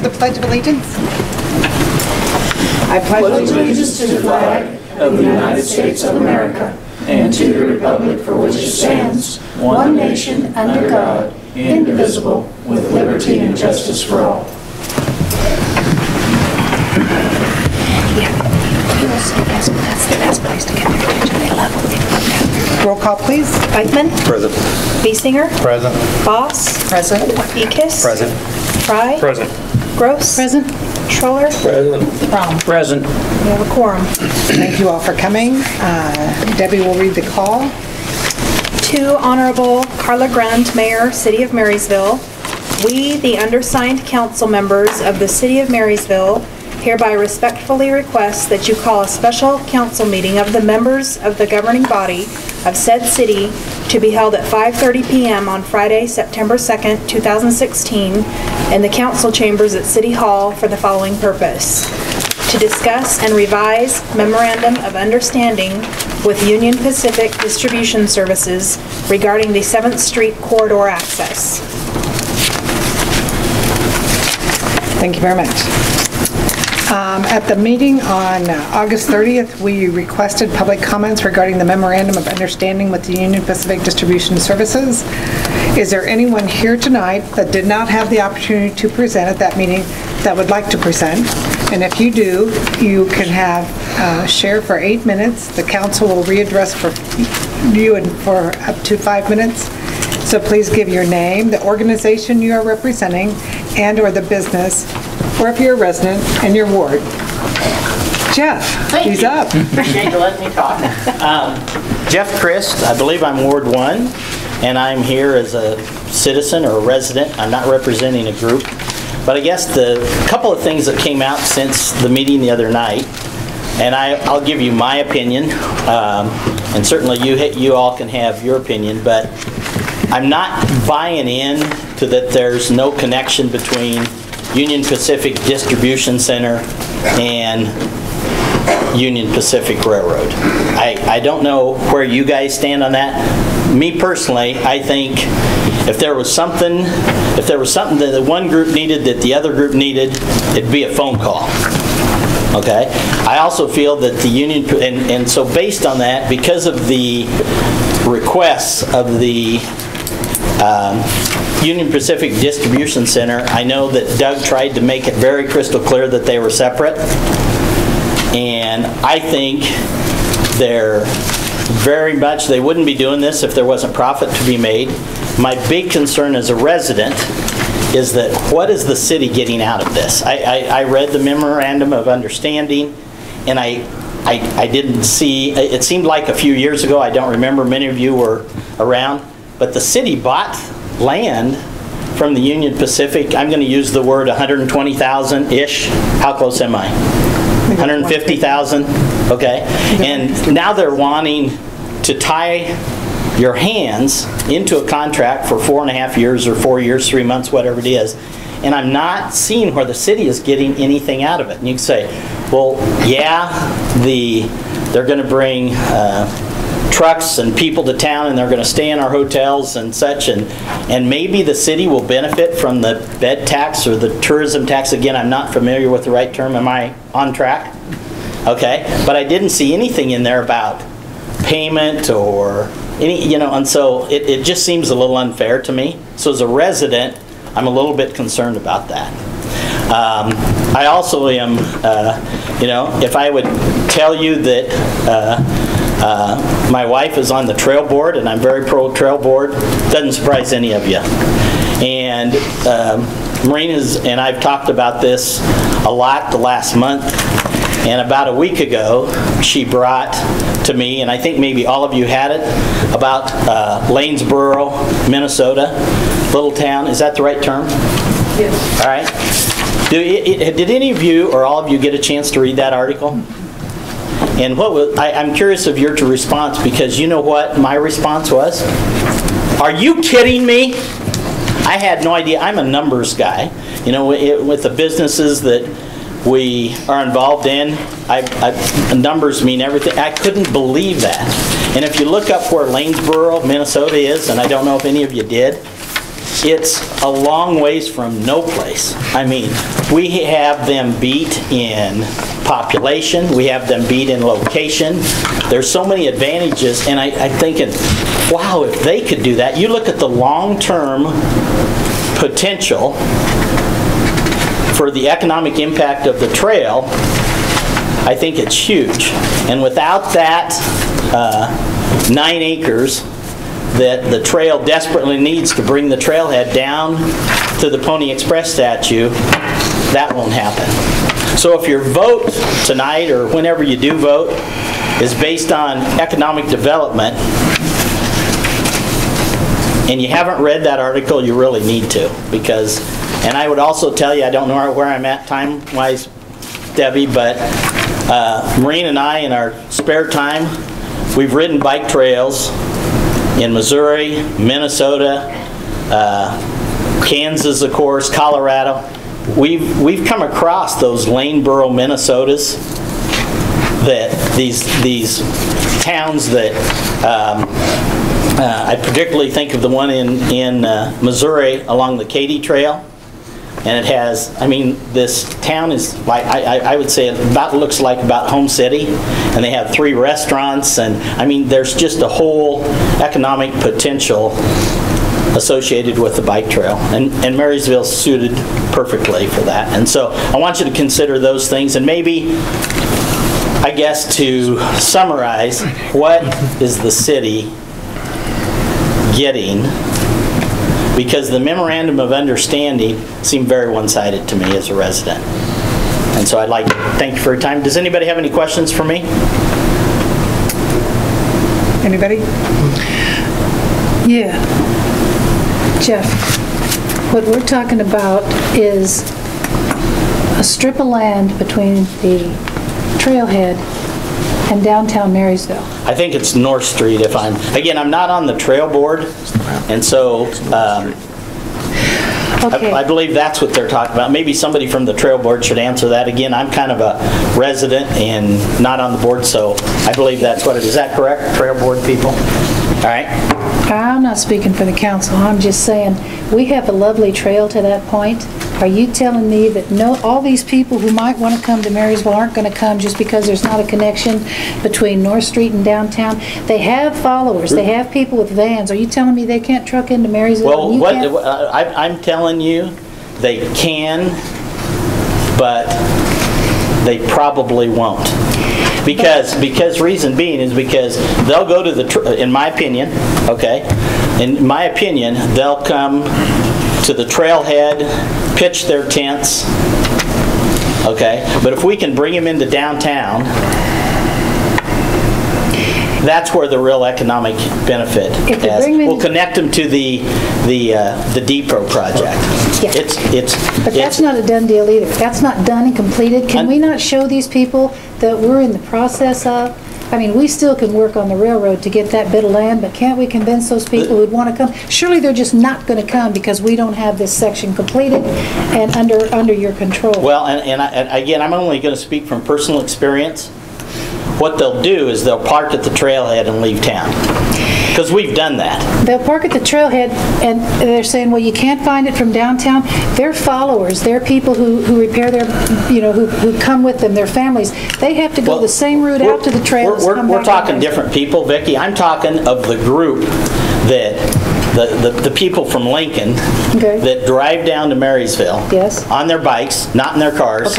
the Pledge of Allegiance. I pledge allegiance to the flag of the United States of America and to the republic for which it stands, one nation under God, indivisible, with liberty and justice for all. That's the best place to get their attention. They love it. Roll call, please. Eichmann. Present. Biesinger. Present. Boss. Present. Ekis. Present. Fry. Present. Gross. Present. Troller. Present. Brown. Present. We have a quorum. Thank you all for coming. Debbie will read the call. To Honorable Carla Grund, Mayor, City of Marysville. We, the undersigned council members of the City of Marysville, hereby respectfully request that you call a special council meeting of the members of the governing body of said city to be held at 5:30 p.m. on Friday, September 2nd, 2016, in the council chambers at City Hall for the following purpose: to discuss and revise Memorandum of Understanding with Union Pacific Distribution Services regarding the 7th Street corridor access. Thank you very much. At the meeting on August 30th, we requested public comments regarding the Memorandum of Understanding with the Union Pacific Distribution Services. Is there anyone here tonight that did not have the opportunity to present at that meeting that would like to present? And if you do, you can have share for 8 minutes. The council will readdress for you and for up to 5 minutes. So please give your name, the organization you are representing, and or the business, or if you're a resident, and your ward. Jeff, he's up. Appreciate you letting me talk. Jeff Christ, I believe I'm Ward 1, and I'm here as a citizen or a resident. I'm not representing a group. But I guess the couple of things that came out since the meeting the other night, and I'll give you my opinion, and certainly you all can have your opinion, but I'm not buying in to that there's no connection between Union Pacific Distribution Center and Union Pacific Railroad. I don't know where you guys stand on that. Me personally, I think if there was something that the one group needed that the other group needed, it'd be a phone call. Okay? I also feel that the union, and so based on that, because of the requests of the Union Pacific Distribution Center, I know that Doug tried to make it very crystal clear that they were separate. And I think they wouldn't be doing this if there wasn't profit to be made. My big concern as a resident is that what is the city getting out of this? I read the Memorandum of Understanding, and I didn't see, it seemed like a few years ago, I don't remember, many of you were around, but the city bought land from the Union Pacific. I'm going to use the word 120,000-ish. How close am I? 150,000? Okay. And now they're wanting to tie your hands into a contract for 4.5 years or 4 years, 3 months, whatever it is. And I'm not seeing where the city is getting anything out of it. And you can say, well, yeah, they're going to bring trucks and people to town, and they're going to stay in our hotels and such, and maybe the city will benefit from the bed tax or the tourism tax. Again, I'm not familiar with the right term. Am I on track? Okay, but I didn't see anything in there about payment or any, and so it just seems a little unfair to me. So as a resident, I'm a little bit concerned about that. I also am, if I would tell you that my wife is on the trail board, and I'm very pro trail board, doesn't surprise any of you. And Marina's, and I've talked about this a lot the last month, and about a week ago she brought to me, and I think maybe all of you had it, about Lanesboro, Minnesota, little town. Is that the right term? Yes. All right. Did any of you or all of you get a chance to read that article? And I'm curious of your response, because you know what my response was? Are you kidding me? I had no idea. I'm a numbers guy. With the businesses that we are involved in, numbers mean everything. I couldn't believe that. And if you look up where Lanesboro, Minnesota is, and I don't know if any of you did, it's a long ways from no place. I mean, we have them beat in population, we have them beat in location. There's so many advantages, and I'm thinking, wow, if they could do that. You look at the long-term potential for the economic impact of the trail, I think it's huge. And without that 9 acres that the trail desperately needs to bring the trailhead down to the Pony Express statue, that won't happen. So if your vote tonight, or whenever you do vote, is based on economic development, and you haven't read that article, you really need to. Because, and I would also tell you, I don't know where I'm at time-wise, Debbie, but Maureen and I, in our spare time, we've ridden bike trails in Missouri, Minnesota, Kansas, of course, Colorado. We've come across those Laneboro, Minnesotas, that these towns that I particularly think of the one in Missouri along the Katy Trail. And it has, I mean, this town is like, I would say it about looks like about Home City, and they have 3 restaurants, and I mean, there's just a whole economic potential associated with the bike trail, and Marysville's suited perfectly for that. And so I want you to consider those things, and maybe, I guess, to summarize, what is the city getting? Because the memorandum of understanding seemed very one-sided to me as a resident. And so I'd like to thank you for your time. Does anybody have any questions for me? Anybody? Yeah. Jeff, what we're talking about is a strip of land between the trailhead and downtown Marysville. I think it's North Street if I'm not on the trail board, and so Okay. I believe that's what they're talking about. Maybe somebody from the trail board should answer that. Again, I'm kind of a resident and not on the board, so I believe that's what it is. Is that correct, trail board people? All right. I'm not speaking for the council. I'm just saying, we have a lovely trail to that point. Are you telling me that all these people who might want to come to Marysville aren't going to come just because there's not a connection between North Street and downtown? They have followers. They have people with vans. Are you telling me they can't truck into Marysville? Well, I'm telling you they can, but they probably won't. Because reason being is because they'll go to the, in my opinion, okay, in my opinion, they'll come to the trailhead, pitch their tents, okay, but if we can bring them into downtown, that's where the real economic benefit is. We'll connect them to the depot project. Yeah. But that's not a done deal either. That's not done and completed. Can we not show these people that we're in the process of? I mean, we still can work on the railroad to get that bit of land, but can't we convince those people who'd want to come? Surely they're just not going to come because we don't have this section completed and under your control. Well, and again, I'm only going to speak from personal experience. What they'll do is they'll park at the trailhead and leave town. Because we've done that. They'll park at the trailhead and they're saying, well, you can't find it from downtown. They're followers. They're people who repair their, who come with them, their families. They have to go the same route out to the trail. We're talking different people, Vicki. I'm talking of the group that the people from Lincoln that drive down to Marysville on their bikes, not in their cars.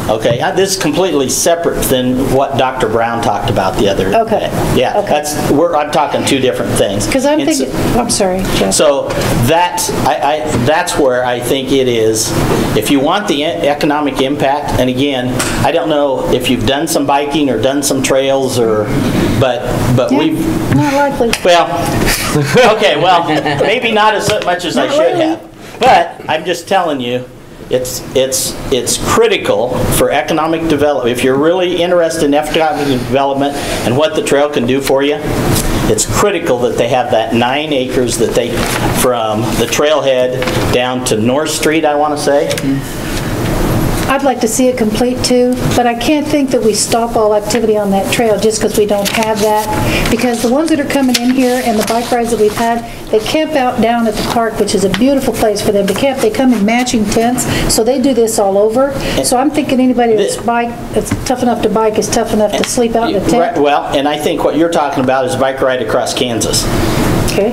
Okay, this is completely separate than what Dr. Brown talked about the other day. Yeah, I'm talking 2 different things. Because I'm thinking, I'm sorry, Jeff. So that's where I think it is. If you want the economic impact, and again, I don't know if you've done some biking or done some trails, but we've not likely. Well, okay, well, maybe not as much as I should have. But I'm just telling you, it's critical for economic development. If you're really interested in economic development and what the trail can do for you, it's critical that they have that 9 acres that they, from the trailhead down to North Street, I want to say. I'd like to see it complete too, but I can't think that we stop all activity on that trail just because we don't have that. Because the ones that are coming in here and the bike rides that we've had, they camp out down at the park, which is a beautiful place for them to camp. They come in matching tents, so they do this all over. So I'm thinking anybody that's tough enough to bike is tough enough to sleep out in a tent. Right, well, and I think what you're talking about is bike ride across Kansas. Okay.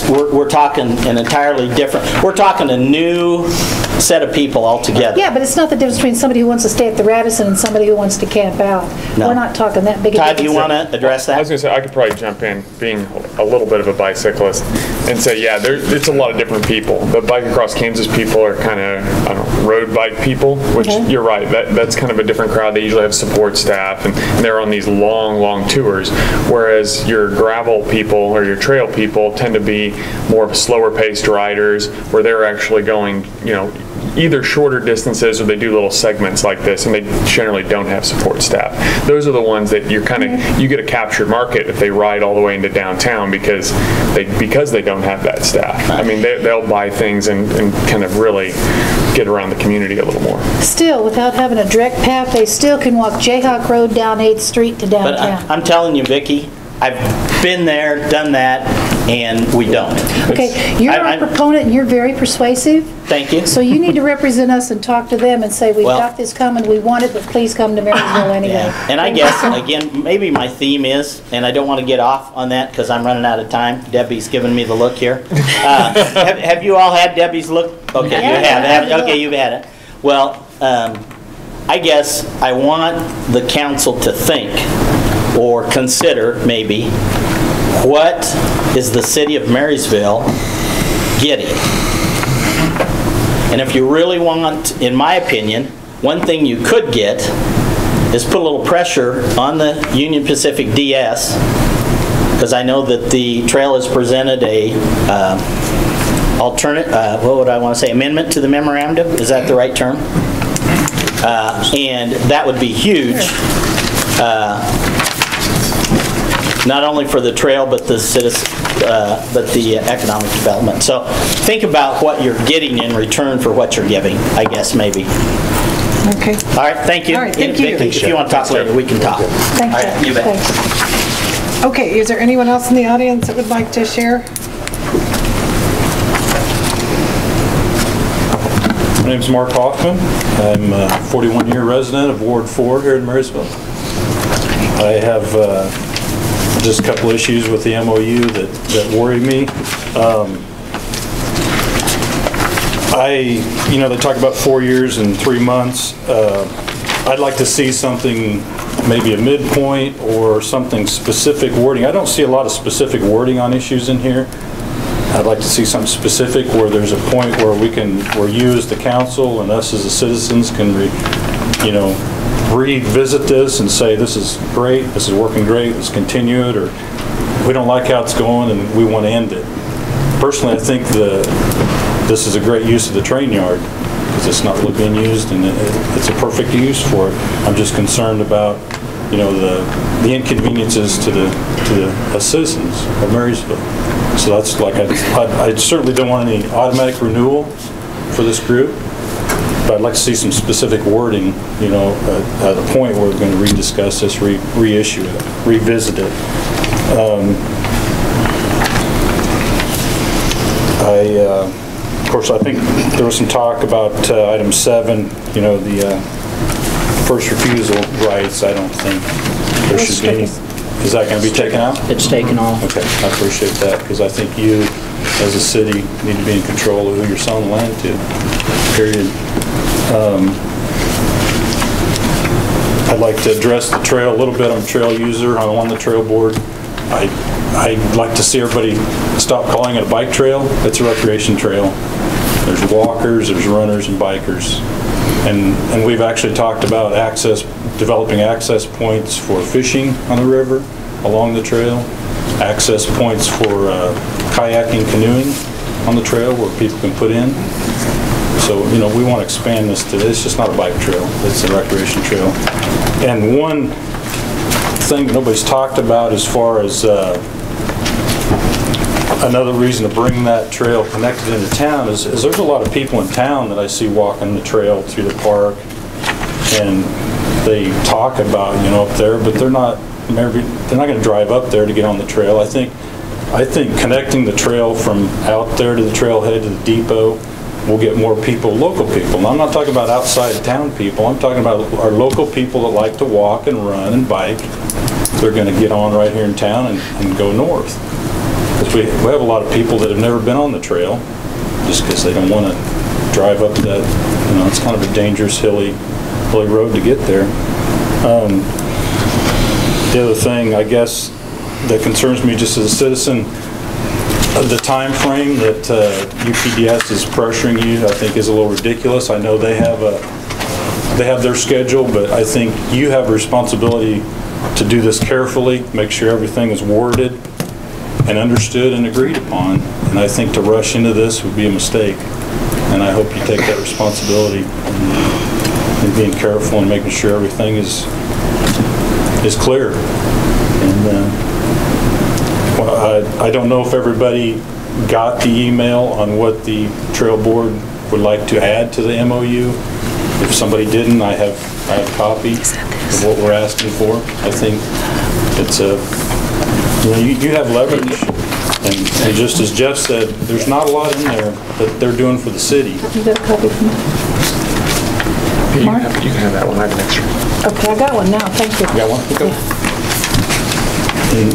We're talking an entirely different, we're talking a new set of people altogether. Yeah, but it's not the difference between somebody who wants to stay at the Radisson and somebody who wants to camp out. No. We're not talking that big a Todd, difference. do you want to address I was that? going to say, I could probably jump in, being a little bit of a bicyclist, and say, yeah, it's a lot of different people. The Bike Across Kansas people are kind of, I don't know, road bike people, which you're right, that's kind of a different crowd. They usually have support staff, and they're on these long tours, whereas your gravel people or your trail people tend to be more of slower paced riders, where they're actually going, either shorter distances or they do little segments like this, and they generally don't have support staff. Those are the ones that you get a captured market if they ride all the way into downtown because they don't have that staff. I mean, they'll buy things and kind of really get around the community a little more. Still, without having a direct path, they still can walk Jayhawk Road down 8th Street to But downtown. I'm telling you, Vicki, I've been there, done that, and we don't. Okay, you're our proponent and you're very persuasive. Thank you. So you need to represent us and talk to them and say, we've Well- got this coming, we want it, but please come to Marysville anyway. Yeah. And I guess, again, maybe my theme is, and I don't want to get off on that because I'm running out of time. Debbie's giving me the look here. Have you all had Debbie's look? Okay, you have. Okay, you've had it. Well, I guess I want the council to think or consider maybe, what is the city of Marysville getting? And if you really want, in my opinion, one thing you could get is put a little pressure on the Union Pacific DS, because I know that the trail has presented a what would I want to say, amendment to the memorandum. Is that the right term? And that would be huge. Not only for the trail, but the economic development. So think about what you're getting in return for what you're giving, I guess, maybe. Okay. All right, thank you. All right, thank you. If you want to talk later, we can talk. Thank All right, you bet. Thanks. Okay, is there anyone else in the audience that would like to share? My name's Mark Hoffman. I'm a 41-year resident of Ward 4 here in Marysville. I have just a couple issues with the MOU that worry me. They talk about 4 years and 3 months. I'd like to see something, maybe a midpoint or something specific wording. I don't see a lot of specific wording on issues in here. I'd like to see something specific where there's a point where where you as the council and us as the citizens can revisit this and say, this is great, this is working great, let's continue it, or we don't like how it's going and we want to end it. Personally, I think this is a great use of the train yard because it's not really being used and it's a perfect use for it. I'm just concerned about the inconveniences to the citizens of Marysville. So that's like, I certainly don't want any automatic renewal for this group, but I'd like to see some specific wording, at a point where we're going to rediscuss this, reissue it, revisit it. Of course, I think there was some talk about item 7, the first refusal rights. I don't think there should be any. Is that going to be taken out? It's taken off. Okay, I appreciate that, because I think you, as a city, need to be in control of who you're selling land to, period. I'd like to address the trail a little bit. I'm a trail user. I'm on the trail board. I'd like to see everybody stop calling it a bike trail. It's a recreation trail. There's walkers, there's runners, and bikers. And we've actually talked about developing access points for fishing on the river, along the trail, access points for kayaking, canoeing on the trail where people can put in. So, we want to expand this to, it's just not a bike trail, it's a recreation trail. And one thing nobody's talked about as far as another reason to bring that trail connected into town is there's a lot of people in town that I see walking the trail through the park and they talk about, up there, but they're not going to drive up there to get on the trail. I think connecting the trail from out there to the trailhead to the depot will get more people, local people. And I'm not talking about outside town people. I'm talking about our local people that like to walk and run and bike. They're going to get on right here in town and go north. Because we have a lot of people that have never been on the trail just because they don't want to drive up that, it's kind of a dangerous hilly road to get there. The other thing, I guess, that concerns me just as a citizen, the time frame that UPDS is pressuring you, I think is a little ridiculous. I know they have their schedule, but I think you have a responsibility to do this carefully, make sure everything is worded and understood and agreed upon. And I think to rush into this would be a mistake. And I hope you take that responsibility in being careful and making sure everything is clear. And I don't know if everybody got the email on what the trail board would like to add to the MOU. If somebody didn't, I have a copy of what we're asking for. I think it's you have leverage, and just as Jeff said, there's not a lot in there that they're doing for the city. You got a copy from me? Mark? You can have that one. I have an extra. Okay, I got one now. Thank you. You got one? Okay. And,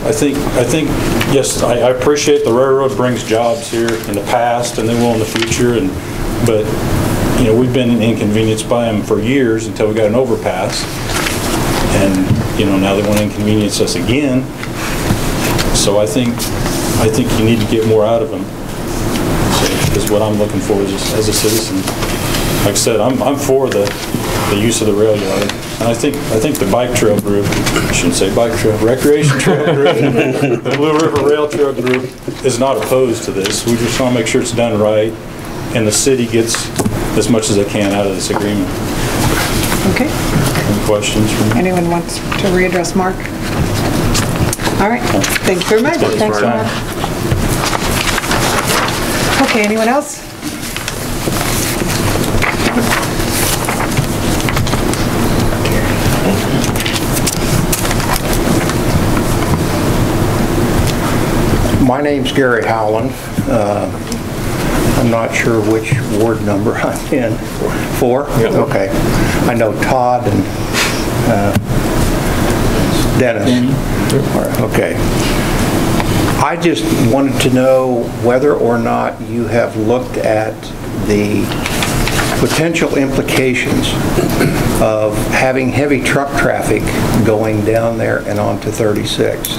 I think, yes, I appreciate the railroad brings jobs here in the past, and they will in the future, but we've been inconvenienced by them for years until we got an overpass, and, now they want to inconvenience us again. So I think you need to get more out of them, is what I'm looking for as a citizen. Like I said, I'm for the use of the rail yard. And I think the bike trail group, I shouldn't say bike trail, recreation trail group, the Blue River Rail Trail group is not opposed to this. We just want to make sure it's done right and the city gets as much as they can out of this agreement. Okay. Any questions from me? Anyone wants to readdress Mark? All right. Thank you very much. Thanks, Mark. Okay, anyone else? My name's Gary Howland. I'm not sure which ward number I'm in. 4? Yep. Okay. I know Todd and Dennis. Okay. I just wanted to know whether or not you have looked at the potential implications of having heavy truck traffic going down there and onto 36.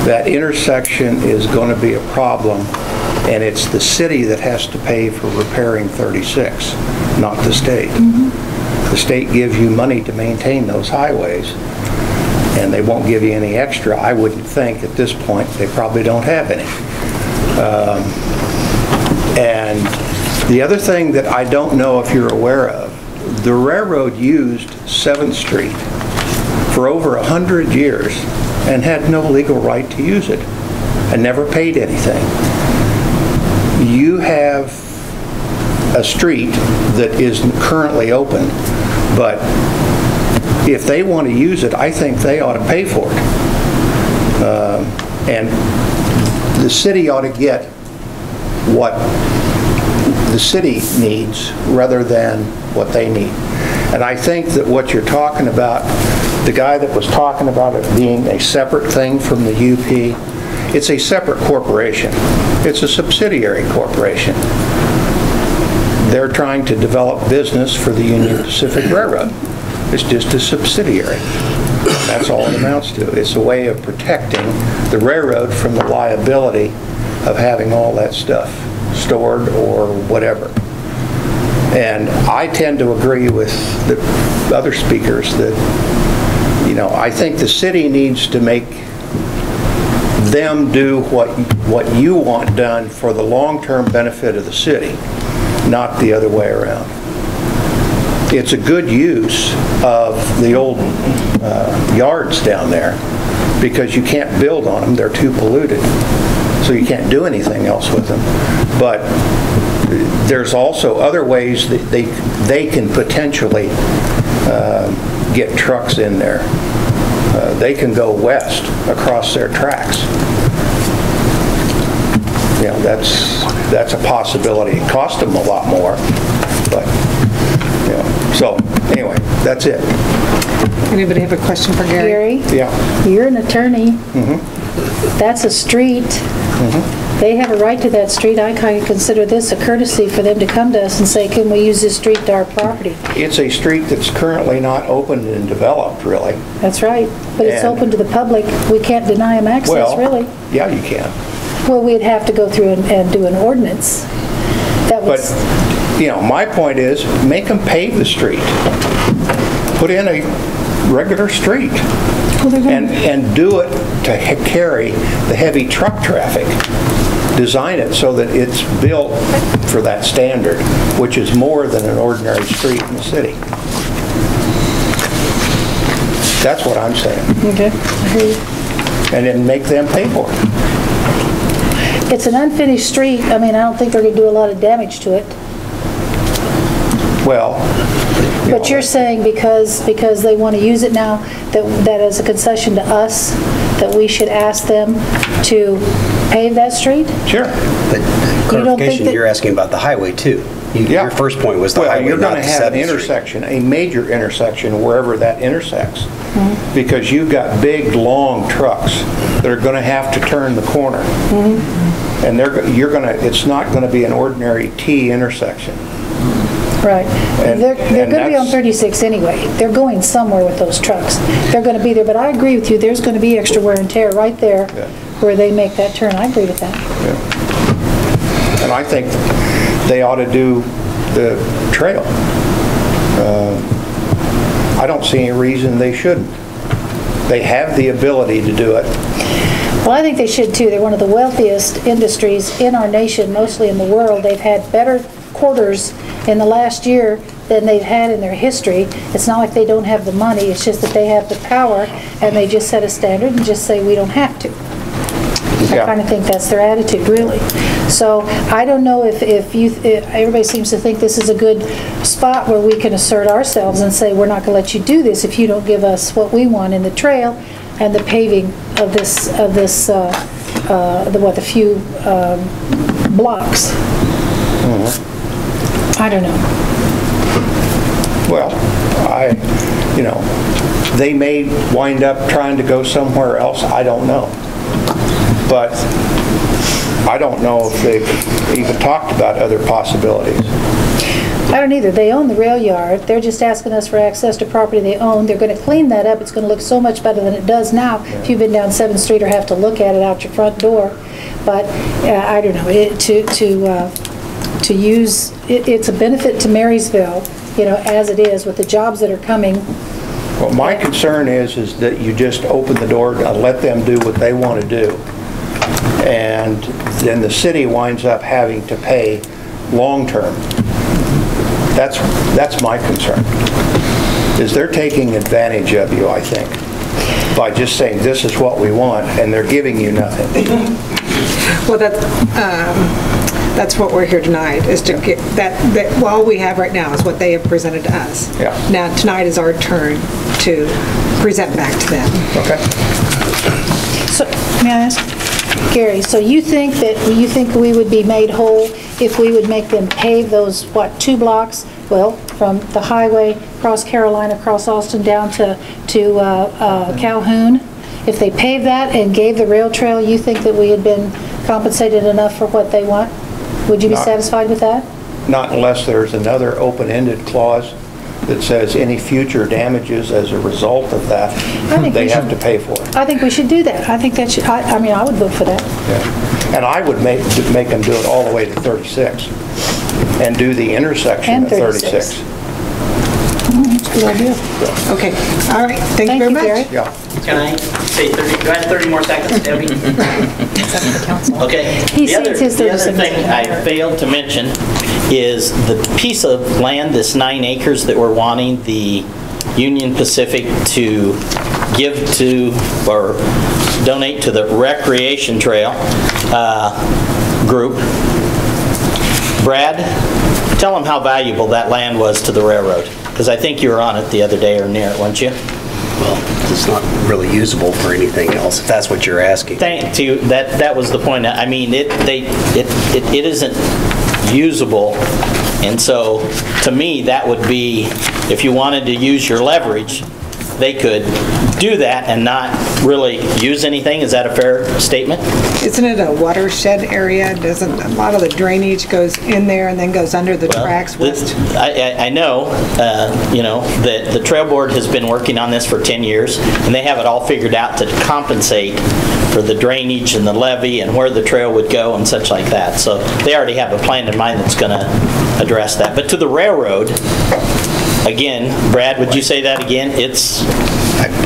That intersection is going to be a problem, and it's the city that has to pay for repairing 36, not the state. The state gives you money to maintain those highways, and they won't give you any extra. I wouldn't think at this point they probably don't have any. And the other thing that I don't know if you're aware of, the railroad used 7th Street for over 100 years and had no legal right to use it and never paid anything. You have a street that isn't currently open, but if they want to use it, I think they ought to pay for it. And the city ought to get what the city needs rather than what they need. And I think that what you're talking about, the guy that was talking about it being a separate thing from the UP, it's a separate corporation. It's a subsidiary corporation. They're trying to develop business for the Union Pacific Railroad. It's just a subsidiary. That's all it amounts to. It's a way of protecting the railroad from the liability of having all that stuff stored or whatever. And I tend to agree with the other speakers that, I think the city needs to make them do what you want done for the long-term benefit of the city, not the other way around. It's a good use of the old yards down there because you can't build on them. They're too polluted. So you can't do anything else with them. But there's also other ways that they can potentially get trucks in there. They can go west across their tracks. You know, that's a possibility. It costs them a lot more, but, you know. So, anyway, that's it. Anybody have a question for Gary? Gary? Yeah. You're an attorney. That's a street. They have a right to that street. I kind of consider this a courtesy for them to come to us and say, can we use this street to our property? It's a street that's currently not opened and developed, really. That's right. But it's And- open to the public. We can't deny them access, Well, really. yeah, you can. Well, we'd have to go through and do an ordinance. That But, was, you know, my point is, make them pave the street. Put in a regular street. And do it to carry the heavy truck traffic. Design it so that it's built for that standard, which is more than an ordinary street in the city. That's what I'm saying. okay, I hear you. And then make them pay for it. It's an unfinished street. I mean, I don't think they're going to do a lot of damage to it. Well, you But know, you're saying because they want to use it now, that as a concession to us, that we should ask them to pave that street? Sure. But think clarification, that- you're asking about the highway too. Yeah. Your first point was the Well, highway, you're not going the to have an 7th Street. intersection, a major intersection, wherever that intersects. Mm-hmm. Because you've got big, long trucks that are going to have to turn the corner. Mm-hmm. And it's not going to be an ordinary T intersection. Right. And- They're and going to be on that's- 36 anyway. They're going somewhere with those trucks. They're going to be there, but I agree with you, there's going to be extra wear and tear right there Yeah. where they make that turn. I agree with that. And I think they ought to do the trail. I don't see any reason they shouldn't. They have the ability to do it. Well, I think they should too. They're one of the wealthiest industries in our nation, mostly in the world. They've had better quarters in the last year than they've had in their history. It's not like they don't have the money, it's just that they have the power and they just set a standard and just say we don't have to. I Yeah. kind of think that's their attitude, really. So I don't know if everybody seems to think this is a good spot where we can assert ourselves and say, we're not going to let you do this if you don't give us what we want in the trail and the paving of the few blocks. I don't know. Well, they may wind up trying to go somewhere else, I don't know. But I don't know if they've even talked about other possibilities. I don't either. They own the rail yard. They're just asking us for access to property they own. They're going to clean that up. It's going to look so much better than it does now if you've been down 7th Street or have to look at it out your front door. But I don't know. To use, it's a benefit to Marysville, as it is with the jobs that are coming. Well, my concern is that you just open the door and let them do what they want to do. And then the city winds up having to pay long-term. That's my concern, is they're taking advantage of you, I think, by just saying this is what we want, and they're giving you nothing. Well, that's what we're here tonight, is to get that all we have right now is what they have presented to us. Yeah. Now, tonight is our turn to present back to them. Okay? So, may I ask? Gary, so you think we would be made whole if we would make them pave those, 2 blocks? Well, from the highway, across Carolina, across Austin, down to Calhoun? If they paved that and gave the rail trail, you think that we had been compensated enough for what they want? Would you be satisfied with that? Not unless there's another open-ended clause that says any future damages as a result of that, they have to pay for it. I think we should do that. I think that should, I would vote for that. Yeah. And I would make them do it all the way to 36 and do the intersection And at 36. That's a good idea. Okay, all right, thank you very much. Gary. Yeah. Can I say 30, do I have 30 more seconds, Debbie? Okay. He The other sees his 30 seconds. thing I failed to mention is the piece of land, this 9 acres that we're wanting the Union Pacific to give to or donate to the Recreation Trail group. Brad, tell them how valuable that land was to the railroad, because I think you were on it the other day or near it, weren't you? Well, it's not really usable for anything else, if that's what you're asking. Thank you. That was the point. I mean, it isn't usable, and so to me, that would be, if you wanted to use your leverage, they could do that and not really use anything. Is that a fair statement? Isn't it a watershed area? Doesn't a lot of the drainage goes in there and then goes under the tracks west? I know, that the Trail Board has been working on this for 10 years, and they have it all figured out to compensate for the drainage and the levee and where the trail would go and such like that. So they already have a plan in mind that's going to address that. But to the railroad, again, Brad, would you say that again?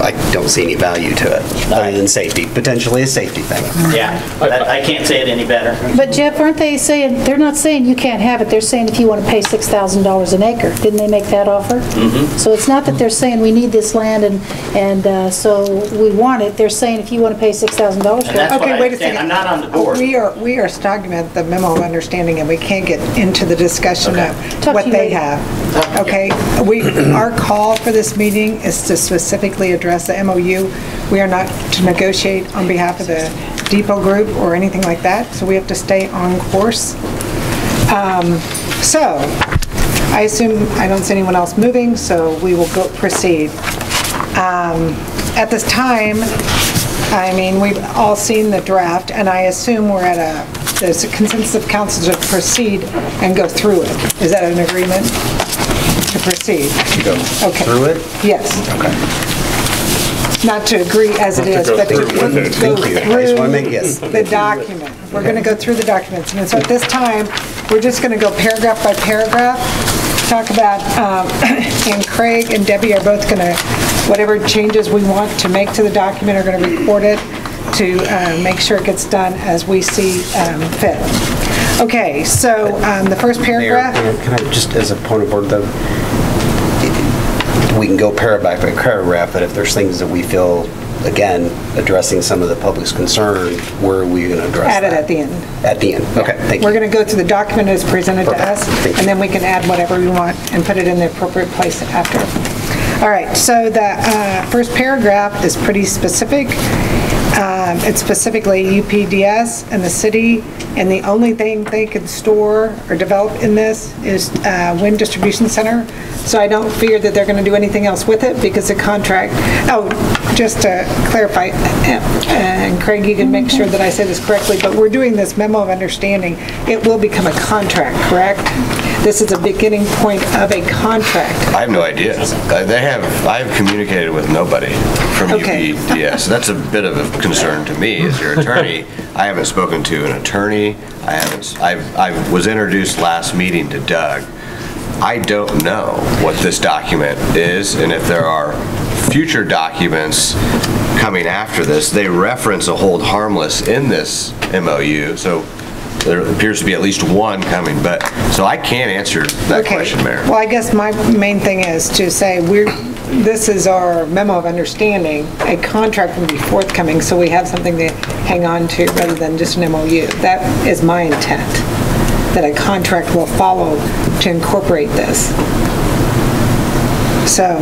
I don't see any value to it, other than safety, potentially a safety thing. Yeah, I can't say it any better. But Jeff, aren't they saying, they're not saying you can't have it, they're saying if you want to pay $6,000 an acre. Didn't they make that offer? Mm-hmm. So it's not that they're saying we need this land and so we want it. They're saying if you want to pay $6,000 for it. Okay, wait a second. I'm not on the board. We are talking about the memo of understanding, and we can't get into the discussion of Talk what to you they later. have. Okay? Our call for this meeting is to specifically address the MOU. We are not to negotiate on behalf of the depot group or anything like that, so we have to stay on course. So, I assume I don't see anyone else moving, so we will proceed. At this time, I mean, we've all seen the draft, and I assume we're at there's a consensus of council to proceed and go through it. Is that an agreement? To proceed? Go through it? Yes. Okay. Not to agree as it is, but to go through I just want to make yes. the document. We're going to go through the documents. And so at this time, we're just going to go paragraph by paragraph, talk about, and Craig and Debbie are both going to, whatever changes we want to make to the document are going to record it to make sure it gets done as we see fit. Okay, so the first paragraph. Mayor, can I just, as a point of order though, we can go paragraph by paragraph, but if there's things that we feel, again, addressing some of the public's concern, where are we going to address Add that? it at the end. At the end, okay, thank you. We're going to go through the document as presented to us, and then we can add whatever we want and put it in the appropriate place after. All right, so the first paragraph is pretty specific. It's specifically UPDS and the city, and the only thing they can store or develop in this is wind distribution center. So I don't fear that they're going to do anything else with it because the contract, just to clarify, and Craig, you can make sure that I say this correctly, but we're doing this memo of understanding. It will become a contract, correct? This is a beginning point of a contract. I have no idea. I've communicated with nobody from UPDS. That's a bit of a concern to me as your attorney. I haven't spoken to an attorney. I was introduced last meeting to Doug. I don't know what this document is, and if there are future documents coming after this. They reference a hold harmless in this MOU, so there appears to be at least one coming, but, so I can't answer that question, Mayor. Well, I guess my main thing is to say this is our memo of understanding. A contract will be forthcoming, so we have something to hang on to rather than just an MOU. That is my intent, that a contract will follow to incorporate this. So,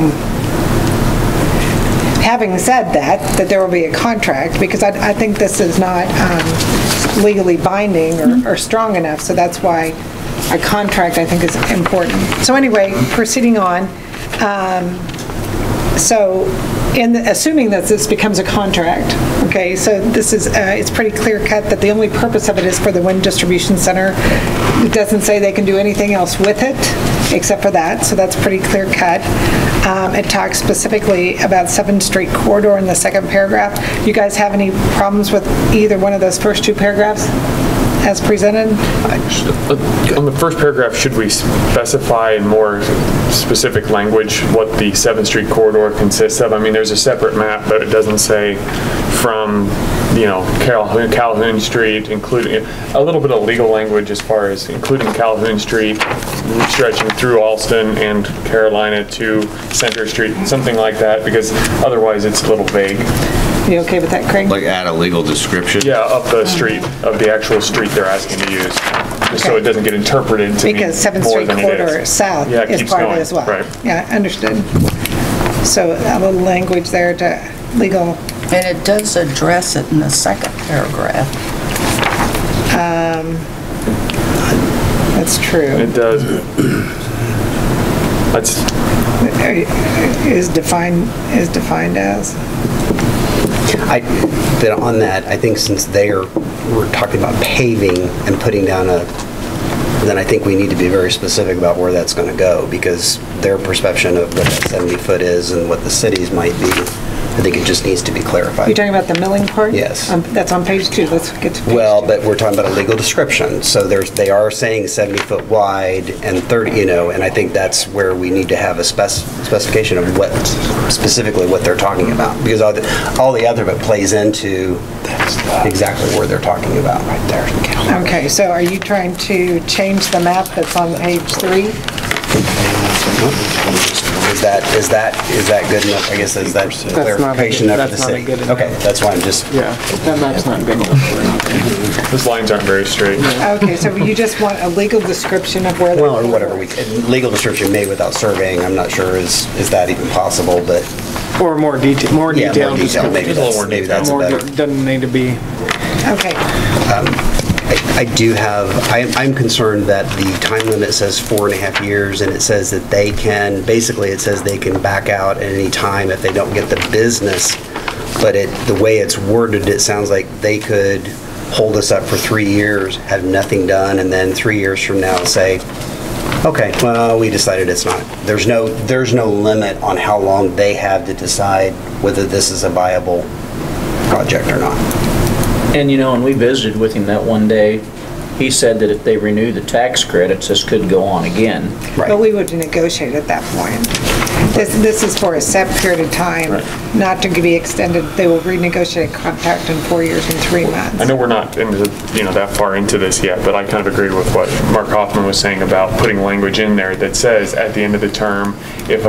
having said that there will be a contract, because I think this is not legally binding or strong enough, so that's why a contract I think is important. So anyway, proceeding on. So, assuming that this becomes a contract, okay, so this is, it's pretty clear cut that the only purpose of it is for the wind distribution center. It doesn't say they can do anything else with it except for that, so that's pretty clear cut. It talks specifically about 7th Street corridor in the second paragraph. You guys have any problems with either one of those first two paragraphs as presented? On the first paragraph, should we specify in more specific language what the 7th Street corridor consists of? I mean, there's a separate map, but it doesn't say from, you know, Calhoun Street, including a little bit of legal language as far as including Calhoun Street, stretching through Alston and Carolina to Center Street, something like that, because otherwise it's a little vague. You okay with that, Craig? Like add a legal description? Yeah, of the street, of the actual street they're asking to use. just so it doesn't get interpreted to be Because 7th more Street than it corridor is. south Yeah, it is keeps part of it going, as well. right. Yeah, understood. So a little language there to legal, And it does address it in the second paragraph. that's true. It does. That's, Is defined as? But on that, I think since we're talking about paving and putting down then I think we need to be very specific about where that's going to go, because their perception of what that 70-foot is and what the city's might be, I think it just needs to be clarified. You're talking about the milling part? Yes. That's on page 2. Let's get to page 2. Well, but we're talking about a legal description, so they are saying 70-foot wide and 30, and I think that's where we need to have a specification of specifically what they're talking about, because all the other of it plays into exactly where they're talking about. Right there. Okay, so are you trying to change the map that's on page 3? Is that good enough? I guess is that clarification enough for the city? Okay, that's why I'm just. Yeah, that map's not big enough. those lines aren't very straight. Okay, so you just want a legal description of where Well, or whatever legal description made without surveying. I'm not sure is that even possible, but. Or more detail, more Yeah, detailed. more detail. Maybe that's a better. Doesn't need to be. Okay. I'm concerned that the time limit says 4.5 years, and it says that they can back out at any time if they don't get the business. But the way it's worded, it sounds like they could hold us up for 3 years, have nothing done, and then 3 years from now say, okay, well, we decided it's not. There's no limit on how long they have to decide whether this is a viable project or not. And when we visited with him that one day, he said that if they renew the tax credits, this could go on again. Right. But we would negotiate at that point. This is for a set period of time, not to be extended. They will renegotiate a contract in 4 years and 3 months. I know we're not into, that far into this yet, but I kind of agreed with what Mark Hoffman was saying about putting language in there that says at the end of the term, if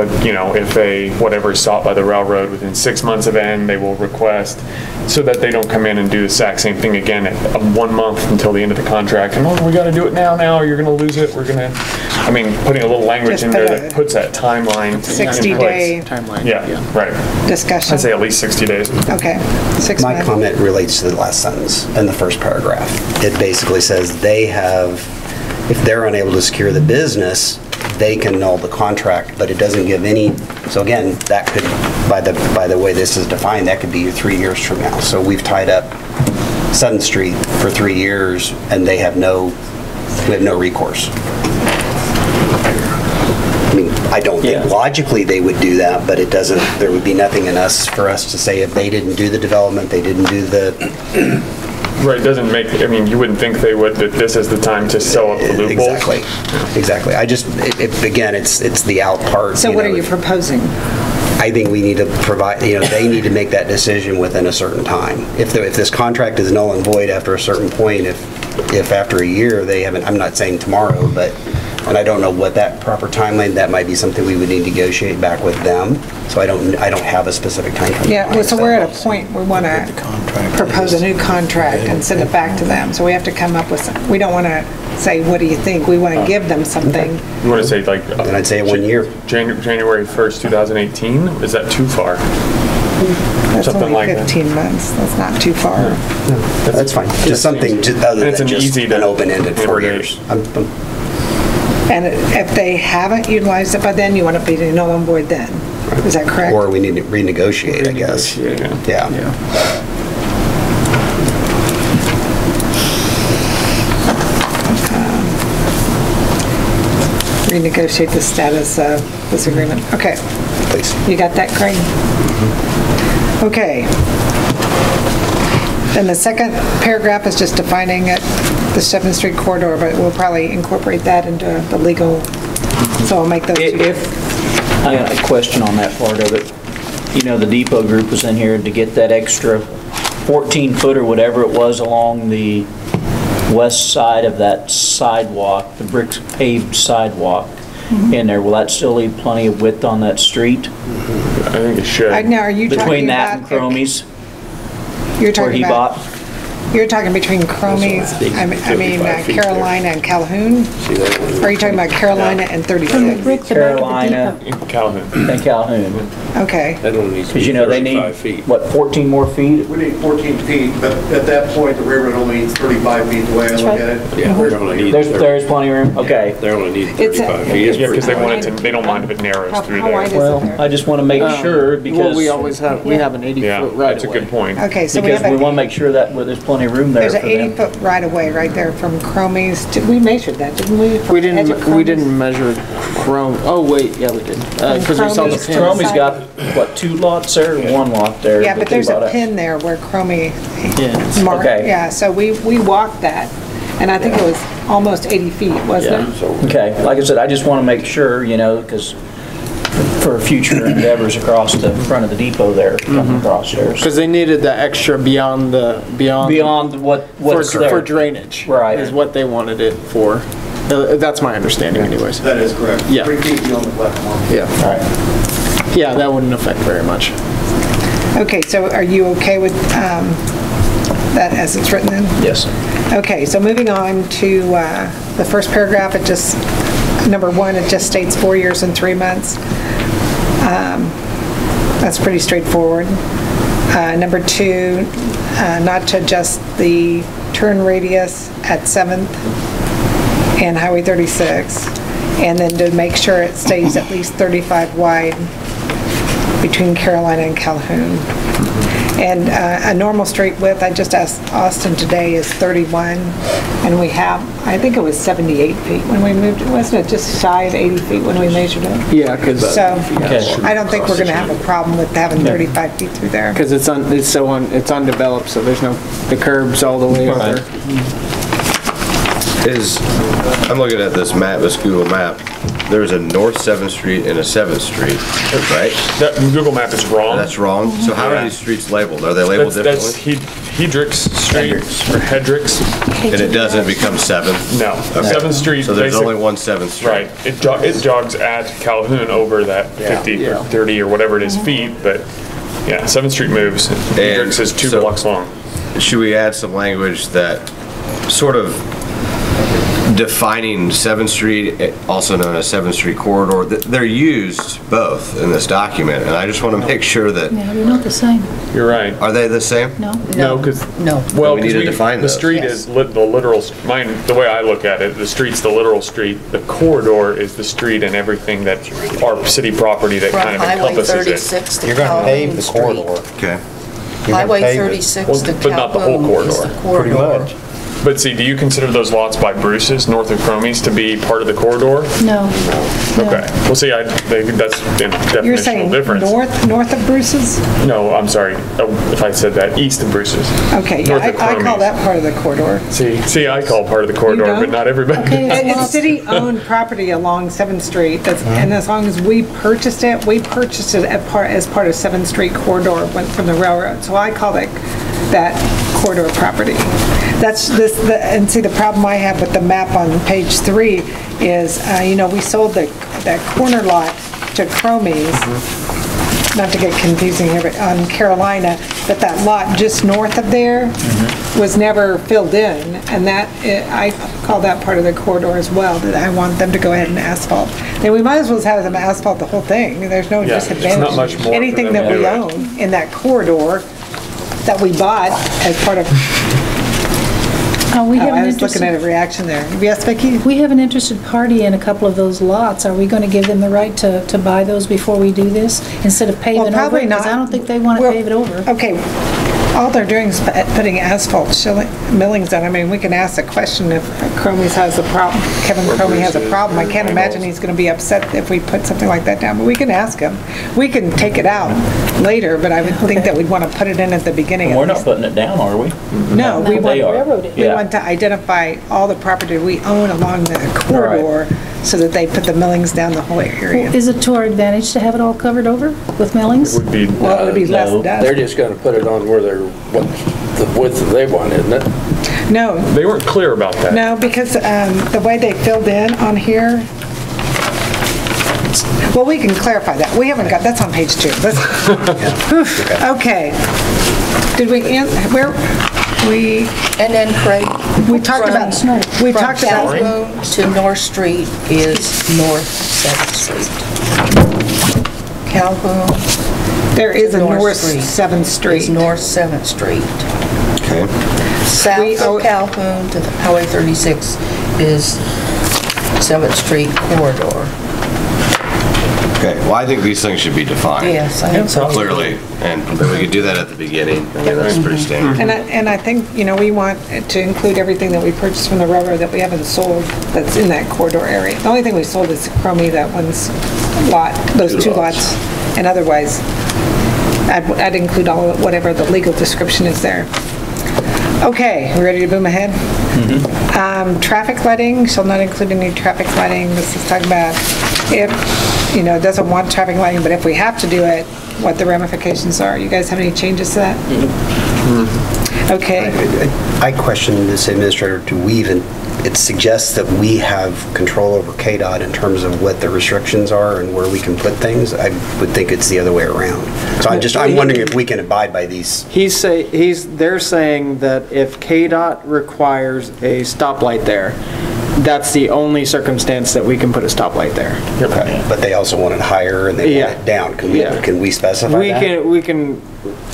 whatever is sought by the railroad within 6 months of end, they will request, so that they don't come in and do the exact same thing again at 1 month until the end of the contract. And we got to do it now, or you're going to lose it. Putting a little language Just in put there a that puts that timeline. 60-day timeline. Yeah, right. discussion. I'd say at least 60 days. Okay, 6 My months. comment relates to the last sentence in the first paragraph. It basically says if they're unable to secure the business, they can null the contract, but it doesn't give any, so again, that could, by the way this is defined, that could be 3 years from now. So we've tied up 7th Street for 3 years, and we have no recourse. I don't think logically they would do that, but there would be nothing in for us to say if they didn't do the development, they didn't do the... Right, it doesn't make, you wouldn't think they would, that this is the time to sew up the loopholes. Exactly. I just, again, it's the out part. So what are you proposing? I think we need to provide, they need to make that decision within a certain time. If this contract is null and void after a certain point, if after a year they haven't, I'm not saying tomorrow, but, and I don't know what that proper timeline, that might be something we would need to negotiate back with them. So I don't have a specific time frame. Yeah, well, so we're at a point we want to propose a new contract and send it back to them. So we have to come up with we don't want to say, what do you think? We want to give them something. You want to say like... Then I'd say 1 year. January 1st, 2018? Is that too far? That's Something only like 15 months. That's not too far. That's fine. Just something other than just an open-ended 4 years. And if they haven't utilized it by then, you want it to be null and void then. Is that correct? Or we need to renegotiate, I guess. Yeah. Renegotiate the status of this agreement. Okay. Please. You got that, Craig? Okay. Then the second paragraph is just defining it, the 7th Street corridor, but we'll probably incorporate that into the legal, so I'll make those two. I got a question on that part of it. The depot group was in here to get that extra 14 foot or whatever it was along the west side of that sidewalk, the brick paved sidewalk in there. Will that still leave plenty of width on that street? I think it should. Now, are you Between talking that about and Cromie's? You're talking where he about bought? You're talking between Cromie's, Carolina and Calhoun? Or are you talking about Carolina and 36? Carolina Calhoun. and Calhoun. Okay. That only needs to Because be you know, they 35 need, feet. what, 14 more feet? We need 14 feet, but at that point, the railroad only needs 35 feet the way I look at it. Yeah, they're only need. There's plenty of room? Okay. They only need It's a- 35 feet. Yeah, because they want it to, they don't mind if it narrows How through how wide is there. it Well, there? I just want to make sure Well, because, we always have, we have an 80-foot Yeah, right that's a away. good point. Okay, so we because have we want to a, make sure that there's plenty of room there there's for an them. 80-foot right-of-way right there from Cromie's. We measured that, didn't we? From We the edge of didn't, we Cromie's? didn't measure Chrome, oh, wait, yeah, we did. Because we saw the Cromie's pin. Cromie's got, what, 2 lots there, or 1 lot there? Yeah, but they there's a bought pin there where Cromie Yeah. marked. Okay. Yeah, so we walked that, and I think it was almost 80 feet, wasn't it? Okay, like I said, I just want to make sure, you know, because for future endeavors across the front of the depot there, coming across there. Because they needed the extra beyond the, Beyond what's for there. drainage. Right. Is what they wanted it for. That's my understanding anyways. That is correct. Yeah. 3 feet beyond the platform. Yeah. All right. Yeah, that wouldn't affect very much. Okay, so are you okay with that as it's written in? Yes. Okay, so moving on to the first paragraph, it just, number 1, it just states 4 years and 3 months. That's pretty straightforward. Number 2, not to adjust the turn radius at 7th and Highway 36, and then to make sure it stays at least 35 wide between Carolina and Calhoun. And a normal street width, I just asked Austin today, is 31, and we have, I think it was 78 feet when we moved it, wasn't it just shy of 80 feet when we measured it? Yeah, because So, I don't think we're gonna have a problem with having 35 feet through there. it's it's undeveloped, so there's no, the curbs all the way over. I'm looking at this map, this Google map. There's a North 7th Street and a 7th Street, right? That Google map is wrong. That's wrong. So how are these streets labeled? Are they labeled That's differently? Hedricks Street, or Hedricks. And it doesn't become 7th? No, 7th Street. So there's basic- only one 7th Street? Right, it jogs at Calhoun over that 50 or 30 or whatever it is feet, but yeah, 7th Street moves. Hedricks is 2 so- blocks long. Should we add some language that sort of defining 7th Street, also known as 7th Street corridor? They're used both in this document, and I just want to make sure that, Yeah, they're not the same. You're right. are they the same? No? No, because, No. well, We need to define the those. street is the literal, the way I look at it, the street's the literal street. The corridor is the street and everything that our city property that From kind of Highway encompasses it. 36 to You're gonna pave the Calhoun Street. corridor. Okay. You're gonna Highway pave it. 36 to But not the whole Calhoun is the corridor. corridor. Pretty much. But see, do you consider those lots by Bruce's, north of Cromie's, to be part of the corridor? No. Okay. Well, see, that's the You're definitional saying difference. north of Bruce's? No, I'm sorry. If I said that, east of Bruce's. Okay, yeah, North of I call Cromie's. that part of the corridor. See, I call part of the corridor, don't? but not everybody. It's city-owned property along 7th Street, and as long as we purchased it as part of 7th Street corridor, went from the railroad, so I call that corridor property. And see, the problem I have with the map on page 3 is, we sold that corner lot to Cromie's, not to get confusing here, but on Carolina, but that lot just north of there was never filled in, and I call that part of the corridor as well, that I want them to go ahead and asphalt. And we might as well have them asphalt the whole thing, there's no Yeah, it's disadvantage. not much more for Anything them that to we do it. own in that corridor that we bought as part of, We have I an was looking at a interested, reaction there. Yes, Vicki? we have an interested party in a couple of those lots. Are we going to give them the right to buy those before we do this, instead of paving over? probably Because I not. don't think they want to Well, pave it over. Okay, all they're doing is putting asphalt millings down. I mean, we can ask the question if Cromie's has a problem, Kevin Cromie has a problem. I can't imagine he's gonna be upset if we put something like that down, but we can ask him. We can take it out later, but I would think that we'd wanna put it in at the beginning. We're not putting it down, are we? No, we They are. want, we Yeah. want to identify all the property we own along the corridor so that they put the millings down the whole area. Is it to our advantage to have it all covered over with millings? Would be, Well, it would be less No, dust. They're just gonna put it on where what the width that they want, isn't it? No, they weren't clear about that. no, because the way they filled in on here, Well, we can clarify that. We haven't got, that's on page 2. Okay. Did we, where, And then Craig. we talked about, we talked about, Calhoun to North Street is North 7th Street. Calhoun. there is a North Street 7th Street. Is North 7th Street. Okay. South of Calhoun to Highway 36 is 7th Street corridor. Okay, well, I think these things should be defined. Yes, I think so. Clearly, and we could do that at the beginning. I mean, that's pretty standard. And I think, we want to include everything that we purchased from the railroad that we haven't sold that's in that corridor area. The only thing we sold is Cromie, that one's lot, those 2 lots. And otherwise, I'd include all, whatever the legal description is there. Okay, we ready to boom ahead? Traffic lighting, shall not include any traffic lighting. This is talking about if, it doesn't want traffic lighting, but if we have to do it, what the ramifications are. You guys have any changes to that? Okay. I question this, Administrator, do we even, it suggests that we have control over KDOT in terms of what the restrictions are and where we can put things. I would think it's the other way around. So I'm wondering if we can abide by these. They're saying that if KDOT requires a stoplight there, that's the only circumstance that we can put a stoplight there. Okay. But they also want it higher and they want it down. Can we specify that? We can,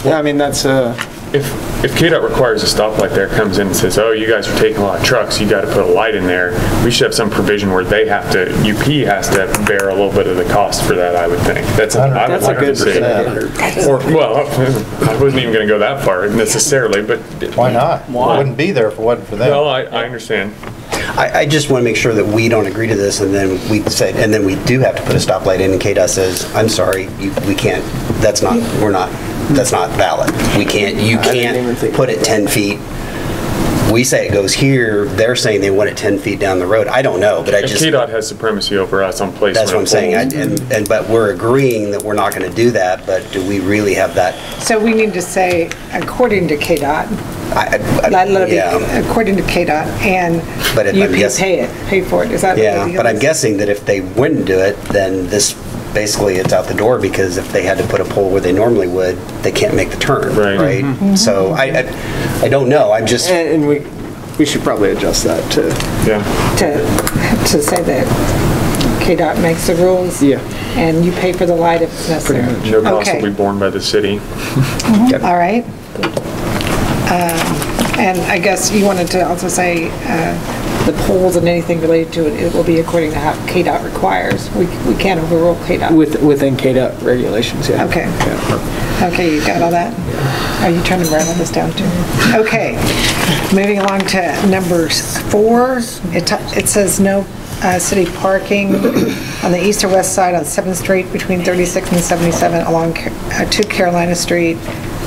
I mean, that's If KDOT requires a stoplight there, comes in and says, oh, you guys are taking a lot of trucks, you got to put a light in there, we should have some provision where they have to, UP has to bear a little bit of the cost for that, I would think. That's a good percent. Or, well, I wasn't even going to go that far necessarily, but. Why not? Why? It wouldn't be there if it wasn't for them. Well, I understand. I just want to make sure that we don't agree to this, and then we say, and then we do have to put a stoplight in, and KDOT says, "I'm sorry, we can't. That's not valid. We can't. You can't put it 10 feet." We say it goes here. They're saying they want it 10 feet down the road. I don't know, but KDOT has supremacy over us on placement. That's what I'm saying. But we're agreeing that we're not going to do that. But do we really have that? So we need to say according to KDOT. According to KDOT, and pay for it. Is that what the deal I'm guessing that if they wouldn't do it, then this basically it's out the door, because if they had to put a pole where they normally would, they can't make the turn, right? Mm-hmm. So I don't know. I'm just and we should probably adjust that to say that KDOT makes the rules. Yeah. And you pay for the light if it's necessary. No cost will be borne by the city. Mm-hmm. All right. And I guess you wanted to also say the poles and anything related to it will be according to how KDOT requires. We can't overrule KDOT. Within KDOT regulations, yeah. Okay. Yeah. Okay, you got all that? Yeah. Are you trying to write all this down too? Okay. Moving along to number 4. It says no city parking on the east or west side on 7th Street between 36 and 77 along 2 Carolina Street.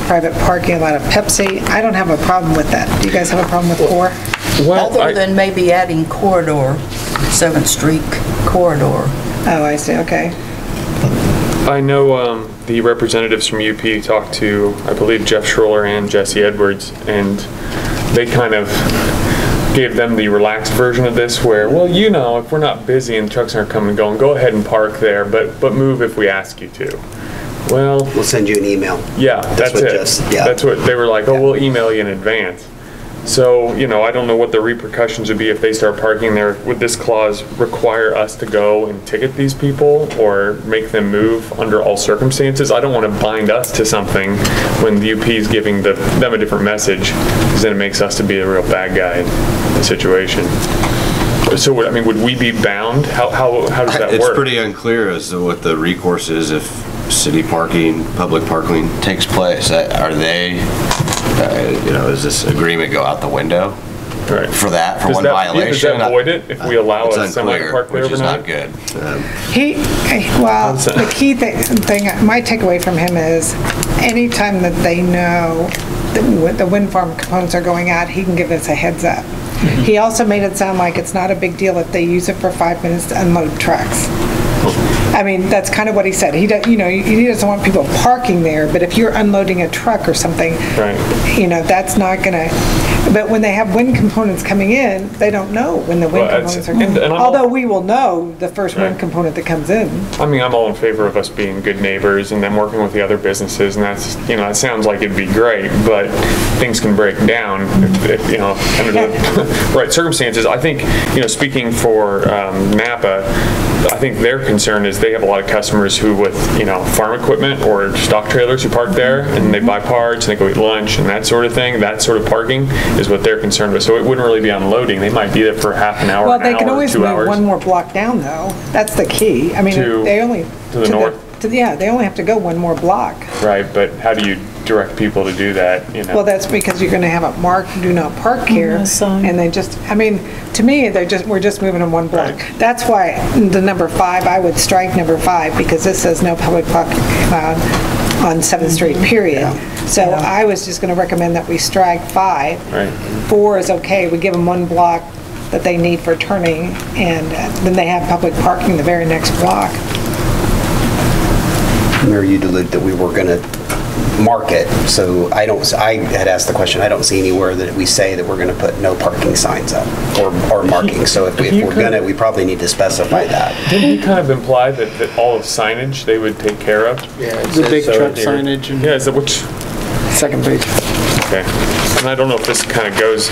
Private parking lot of Pepsi. I don't have a problem with that. Do you guys have a problem with 4? Other than maybe adding corridor, 7th Street corridor. Oh, I see. Okay. I know the representatives from UP talked to, I believe, Jeff Schroller and Jesse Edwards, and they kind of gave them the relaxed version of this where, well, if we're not busy and trucks aren't coming and going, go ahead and park there, but move if we ask you to. Well, we'll send you an email. Yeah, that's it. That's what they were like, we'll email you in advance. So, I don't know what the repercussions would be if they start parking there. Would this clause require us to go and ticket these people or make them move under all circumstances? I don't want to bind us to something when the UP is giving them a different message, because then it makes us to be the real bad guy in the situation. So, would we be bound? How does that work? It's pretty unclear as to what the recourse is if city parking, public parking takes place. Are they, does this agreement go out the window? Right. For one violation? Does that void it if we allow a semi to park there which is overnight? not good. The key thing, my takeaway from him is anytime that they know the wind farm components are going out, he can give us a heads up. Mm-hmm. He also made it sound like it's not a big deal if they use it for 5 minutes to unload trucks. I mean, that's kind of what he said. He doesn't want people parking there, but if you're unloading a truck or something, that's not gonna, but when they have wind components coming in, they don't know when the wind components are coming. Although we will know the first wind component that comes in. I mean, I'm all in favor of us being good neighbors and then working with the other businesses, and that's, it sounds like it'd be great, but things can break down if under the right circumstances. I think, speaking for Napa, I think their concern is they have a lot of customers who with, farm equipment or stock trailers who park there and they buy parts and they go eat lunch and that sort of thing. That sort of parking is what they're concerned with. So it wouldn't really be unloading. They might be there for half an hour, well, they can always move one more block down though. That's the key. I mean, they only to the north. They only have to go one more block. Right, but how do you direct people to do that? Well, that's because you're going to have it marked "Do not park here," and they just. I mean, to me, we're just moving them one block. Right. That's why the number 5, I would strike number 5 because this says no public parking on 7th Street. Period. Yeah. So I was just going to recommend that we strike 5. Right. 4 is okay. We give them one block that they need for turning, and then they have public parking the very next block. Mayor, you alluded that we were going to mark it, so I had asked the question, I don't see anywhere that we say that we're going to put no parking signs up or marking, so if we're going to, we probably need to specify that. Didn't you kind of imply that all of signage they would take care of? Yeah, the big truck signage. Yeah, is that which? Second page. Okay. And I don't know if this kind of goes,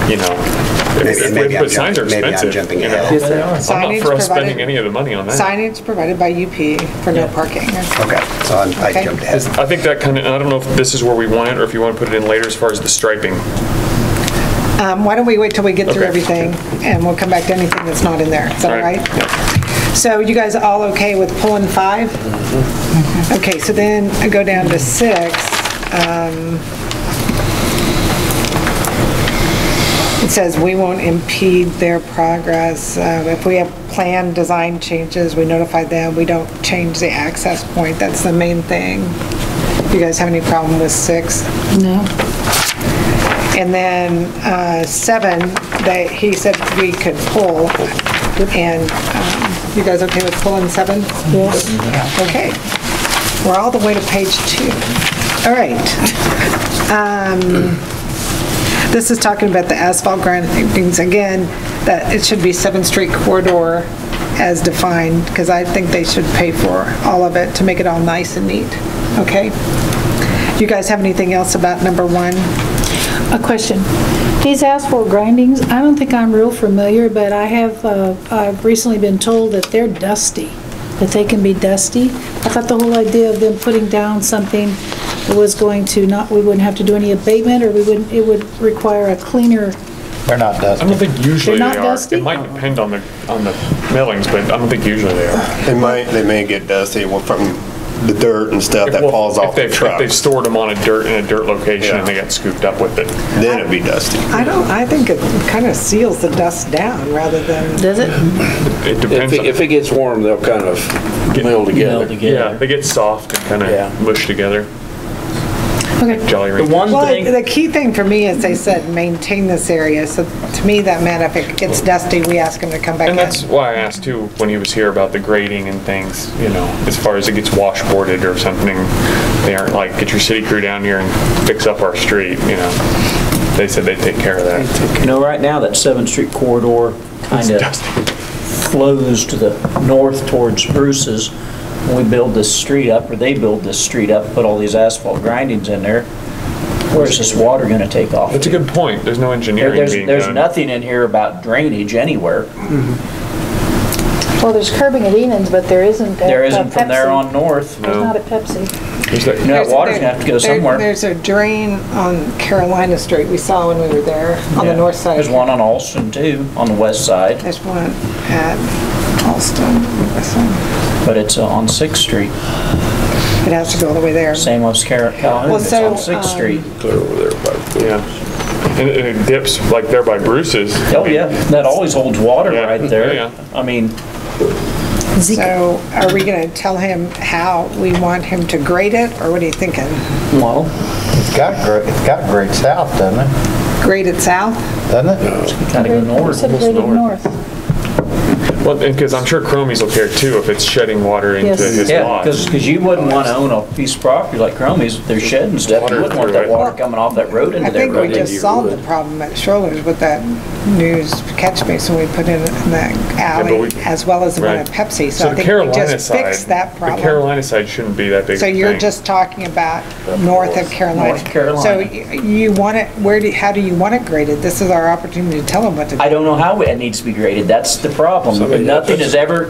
maybe signs are expensive. Maybe I'm jumping ahead. Yes, they are. I'm not for us spending any of the money on that. Signage provided by UP for no parking. Okay, so I jumped ahead. I think that kind of, I don't know if this is where we want it or if you want to put it in later as far as the striping. Why don't we wait till we get through everything and we'll come back to anything that's not in there. Is that all right? Yeah. So you guys all okay with pulling 5? Mm-hmm. Okay, so then I go down to 6. It says we won't impede their progress. If we have planned design changes, we notify them. We don't change the access point. That's the main thing. Do you guys have any problem with 6? No. And then 7, he said we could pull. And you guys okay with pulling 7? Yes. Okay. We're all the way to page 2. All right. This is talking about the asphalt grindings again, that it should be 7th Street corridor as defined, because I think they should pay for all of it to make it all nice and neat. Okay? You guys have anything else about number 1? A question. These asphalt grindings, I don't think I'm real familiar, but I've recently been told that they're dusty, that they can be dusty. I thought the whole idea of them putting down something was going to we wouldn't have to do any abatement, or it would require a cleaner. They're not dusty. I don't think usually They're not they are. dusty? It might depend on the millings, but I don't think usually they are. They may get dusty from the dirt and stuff that falls off the truck. If they've stored them on in a dirt location and they got scooped up with it, then it'd be dusty. I think it kind of seals the dust down rather than. Does it? It depends. If it gets warm, they'll kind of meld together. Yeah, they get soft and kind of mush together. Okay. Jolly Rancher. The key thing for me is they said maintain this area. So to me that meant if it gets dusty, we ask them to come back in. And that's why I asked too when he was here about the grading and things, as far as it gets washboarded or something, they aren't like, get your city crew down here and fix up our street, They said they'd take care of that. Right now that 7th Street corridor kind of flows to the north towards Bruce's. When we build this street up, or they build this street up, put all these asphalt grindings in there, where's this water going to take off? That's a good point. There's no engineering being done. There's nothing in here about drainage anywhere. Mm-hmm. Well, there's curbing at Enid's, but there isn't at There isn't from Pepsi. there on north. There's not at Pepsi. That water's going to have to go somewhere. There's a drain on Carolina Street we saw when we were there on the north side. There's one on Alston too, on the west side. There's one at Alston. But it's on 6th Street. It has to go all the way there. Same with Calhoun, it's on 6th Street. Clear over there by And it dips like there by Bruce's. Oh yeah, that always holds water right there. Yeah. I mean. So are we going to tell him how we want him to grade it, or what are you thinking? Well, it's got grade south, doesn't it? Grade it south? Doesn't it? Kind of go north. Grade north. Well, because I'm sure Cromies will care too if it's shedding water into Yes. his Yeah, lot. because you wouldn't want to own a piece of property like Cromie's, they're shedding stuff, you wouldn't want that water coming off that road I into their think we road. just solved the problem at Schroeder's with that new catch basin we put in that alley, as well as the one at Pepsi. So I the think we Carolina just side, fixed that the problem. Carolina side shouldn't be that big So of a you're thing. just talking about north of Carolina. North Carolina. So you want it, how do you want it graded? This is our opportunity to tell them what to do. I don't know how it needs to be graded, that's the problem. Nothing has ever,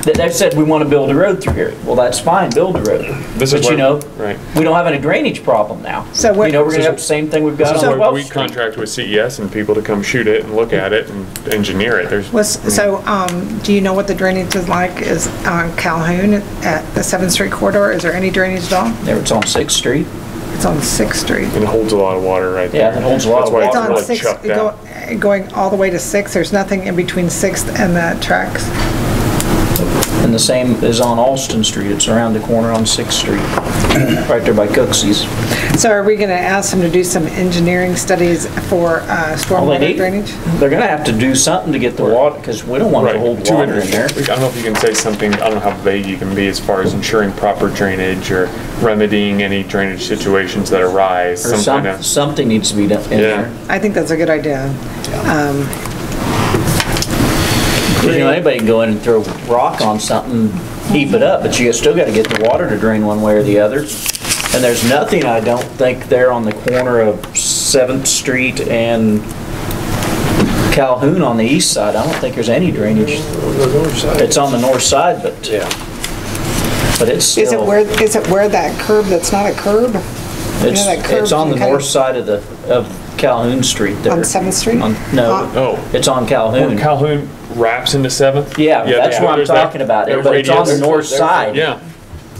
they've said, we want to build a road through here. Well, that's fine, build a road. This is But you know, right. we don't have any drainage problem now. So what- You know, we're going to have the same thing we've got This is on why 12th we Street. contract with CES and people to come shoot it and look at it and engineer it. Do you know what the drainage is like is on Calhoun at the 7th Street corridor? Is there any drainage at all? There, it's on 6th Street. It's on 6th Street. And it holds a lot of water right there. Yeah, it holds a lot of That's It's why on it's really 6th, chucked out. going all the way to 6th. There's nothing in between 6th and the tracks. And the same is on Alston Street, it's around the corner on 6th Street, right there by Cooksey's. So are we going to ask them to do some engineering studies for All they stormwater need- drainage? They're going to have to do something to get the water, because we don't want to Right. hold To water in there. I don't know if you can say something, I don't know how vague you can be as far as ensuring proper drainage or remedying any drainage situations that arise. Or Some kind of, something needs to be done in Yeah. there. I think that's a good idea. You know, anybody can go in and throw rock on something, heap it up, but you still got to get the water to drain one way or the other. And there's nothing, I don't think, there on the corner of 7th Street and Calhoun on the east side. I don't think there's any drainage. It's on the north side, but it's still. Is it where that curb that's not a curb? You know that curb It's on the you kind north of- side of Calhoun Street there. On 7th Street? No, it's on Calhoun. when Calhoun wraps into 7th? Yeah, that's what I'm there's that- talking about, that but it's on the radius. north side. Yeah.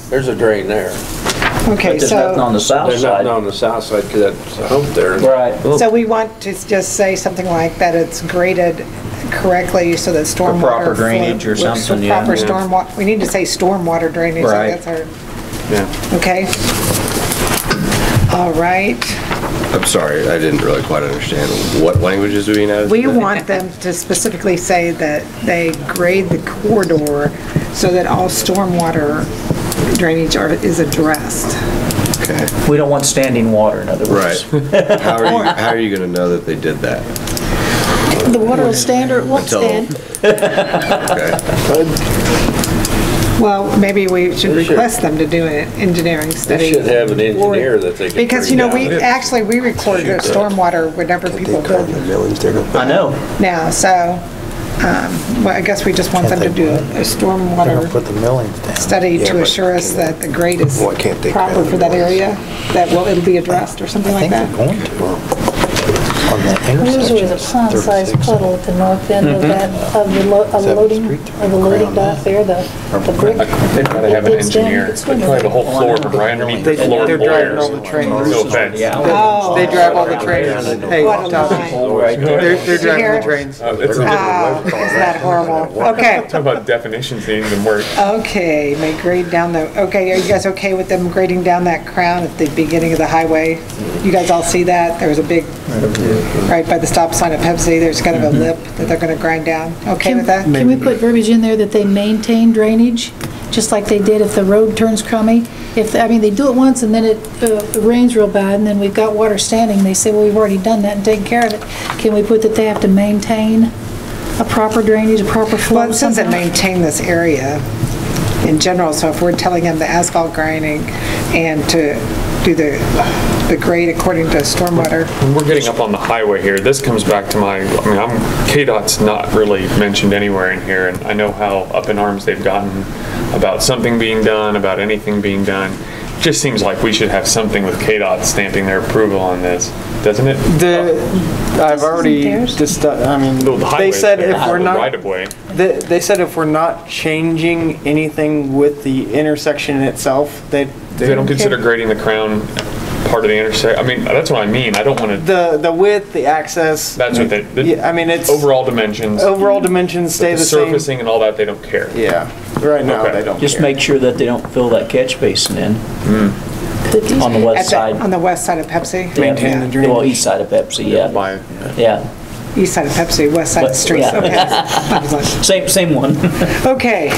There's a drain there. Okay, But there's nothing so, on the south There's nothing side. on the south side because that's a hump there. Right. so we want to just say something like that it's graded correctly so that stormwater. proper drainage or something, yeah. Proper Yeah. stormwater, we need to say stormwater drainage. Right. That's our, Yeah. okay? All right. I'm sorry, I didn't really quite understand. What language is being added? We want them to specifically say that they grade the corridor so that all stormwater drainage is addressed. Okay. We don't want standing water, in other Right. words. How are you going to know that they did that? The water will stand or it won't Until- stand. Okay. Well, maybe we should They should. request them to do an engineering study. They should have an engineer that they can Because, bring you know, down. we record the stormwater whenever people build I know. now, so, well, I guess we just want them to do a stormwater Put the millings down. study Yeah, to but assure us that the grade is Why can't they proper grade for that the area, that, well, it'll be addressed or something I like think that. they're going to. On that There's intersection. always a pond-sized puddle at the north end of that, of the loading dock there, the brick. They probably have an It dips down, you engineer. could They swim in probably have a it. whole floor of them right underneath the They- floor they're driving lawyers. all the trains. No offense. Yeah. They drive all the trains. Hey, What a Tom, lie. Right there. they're hear driving it? the trains. It's a Oh, isn't that horrible? Okay. Talk about definitions that even work. Okay, may grade down the, okay, are you guys okay with them grading down that crown at the beginning of the highway? You guys all see that? There was a big, right by the stop sign at Pepsi, there's kind of a lip that they're gonna grind down. Okay with that? Can we put verbiage in there that they maintain drainage, just like they did if the road turns crummy? If, I mean, they do it once and then it rains real bad and then we've got water standing, they say, well, we've already done that and taken care of it. Can we put that they have to maintain a proper drainage, a proper flow? Well, it says that somehow? maintain this area in general, so if we're telling them the asphalt grinding and to do the grade according to stormwater. When we're getting up on the highway here, this comes back to KDOT's not really mentioned anywhere in here, and I know how up in arms they've gotten about something being done, about anything being done. It just seems like we should have something with KDOT stamping their approval on this, doesn't it? I've already theirs? just, I mean, No, the they highway's said there, if we're the not, right-of-way. they said if we're not changing anything with the intersection itself, They don't consider grading the crown part of the intersection. I mean, that's what I mean. I don't want to. the width, the access. That's what they. Yeah, I mean, it's overall dimensions. overall dimensions stay the the same. surfacing and all that, they don't care. Yeah, right now Okay. they don't Just care. make sure that they don't fill that catch basin in Cookies? on the west side. On the west side of Pepsi? Maintain the drainage. Well, east side of Pepsi, yeah. Yeah. East side of Pepsi, west side of the street. Yeah. Okay. I was like, Same one. okay.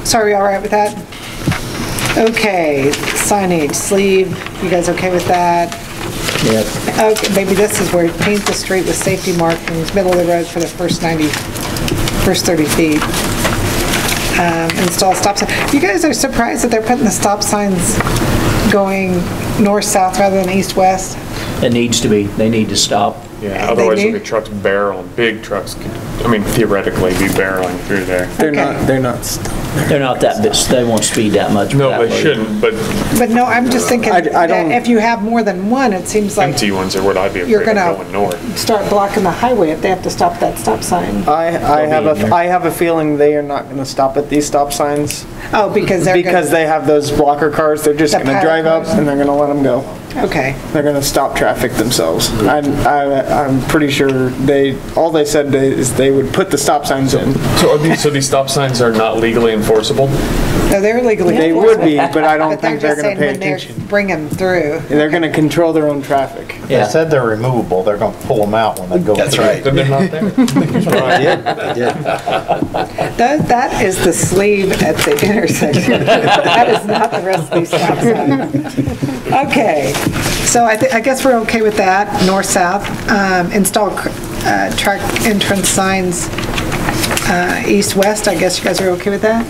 Sorry, all right with that? Okay, signage, sleeve, you guys okay with that? Yep. Okay, maybe this is where paint the street with safety markings, middle of the road for the first 30 feet. Install stop sign. You guys are surprised that they're putting the stop signs going north-south rather than east-west? It needs to be. They need to stop. Yeah, otherwise do? the trucks barrel, and big trucks could, I mean, theoretically be barreling through there. They're Okay. not They're not that bit, they won't speed that much. No, that they way. shouldn't, but But no, I'm just thinking I that don't- if you have more than one, it seems like empty ones are what I'd be you're afraid of gonna going north. start blocking the highway if they have to stop that stop sign. I have in there. I have a feeling they are not going to stop at these stop signs Oh, because they're because gonna, they have those blocker cars. They're just The going to pilot drive up cars. and they're going to let them go. okay. They're going to stop traffic themselves. I'm pretty sure all they said is they would put the stop signs in. So these stop signs are not legally enforceable? No, they're legally They enforceable. would be, but I don't But think they're they're just going to saying pay when attention. they bring them through. They're going to control their own traffic. They Yeah. said they're removable, they're gonna pull them out when they go. That's through. right. Then they're not there? I did. That is the sleeve at the intersection. That is not the rest of these stop signs. Okay, so I guess we're okay with that, north-south. Install track entrance signs east-west, I guess you guys are okay with that?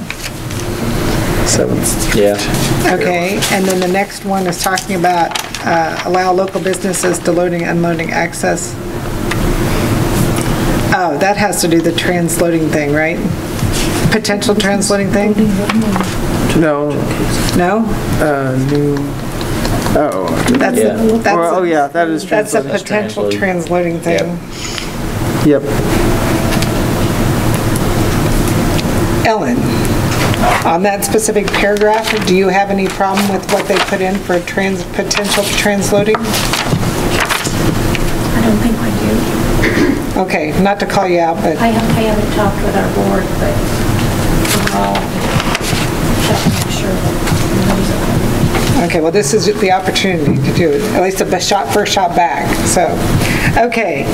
Yeah. Okay, and then the next one is talking about allow local businesses to loading and unloading access. Oh, that has to do the transloading thing, right? Potential transloading thing? No, No? new. Oh. That's Yeah. Oh, yeah, that is That's a transloading. potential transloading thing. Yep. Ellen, on that specific paragraph, do you have any problem with what they put in for potential transloading? I don't think we do. Okay, not to call you out, but I haven't talked with our board, but overall, check to make sure that nobody's okay. okay, well, this is the opportunity to do it, at least a first shot back, so. Okay,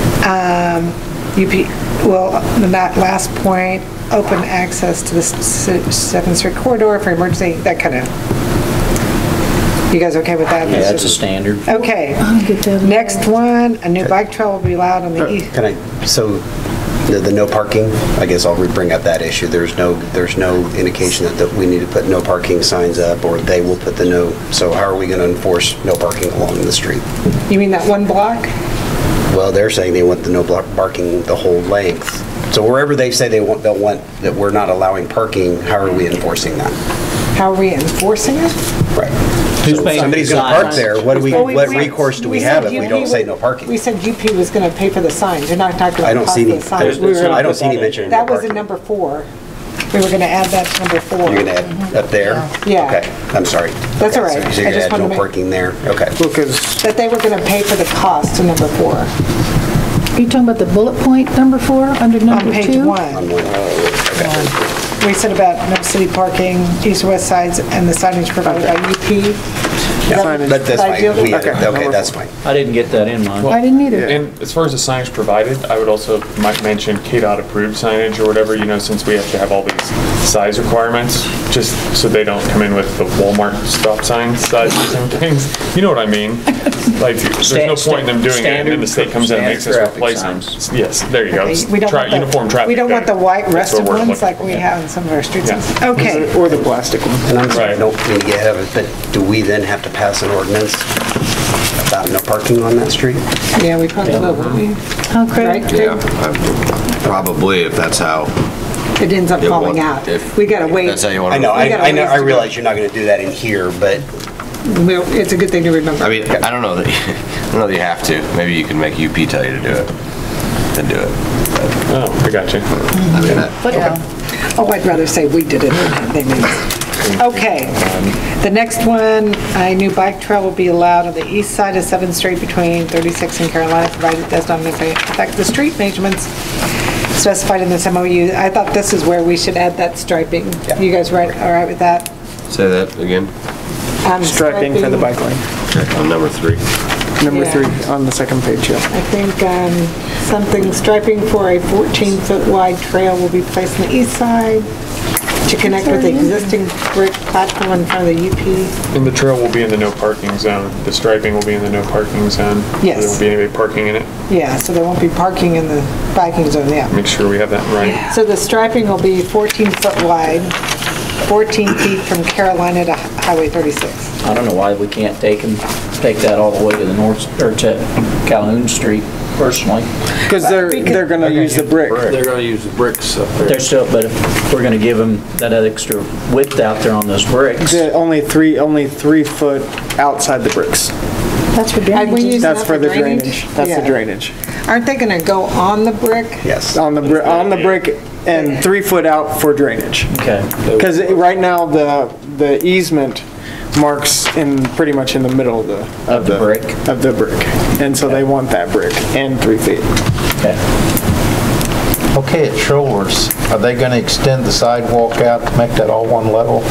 well, that last point, open access to the 7th Street corridor for emergency, that kind of, you guys okay with that? Yeah, that's a standard. Okay, I'll get that. next one, a new bike trail will be allowed on the east. Can I, so the no parking, I guess I'll bring up that issue. There's no indication that we need to put no parking signs up, or they will put the no, so how are we going to enforce no parking along the street? You mean that one block? Well, they're saying they want the no parking the whole length. So wherever they say they'll want that we're not allowing parking, how are we enforcing that? How are we enforcing it? Right. Who's So paying somebody's for the going to park signs? there, what recourse do we have if we don't say no parking? We said UP was going to pay for the signs. You're not talking I about don't the cost see of any, the signs. I don't see any mention of no That was in parking. number 4. We were going to add that to number 4. You're going to add up there? Yeah. Okay, I'm sorry. That's all Okay, right. So I you're going just to add wanted no to make- parking there? Okay. Because That they were going to pay for the cost to number 4. Are you talking about the bullet point, number 4, under number 2? On page 1. On one, okay. We said about no city parking, east or west sides, and the signage provided by UP. But that's fine. ideal? Okay, that's fine. I didn't get that in mine. I didn't either. And as far as the signage provided, I would also might mention KDOT approved signage or whatever, since we have to have all these size requirements, just so they don't come in with the Walmart stop sign sizes and things. You know what I mean? Like, there's no point in them doing it, and then the state comes in and makes us Standard replace them. traffic Yes, there you go. We don't want the- Uniform traffic. We don't want the code. white That's what rusted we're ones looking like for. we have in some of our streets. Yeah. Okay. or the plastic one. And I'm sorry, Right. I don't mean to get ahead of it, but do we then have to pass an ordinance about no parking on that street? Yeah, we probably will, won't we? How, Craig? Right, Craig? Probably, if that's how. It ends up it falling wa- out. if- We gotta wait. That's how you want I to. know, We got a I know, ways I to go. realize you're not going to do that in here, but It's a good thing to remember. I mean, I don't know that, I don't know that you have to. Maybe you can make UP tell you to do it, then do it. Oh, I got you. I mean, that- Oh, I'd rather say we did it than they did. Okay. The next one, a new bike trail will be allowed on the east side of 7th Street between 36 and Carolina, provided it does not affect the street measurements specified in this MOU. I thought this is where we should add that striping. You guys all right with that? Say that again. Striping for the bike lane. Okay, on number 3. Number Yeah. 3 on the second page, yeah. I think something striping for a 14-foot wide trail will be placed on the east side to connect with the existing brick platform in front of the UP. And the trail will be in the no parking zone. The striping will be in the no parking zone. Yes. There won't be anybody parking in it. Yeah, so there won't be parking in the biking zone, yeah. Make sure we have that right. So the striping will be 14-foot wide, 14 feet from Carolina to Highway 36. I don't know why we can't take that all the way to the north, or to Calhoun Street personally. Because they're going to use the brick. They're gonna use the bricks up there. They're still, but if we're gonna give them that extra width out there on those bricks. Only 3 foot outside the bricks. That's for We drainage. use That's that for the drainage. That's Yeah. the drainage. Aren't they gonna go on the brick? Yes. On the brick and 3 foot out for drainage. Okay. Because right now the easement marks pretty much in the middle of the brick. Of the brick, and so they want that brick and 3 feet. Okay. Okay, at Schroers, are they going to extend the sidewalk out to make that all one level?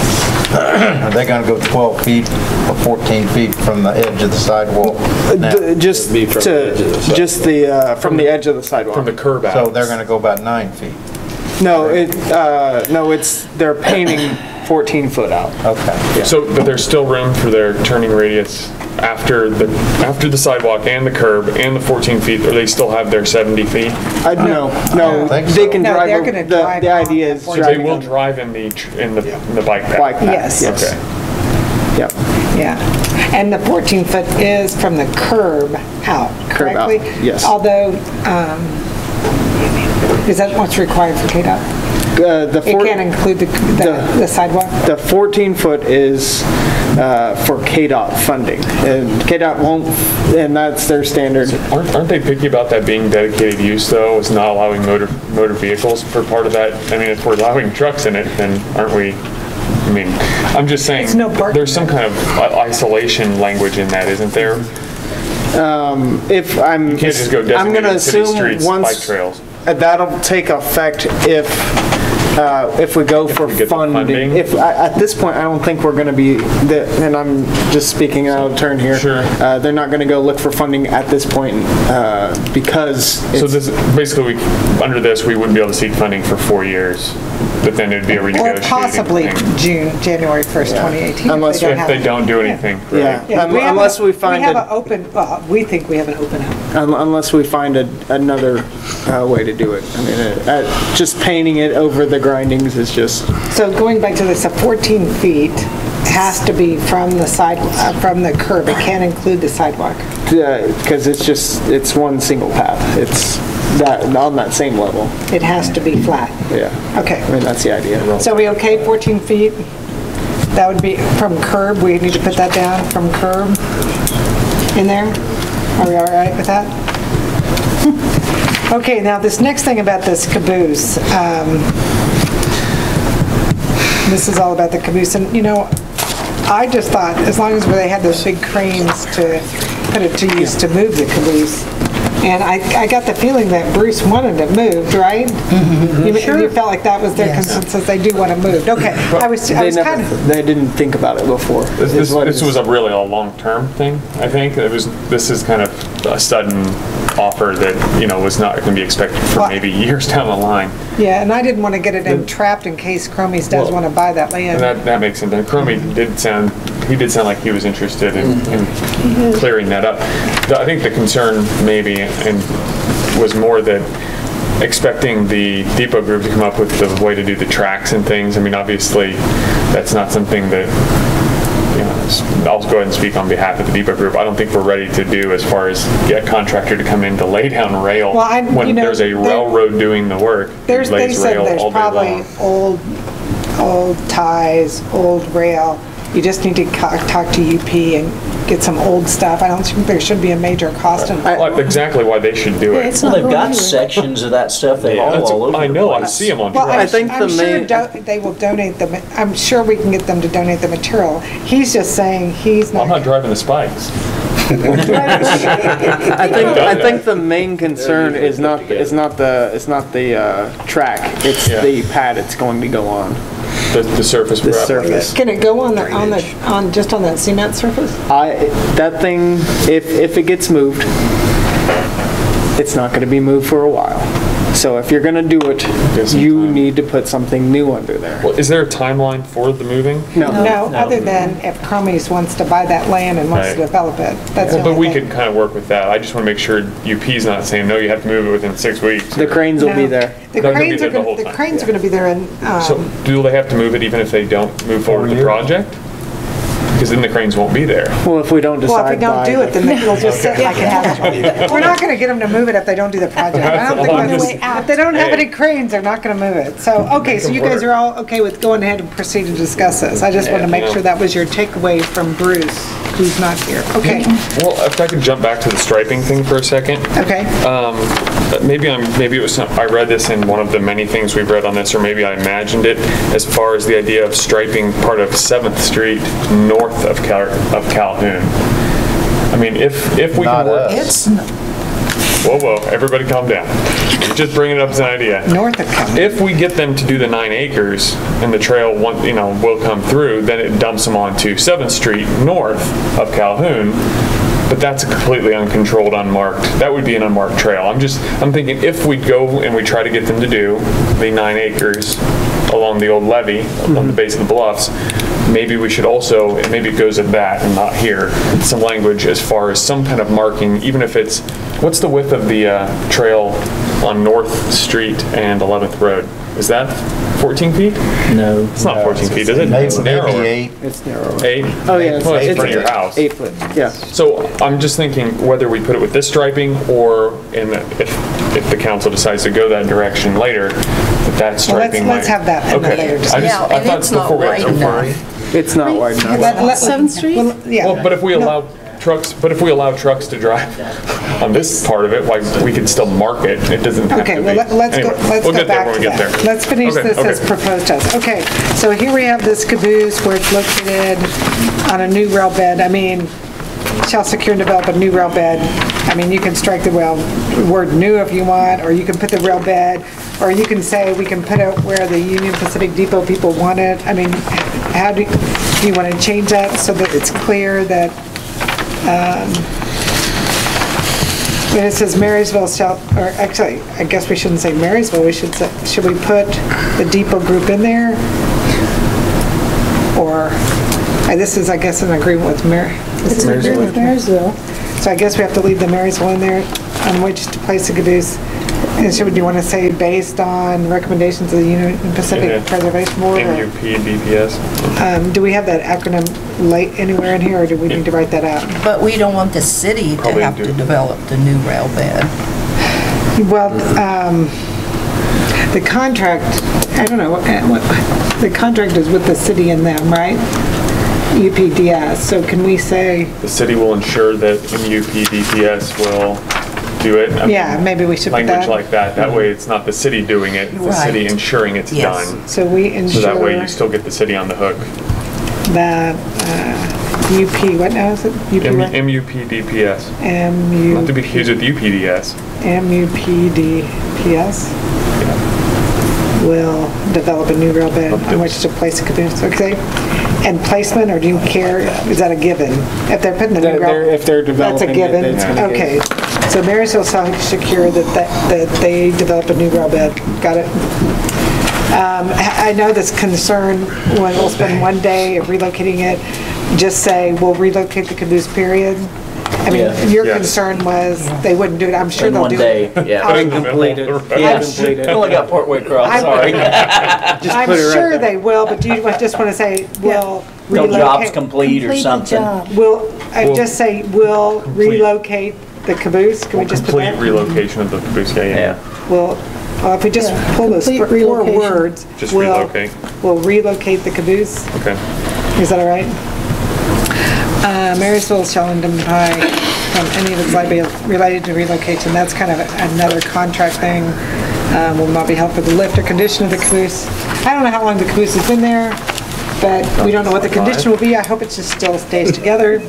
Are they going to go 12 feet or 14 feet from the edge of the sidewalk? now? Just Be from the edge of the sidewalk. from the edge of the sidewalk. From the curb out. So they're going to go about 9 feet? No, they're painting 14 foot out. Okay. So, but there's still room for their turning radius after the sidewalk and the curb and the 14 feet, or they still have their 70 feet? No, think they so. can No, drive. they're gonna drive The on idea the is 14 They driving will on drive in the bike path? bike path. Yes. Okay. Yep. Yeah. And the 14 foot is from the curb out, Curb out, correctly? yes. Although, is that what's required for KDOT? It can't include the sidewalk? The 14 foot is for KDOT funding, and KDOT won't, and that's their standard. Aren't they picky about that being dedicated use, though? It's not allowing motor vehicles for part of that? I mean, if we're allowing trucks in it, then aren't we? I mean, I'm just saying, It's no parking. there's some kind of isolation language in that, isn't there? If I'm, You can't just go I'm going to designated city assume streets, bike once trails. that'll take effect if we go for we get the funding? If at this point, I don't think we're going to be, and I'm just speaking out of turn here. Sure. They're not going to go look for funding at this point because So this, basically, under this, we wouldn't be able to seek funding for 4 years, but then it'd be a Or renegotiating possibly thing. January 1st, 2018. Unless If they don't do anything, right? Yeah, unless we find We have a- an open, well, we think we have an open out. unless we find another way to do it. I mean, just painting it over the grindings is just. So going back to this, 14 feet has to be from the from the curb. It can't include the sidewalk. Because it's one single path. It's that on that same level. It has to be flat. Yeah. Okay. I mean, that's the idea. So we okay, 14 feet? That would be from curb. We need to put that down from curb in there. Are we all right with that? Okay, now this next thing about this caboose. This is all about the caboose. And, you know, I just thought as long as they had those big cranes to put it to use to move the caboose. And I got the feeling that Bruce wanted it moved, right? You felt like that was their consensus, they do want it moved. Okay, I was kind of... They didn't think about it before. This was really a long-term thing, I think. This is kind of a sudden offer that, you know, was not going to be expected for maybe years down the line. Yeah, and I didn't want to get it entrapped in case Cromies does want to buy that land. And that makes sense. And Cromie did sound like he was interested in clearing that up. I think the concern maybe was more that expecting the depot group to come up with the way to do the tracks and things. I mean, obviously, that's not something that, you know, I'll go ahead and speak on behalf of the depot group. I don't think we're ready to do as far as get a contractor to come in to lay down rail when there's a railroad doing the work. They said there's probably old ties, old rail. You just need to talk to UP and get some old stuff. I don't think there should be a major cost involved. Well, exactly why they should do it. Well, they've got sections of that stuff that are all over. I know, I see them on Well, trucks. I'm sure they will donate them. I'm sure we can get them to donate the material. He's just saying he's not. I'm not driving the spikes. I think the main concern is not the track. It's the pad it's going to go on. The surface. The surface. Can it go just on that cement surface? That thing, if it gets moved, it's not going to be moved for a while. So if you're going to do it, you need to put something new under there. Well, is there a timeline for the moving? No, other than if Hermes wants to buy that land and wants to develop it. That's the but only we thing. could kind of work with that. I just want to make sure UP's not saying, no, you have to move it within 6 weeks. The cranes will be there. The cranes are going to be there in... So do they have to move it even if they don't move forward with the project? Because then the cranes won't be there. Well, if we don't decide. Well, if we don't do it, then they'll just sit like it has. We're not going to get them to move it if they don't do the project. I don't think if they don't have any cranes, they're not going to move it. So, okay, so you guys are all okay with going ahead and proceed to discuss this. I just want to make sure that was your takeaway from Bruce, who's not here. Okay. Well, if I could jump back to the striping thing for a second. Okay. Maybe it was I read this in one of the many things we've read on this, or maybe I imagined it, as far as the idea of striping part of 7th Street north of Calhoun. I mean, if we can work... Whoa, everybody calm down. You're just bringing it up as an idea. North of Calhoun. If we get them to do the 9 acres and the trail will come through, then it dumps them onto 7th Street north of Calhoun. But that's completely uncontrolled, unmarked. That would be an unmarked trail. I'm thinking if we go and we try to get them to do the 9 acres along the old levee, on the base of the bluffs, maybe we should also, maybe it goes at that and not here, some language as far as some kind of marking, even if it's, what's the width of the trail on North Street and 11th Road? Is that 14 feet? No. It's not 14 feet, is it? It's narrower. Maybe 8. It's narrower. 8? Oh, yeah. Well, it's in front of your house. 8 foot, yeah. So I'm just thinking whether we put it with this striping or if the council decides to go that direction later, that striping let's have that in the later discussion. I thought before we got so far. It's not wide enough. 7th Street? Well, but if we allow trucks to drive on this part of it, like we could still mark it. It doesn't have to be. Okay, well, let's Anyway, go we'll back to that. Let's finish this as proposed us. Okay, so here we have this caboose where it's located on a new rail bed. I mean, shall secure and develop a new rail bed. I mean, you can strike the word new if you want, or you can put the rail bed, or you can say we can put it where the Union Pacific Depot people want it. I mean, how do you want to change that so that it's clear that when it says Marysville shall, or actually, I guess we shouldn't say Marysville, should we put the depot group in there? Or, this is, I guess, an agreement with It's an agreement with Marysville. So I guess we have to leave the Marysville in there on which to place the caboose. And do you want to say based on recommendations of the Union Pacific Preservation Board? MUP-DPS. Do we have that acronym anywhere in here, or do we need to write that out? But we don't want the city to have to develop the new rail bed. Well, the contract, I don't know, what the contract is with the city and them, right? UPDS, so can we say... The city will ensure that MUP-DPS will do it. Maybe we should put that. Language like that. That way it's not the city doing it, it's the city ensuring it's done. So we ensure... So that way you still get the city on the hook. That UP, what now is it? MUP-DPS. Not to be confused with UPDS. MUP-DPS will develop a new rail bed on which to place a caboose, okay? And placement, or do you care, is that a given? If they're putting the new rail... If they're developing that's a given? it's gonna be Okay, so Marysville shall secure that they develop a new rail bed, got it? I know this concern, when we'll spend one day of relocating it, just say, we'll relocate the caboose, period. I mean, your concern was they wouldn't do it. I'm sure they'll do it. One day, yeah. Uncompleted. I only got Portway Cross, sorry. I'm sure they will, but do you just want to say, will No relocate? job's complete or something. Will, just say, will relocate the caboose? Can we just put that? Complete relocation of the caboose, yeah. Well, if we just pull those four words. Just relocate. We'll relocate the caboose. Okay. Is that all right? Marysville shall indemnify from any of its liability related to relocation. That's kind of another contract thing. Will not be held for the lift or condition of the caboose. I don't know how long the caboose has been there. but we don't know what the condition will be. I hope it just still stays together.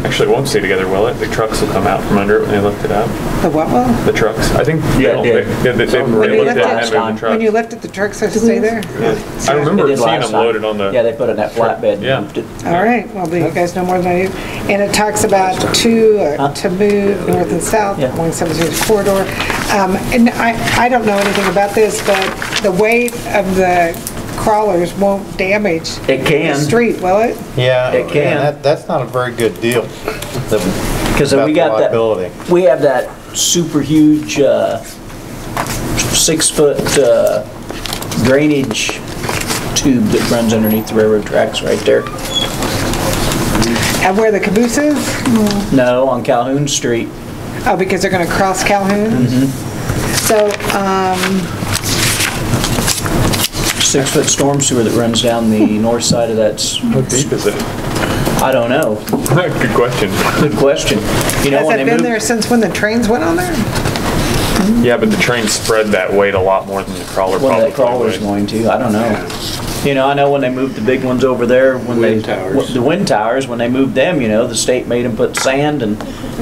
Actually, it won't stay together, will it? The trucks will come out from under it when they lift it up. The what will? The trucks. I think they it did. they When you looked lift at it and moved the when truck. you lift it, the truck's supposed to stay there? I remember They did seeing last them time. loaded on the. Yeah, they put it in that flatbed and Yeah. moved it. All right, well, you guys know more than I do. And it talks about to move north and south Yeah. along 17th corridor. And I don't know anything about this, but the weight of the crawlers won't damage It can. the street, will it? Yeah, It can. and that's not a very good deal. Because about we the got liability. that, we have that super huge 6-foot drainage tube that runs underneath the railroad tracks right there. And where the caboose is? No, on Calhoun Street. Oh, because they're gonna cross Calhoun? So, 6-foot storm sewer that runs down the north side of that. How deep is it? I don't know. Good question. Good question. You know, has when it they been moved, there since when the trains went on there? Yeah, but the train spread that weight a lot more than the crawler well, probably that crawler's would. going to, I don't know. You know, I know when they moved the big ones over there, when Wind towers. the wind towers, when they moved them, you know, the state made them put sand and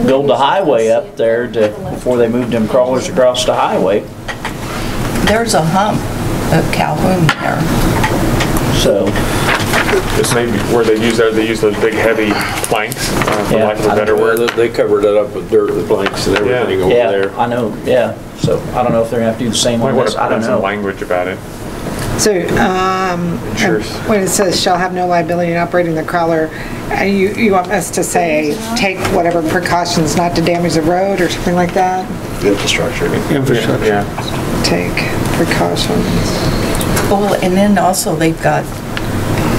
build the highway up there before they moved them crawlers across the highway. There's a hump at Calhoun there. So, This may be where they use those big heavy planks, for Yeah, lack of a better Well, word. they covered it up with dirt and planks and everything over yeah, there. I know, yeah. So, I don't know if they're gonna have to do the same Might on want this, to I don't put in some know. language about it. So, Sure. when it says shall have no liability in operating the crawler, you want us to say, take whatever precautions not to damage the road or something like that? Infrastructure. Infrastructure. Yeah. Take precautions. Well, and then also they've got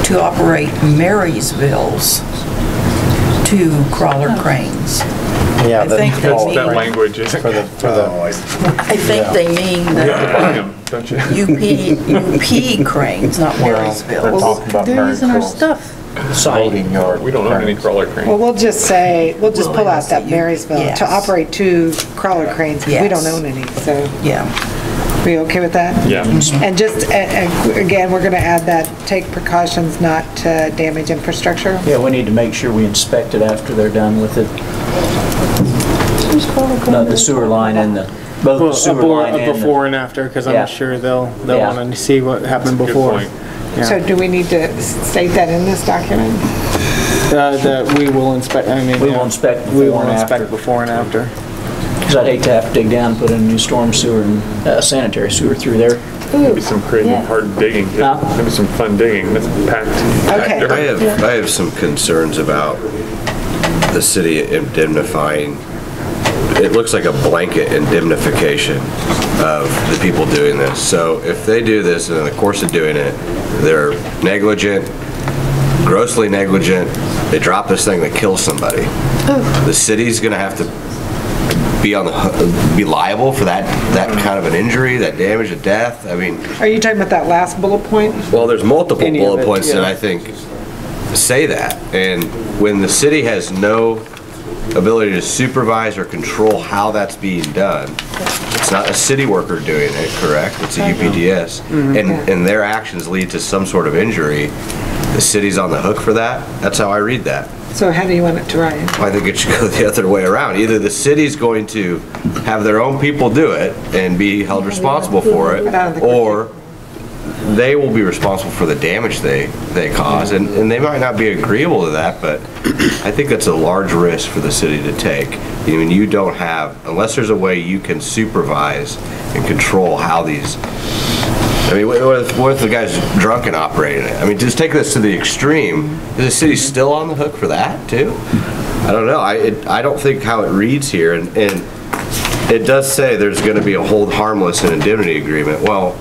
to operate Marysville's 2 crawler cranes. Yeah, I think they That's, mean, that language isn't. for the I think they mean You have to the buy them, don't you? UP cranes, not Marysville. They're talking about They're using our Marysville's stuff. loading yard. We don't own any crawler cranes. Well, we'll just say, we'll just Well, pull out yes, that you- Marysville yes. to operate 2 crawler cranes, 'cause we don't Yes. own any, so, Yeah. we okay with that? Yeah. And just, again, we're gonna add that, take precautions not to damage infrastructure? Yeah, we need to make sure we inspect it after they're done with it. The sewer line and both the sewer line and the. Before and after, because Yeah. I'm sure they'll Yeah. want to see what happened Good before. point. So do we need to state that in this document? That we will inspect, I mean. We yeah, will inspect We before will and inspect after. before and after. Because I'd hate to have to dig down and put in a new storm sewer and sanitary sewer through there. Maybe some crazy hard digging. Huh? Maybe some fun digging. That's packed. Okay. I have some concerns about the city indemnifying. It looks like a blanket indemnification of the people doing this. So if they do this and in the course of doing it, they're negligent, grossly negligent, they drop this thing that kills somebody. The city's gonna have to be be liable for that kind of an injury, that damage, a death. I mean, Are you talking about that last bullet point? well, there's multiple Any of bullet it, points that yeah. I think say that. And when the city has no ability to supervise or control how that's being done, it's not a city worker doing it, correct? It's a UPDS. And their actions lead to some sort of injury, the city's on the hook for that? That's how I read that. So how do you want it to write? I think it should go the other way around. Either the city's going to have their own people do it and be held responsible for it, or they will be responsible for the damage they cause. And they might not be agreeable to that, but I think that's a large risk for the city to take. I mean, you don't have, unless there's a way you can supervise and control how these, I mean, what if the guy's drunk and operating it? I mean, just take this to the extreme. Is the city still on the hook for that too? I don't know. I don't think how it reads here, and it does say there's going to be a hold harmless and indemnity agreement. Well,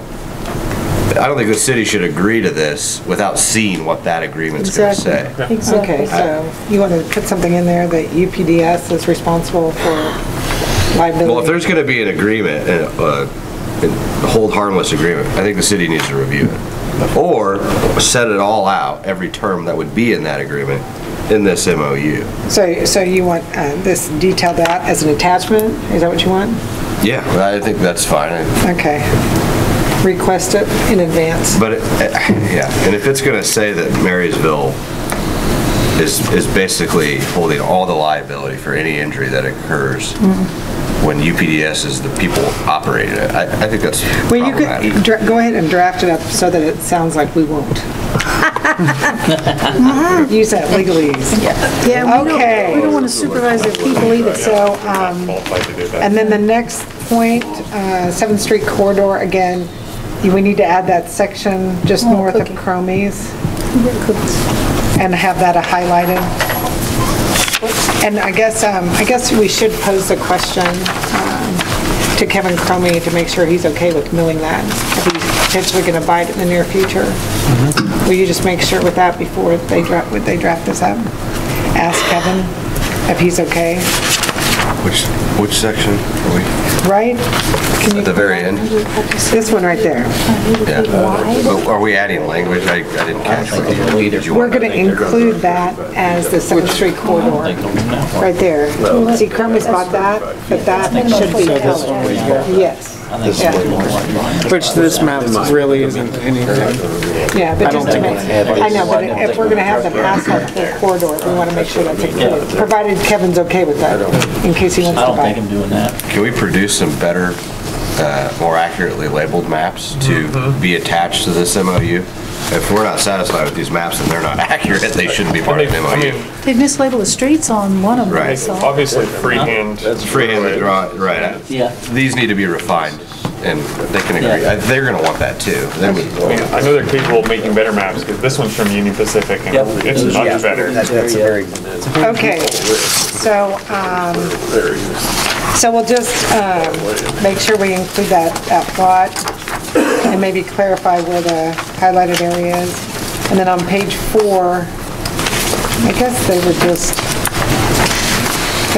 I don't think the city should agree to this without seeing what that agreement's going to say. Okay, so you want to put something in there that UPDS is responsible for liability? Well, if there's going to be an agreement, a hold harmless agreement, I think the city needs to review it. Or set it all out, every term that would be in that agreement, in this MOU. So you want this detailed out as an attachment? Is that what you want? Yeah, I think that's fine. Okay. request it in advance. But, yeah, and if it's going to say that Marysville is basically holding all the liability for any injury that occurs when UPDS is the people operating it, I think that's Well, you problematic. could go ahead and draft it up so that it sounds like we won't. Use that legalese. Yeah, we don't want to supervise their people either. So, and then the next point, 7th Street corridor, again, we need to add that section just north of Cromie's and have that highlighted. And I guess we should pose the question to Kevin Cromie to make sure he's okay with milling that, if he's potentially going to buy it in the near future. Will you just make sure with that before they draft this up? Ask Kevin if he's okay. Which section are we? Right? Can you? At the very end? This one right there. Yeah. But are we adding language? I didn't catch what you did. We're going to include that as the 7th Street corridor, right there. See, Cromie's bought that, but that should be held. Yes. Which this map really isn't anything. Yeah, but just to make, I know, but if we're going to have them asphalt the corridor, we want to make sure that's included, provided Kevin's okay with that, in case he wants to buy it. I don't think I'm doing that. Can we produce some better, more accurately labeled maps to be attached to this MOU? If we're not satisfied with these maps and they're not accurate, they shouldn't be part of the MOU. They've mislabeled the streets on one of them. Right. Obviously freehand. That's freehand to draw, right. Yeah. These need to be refined, and they can agree. They're gonna want that too. I know they're capable of making better maps, because this one's from Union Pacific, and it's much better. That's a very Okay, so we'll just make sure we include that plot and maybe clarify where the highlighted area is. And then on page 4, I guess they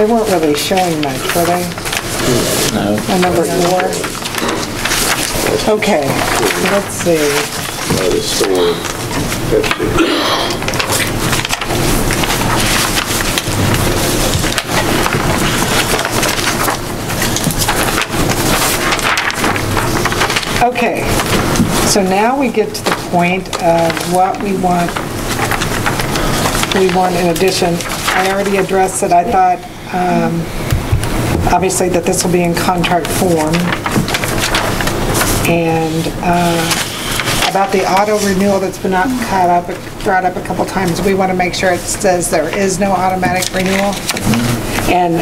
weren't really showing much, were they? No. On number 4? Okay, let's see. Okay, so now we get to the point of what we want in addition. I already addressed that I thought, obviously, that this will be in contract form. And about the auto renewal that's been brought up a couple times, we want to make sure it says there is no automatic renewal. And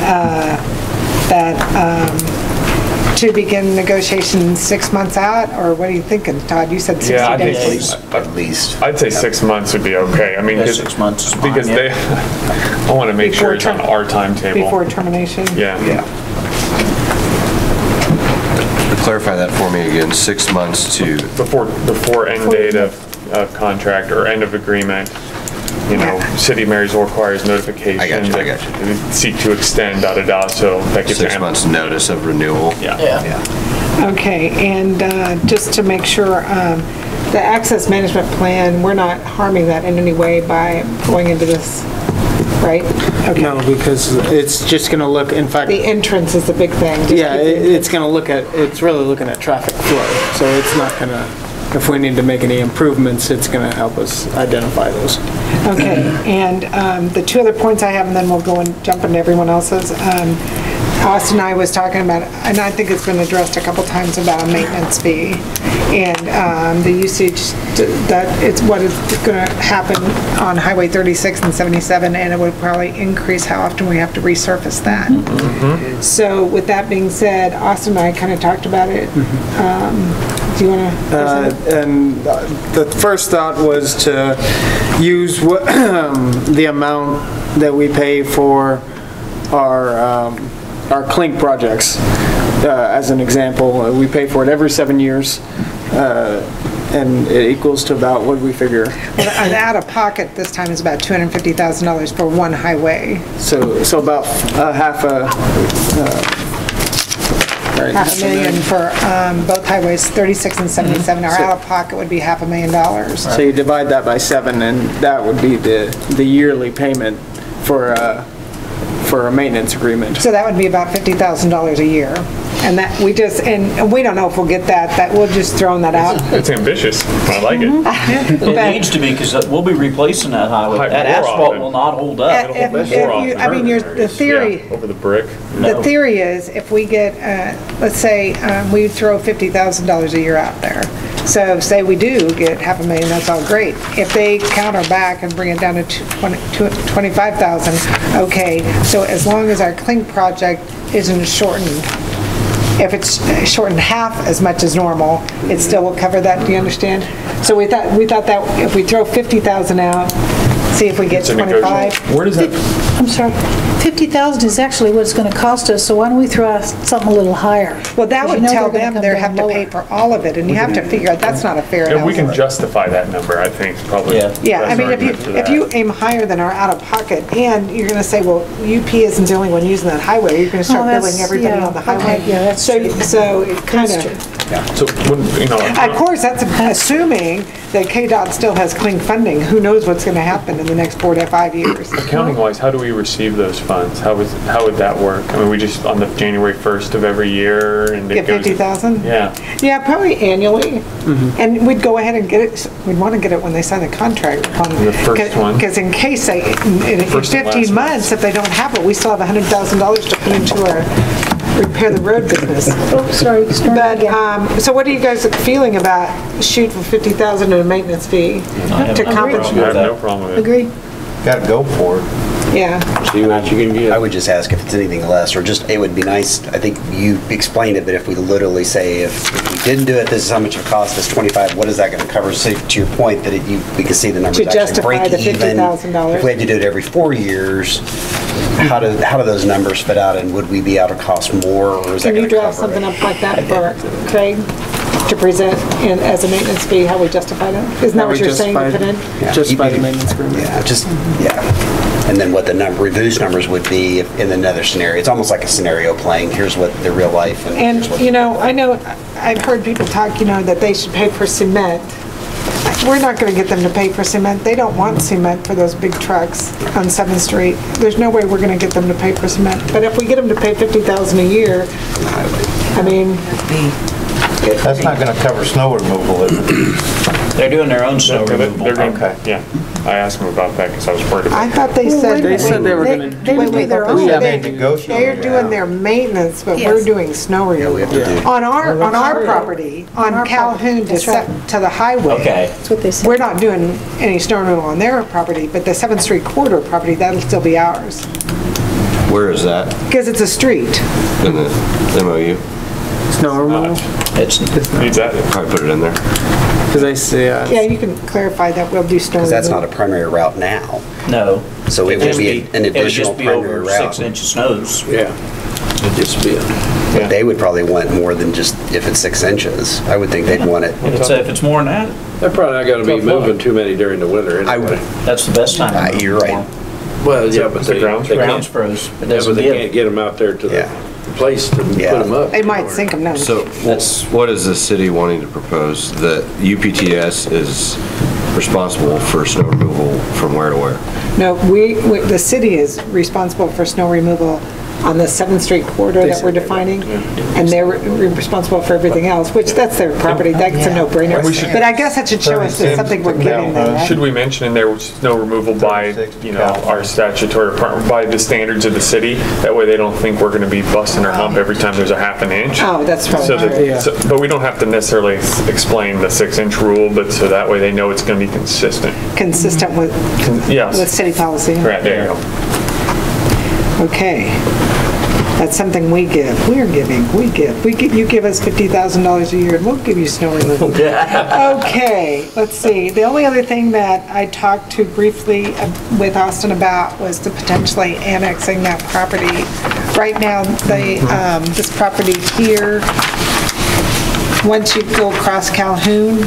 that to begin negotiations 6 months out, or what are you thinking, Todd? You said 60 days. At least. I'd say 6 months would be okay. I mean, 6 months is fine, because yeah. I want to make sure it's on our timetable. Before termination? Yeah. Clarify that for me again, 6 months to... Before end date of contract or end of agreement. You know, City of Marysville requires notification. I got you. Seek to extend, so that gets 6 months notice of renewal. Yeah. Okay, and just to make sure, the access management plan, we're not harming that in any way by going into this, right? Okay. No, because it's just going to look, in fact... The entrance is the big thing. Yeah, it's going to look at, it's really looking at traffic flow, so it's not going to, if we need to make any improvements, it's going to help us identify those. Okay, and the 2 other points I have, and then we'll go and jump into everyone else's. Austin and I was talking about, and I think it's been addressed a couple times, about a maintenance fee and the usage, that it's what is going to happen on Highway 36 and 77, and it would probably increase how often we have to resurface that. So with that being said, Austin and I kind of talked about it. Do you want to? And the first thought was to use the amount that we pay for our clink projects. As an example, we pay for it every 7 years, and it equals to about, what do we figure? Well, an out-of-pocket this time is about $250,000 for one highway. So about half a $500,000 for both highways, 36 and 77. Our out-of-pocket would be $500,000. So you divide that by 7, and that would be the yearly payment for a maintenance agreement. So that would be about $50,000 a year. And that, we just, and we don't know if we'll get that, we're just throwing that out. It's ambitious. I like it. It needs to be, because we'll be replacing that highway. That More asphalt often. will not hold up. I mean, the theory, Yeah, over the brick. the theory is if we get, let's say, we throw $50,000 a year out there. So say we do get $500,000, that's all great. If they counter back and bring it down to 25,000, okay. So as long as our clink project isn't shortened, if it's shortened half as much as normal, it still will cover that, do you understand? So we thought that if we throw 50,000 out, see if we get 25. Where does that? I'm sorry, 50,000 is actually what it's going to cost us, so why don't we throw out something a little higher? Well, that would tell them they they have to pay for all of it, and you have to figure out, that's not a fair And we can analysis. justify that number, I think, probably. Yeah, I mean, if you aim higher than our out-of-pocket, and you're going to say, well, UP isn't the only one using that highway, you're going to start billing everybody on the highway. Okay, yeah, that's true. So it kind of, So, you know. of course, that's assuming that KDOT still has clean funding. Who knows what's going to happen in the next 4 to 5 years? Accounting wise, how do we receive those funds? How would that work? I mean, we just on the January 1st of every year and it Get goes. 50,000? Yeah. Yeah, probably annually. And we'd go ahead and get it, we'd want to get it when they sign the contract. The first one. Because in case they, in First and last 15 months, if they don't have it, we still have $100,000 to put into our repair the road business. Oh, sorry, start But, so what are you guys feeling about shoot for 50,000 in a maintenance fee to compensate? I have no problem with it. Agree. Got to go for it. Yeah. See what you can get. I would just ask if it's anything less, or just, it would be nice, I think you explained it, but if we literally say, if we didn't do it, this is how much it cost us, 25, what is that going to cover? So to your point, that we can see the numbers To actually justify break the even. $50,000. If we had to do it every 4 years, how do those numbers fit out, and would we be able to cost more, or is that Can going you to cover draft something it? up like that for Craig to present in as a maintenance fee, how we justify that? Isn't that what you're saying to put in? Just by the maintenance agreement. Yeah. And then what the reduced numbers would be in another scenario. It's almost like a scenario playing, here's what the real life. And, you know, I've heard people talk, that they should pay for cement. We're not going to get them to pay for cement. They don't want cement for those big trucks on 7th Street. There's no way we're going to get them to pay for cement. But if we get them to pay $50,000 a year, I mean... That's not going to cover snow removal, is it? They're doing their own snow removal. Okay. Yeah. I asked them about that because I was worried about I thought they said... They said they were going to They would do their own. They're doing their maintenance, but we're doing snow removal. On our property, on Calhoun to the highway. Okay. That's what they said. We're not doing any snow removal on their property, but the 7th Street corridor property, that'll still be ours. Where is that Because it's a street. in the MOU? Snow removal? It's needs that. Probably put it in there. Because I see, Yeah, you can clarify that we'll do snow removal. Because that's not a primary route now. No. So it would be an It would additional just be primary over route. 6 inches snows. Yeah. It'd just be But they would probably want more than just if it's 6 inches. I would think they'd want it. If it's more than that, They're probably not gonna be moving too many during the winter anyway. that's the best time. to You're move right. them. Well, yeah, but the they ground's they Ground's can't, froze. It yeah, but doesn't they give. can't get them out there to the Yeah. place to put Yeah. them up. They might sink them, no. So what is the city wanting to propose? That UPTS is responsible for snow removal from where to where? No, the city is responsible for snow removal on the 7th Street corridor that we're defining, and they're responsible for everything else, which that's their property, that's a no-brainer. And we should- But I guess that should show us that something we're giving them, right? Should we mention in there snow removal by, our statutory requirement, by the standards of the city? That way they don't think we're gonna be busting our hump every time there's a half an inch. Oh, that's probably So true. that, but we don't have to necessarily explain the 6-inch rule, but so that way they know it's gonna be consistent. Consistent with Yes. city policy. Right, there you go. Okay. That's something we give. We're giving. We give. You give us $50,000 a year and we'll give you snow removal. Okay, let's see. The only other thing that I talked to briefly with Austin about was the potentially annexing that property. Right now, this property here, once you go across Calhoun,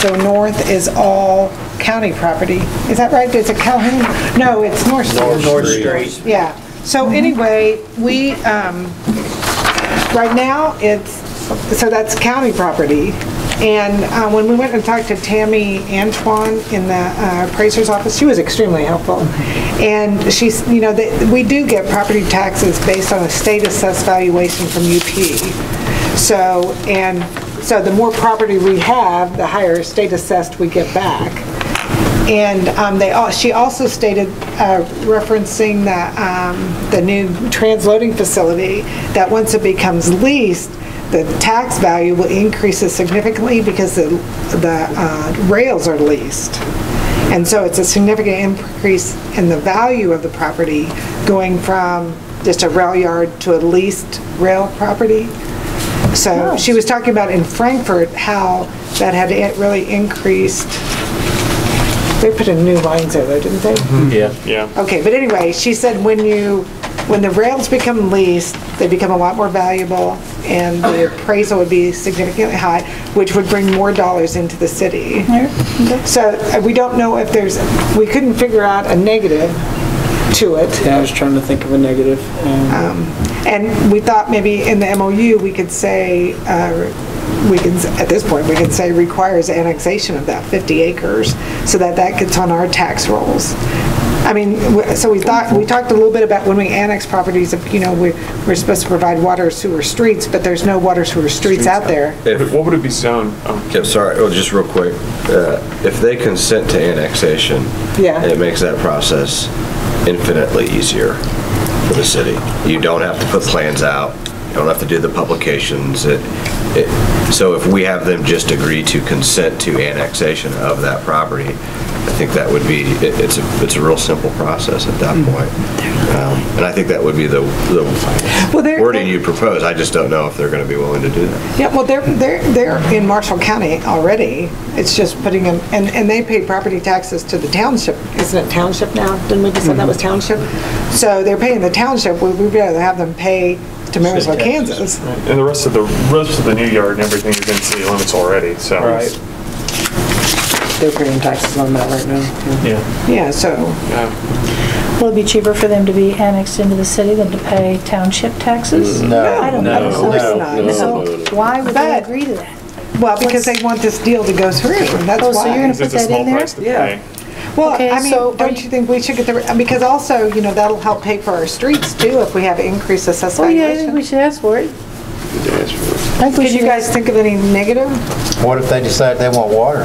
go north is all county property. Is that right? Is it Calhoun? No, it's North Street. North Street. Yeah. So anyway, we, right now, so that's county property. And when we went and talked to Tammy Antoine in the appraiser's office, she was extremely helpful. And she's, you know, we do get property taxes based on a state assessed valuation from UP. So the more property we have, the higher state assessed we get back. And she also stated, referencing the new transloading facility, that once it becomes leased, the tax value will increase significantly because the rails are leased. And so it's a significant increase in the value of the property going from just a rail yard to a leased rail property. So she was talking about in Frankfurt how that had really increased. They put in new lines there though, didn't they? Yeah. Yeah. Okay, but anyway, she said when the rails become leased, they become a lot more valuable and the appraisal would be significantly high, which would bring more dollars into the city. So we don't know if we couldn't figure out a negative to it. Yeah, I was trying to think of a negative. And we thought maybe in the MOU we could say, at this point, we could say requires annexation of that 50 acres so that gets on our tax rolls. I mean, so we talked a little bit about when we annex properties, if, you know, we're supposed to provide water, sewer, streets, but there's no water, sewer, streets out there. What would it be zoned? Okay, sorry, just real quick. If they consent to annexation, it makes that process infinitely easier for the city. You don't have to put plans out. You don't have to do the publications. So if we have them just agree to consent to annexation of that property, I think that would be, it's a real simple process at that point. And I think that would be the wording you propose. I just don't know if they're going to be willing to do that. Yeah, well, they're in Marshall County already. It's just putting them, and they pay property taxes to the township. Isn't it township now? Didn't we decide that was township? So they're paying the township. We'd rather have them pay to Marysville, Kansas. Right. And the rest of the new yard and everything is in city limits already, so. Right. They're paying taxes on that right now. Yeah, so. Will it be cheaper for them to be annexed into the city than to pay township taxes? No. I don't know. Of course not. So why would they agree to that? Well, because they want this deal to go through, and that's why. So you're going to put that in there? Yeah. Well, okay, I mean, don't you think we should get because also, you know, that'll help pay for our streets too if we have increased assessed valuation. Yeah, I think we should ask for it. Can you guys think of any negative? What if they decide they want water?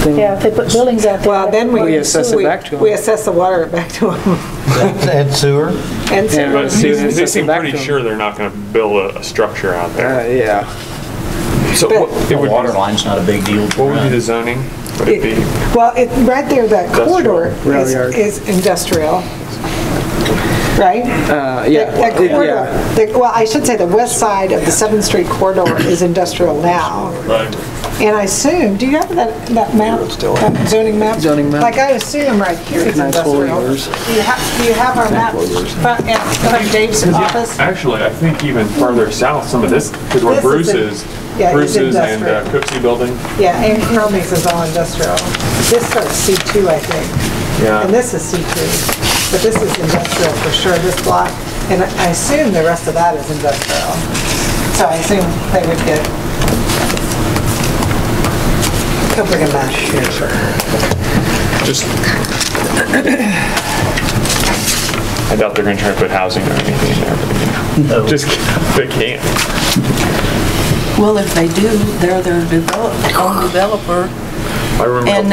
Yeah, if they put buildings out there. Well, then we assess it back to them. We assess the water back to them. And sewer? And sewer. But they seem pretty sure they're not going to build a structure out there. Yeah. So the water line's not a big deal. What would be the zoning? Would it be? Well, right there, that corridor is industrial. Right? Yeah. That corridor, well, I should say the west side of the 7th Street corridor is industrial now. Right. And I assume, do you have that map, that zoning map? Zoning map. Like I assume right here is industrial. Do you have our map from Dave's office? Actually, I think even farther south, some of this, because where Bruce is, Bruce's and Cooksey building. Yeah, and Curley's is all industrial. This starts C2, I think. Yeah. And this is C2. But this is industrial for sure, this block. And I assume the rest of that is industrial. So I assume they would get. Go bring a map here. Just. I doubt they're going to try to put housing or anything in there. But, No. Just, they can't. Well, if they do, they're their own developer. I remember. And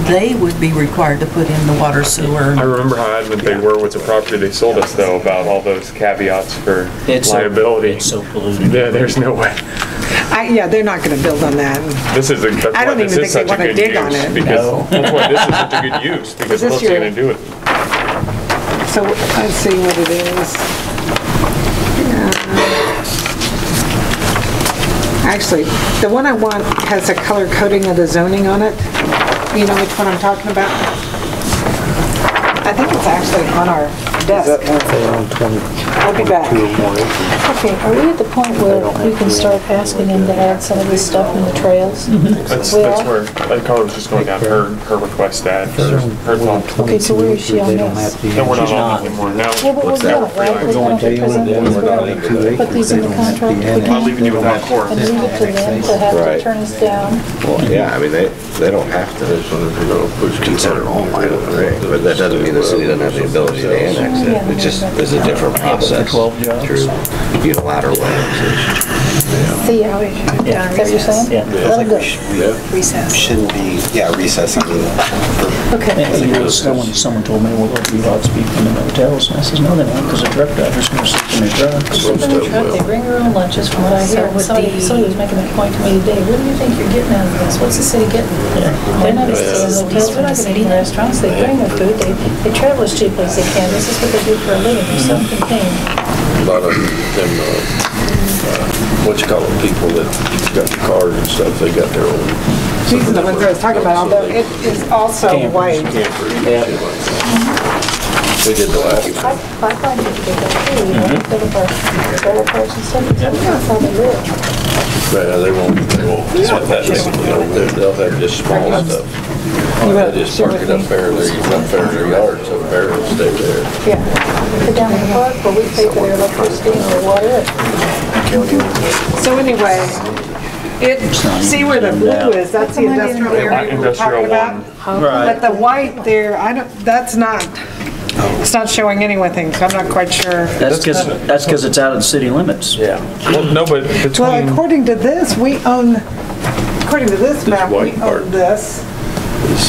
they would be required to put in the water, sewer. I remember how adamant they were with the property they sold us, though, about all those caveats for liability. It's so polluted. Yeah, there's no way. Yeah, they're not going to build on that. That's I don't why even think they want to dig on it. Because that's why this is such a good use, because what's going to do it? So let's see what it is. Actually, the one I want has a color coding of the zoning on it. You know which one I'm talking about? I think it's actually on our desk. I'll be back. Okay, are we at the point where we can start asking them to add some of this stuff in the trails? That's We are? where, that color was just going down her request to add her thought. Okay, so where is she on this? No, we're not on it anymore. Now, Yeah, but we're not, right? We're going to present these, right? Put these in the contract again? I'm leaving you with that core. And leave it to them to have to turn us down? Well, yeah, I mean, they don't have to consider all minor, but that doesn't mean the city doesn't have the ability to annex it. It just is a different process through unilateral annexation. See how it, is that what you're saying? Yeah. Let it go. Recess. Shouldn't be, recess. I mean, Okay. Someone told me, well, you ought to speak in the hotels, and I says, no, they won't, because a truck driver's going to sit in their trucks. Sleep in the truck, they bring their own lunches, from what I hear. Somebody was making that point to me today. What do you think you're getting out of this? What's the city getting? They're not staying in hotels, they're not going to eat in restaurants, they bring their food, they travel as cheaply as they can. This is what they do for a living, they're self-contained. A lot of them, what you call them, people that got the cars and stuff, they got their own. These are the ones I was talking about, although it is also white. They did the last I find it to be that too, you know, instead of our trailer parks and stuff, that's how they live. They won't have that, they'll have just small stuff. They just park it up there, they're even up there in their yards up there and stay there. Yeah, but down in the park where we pay for their electricity and their water. So anyway, see where the blue is, that's the industrial area we were talking about? But the white there, that's not, it's not showing anything, so I'm not quite sure. That's because it's out of the city limits. Yeah. Well, no, but between. Well, according to this, according to this map, we own this.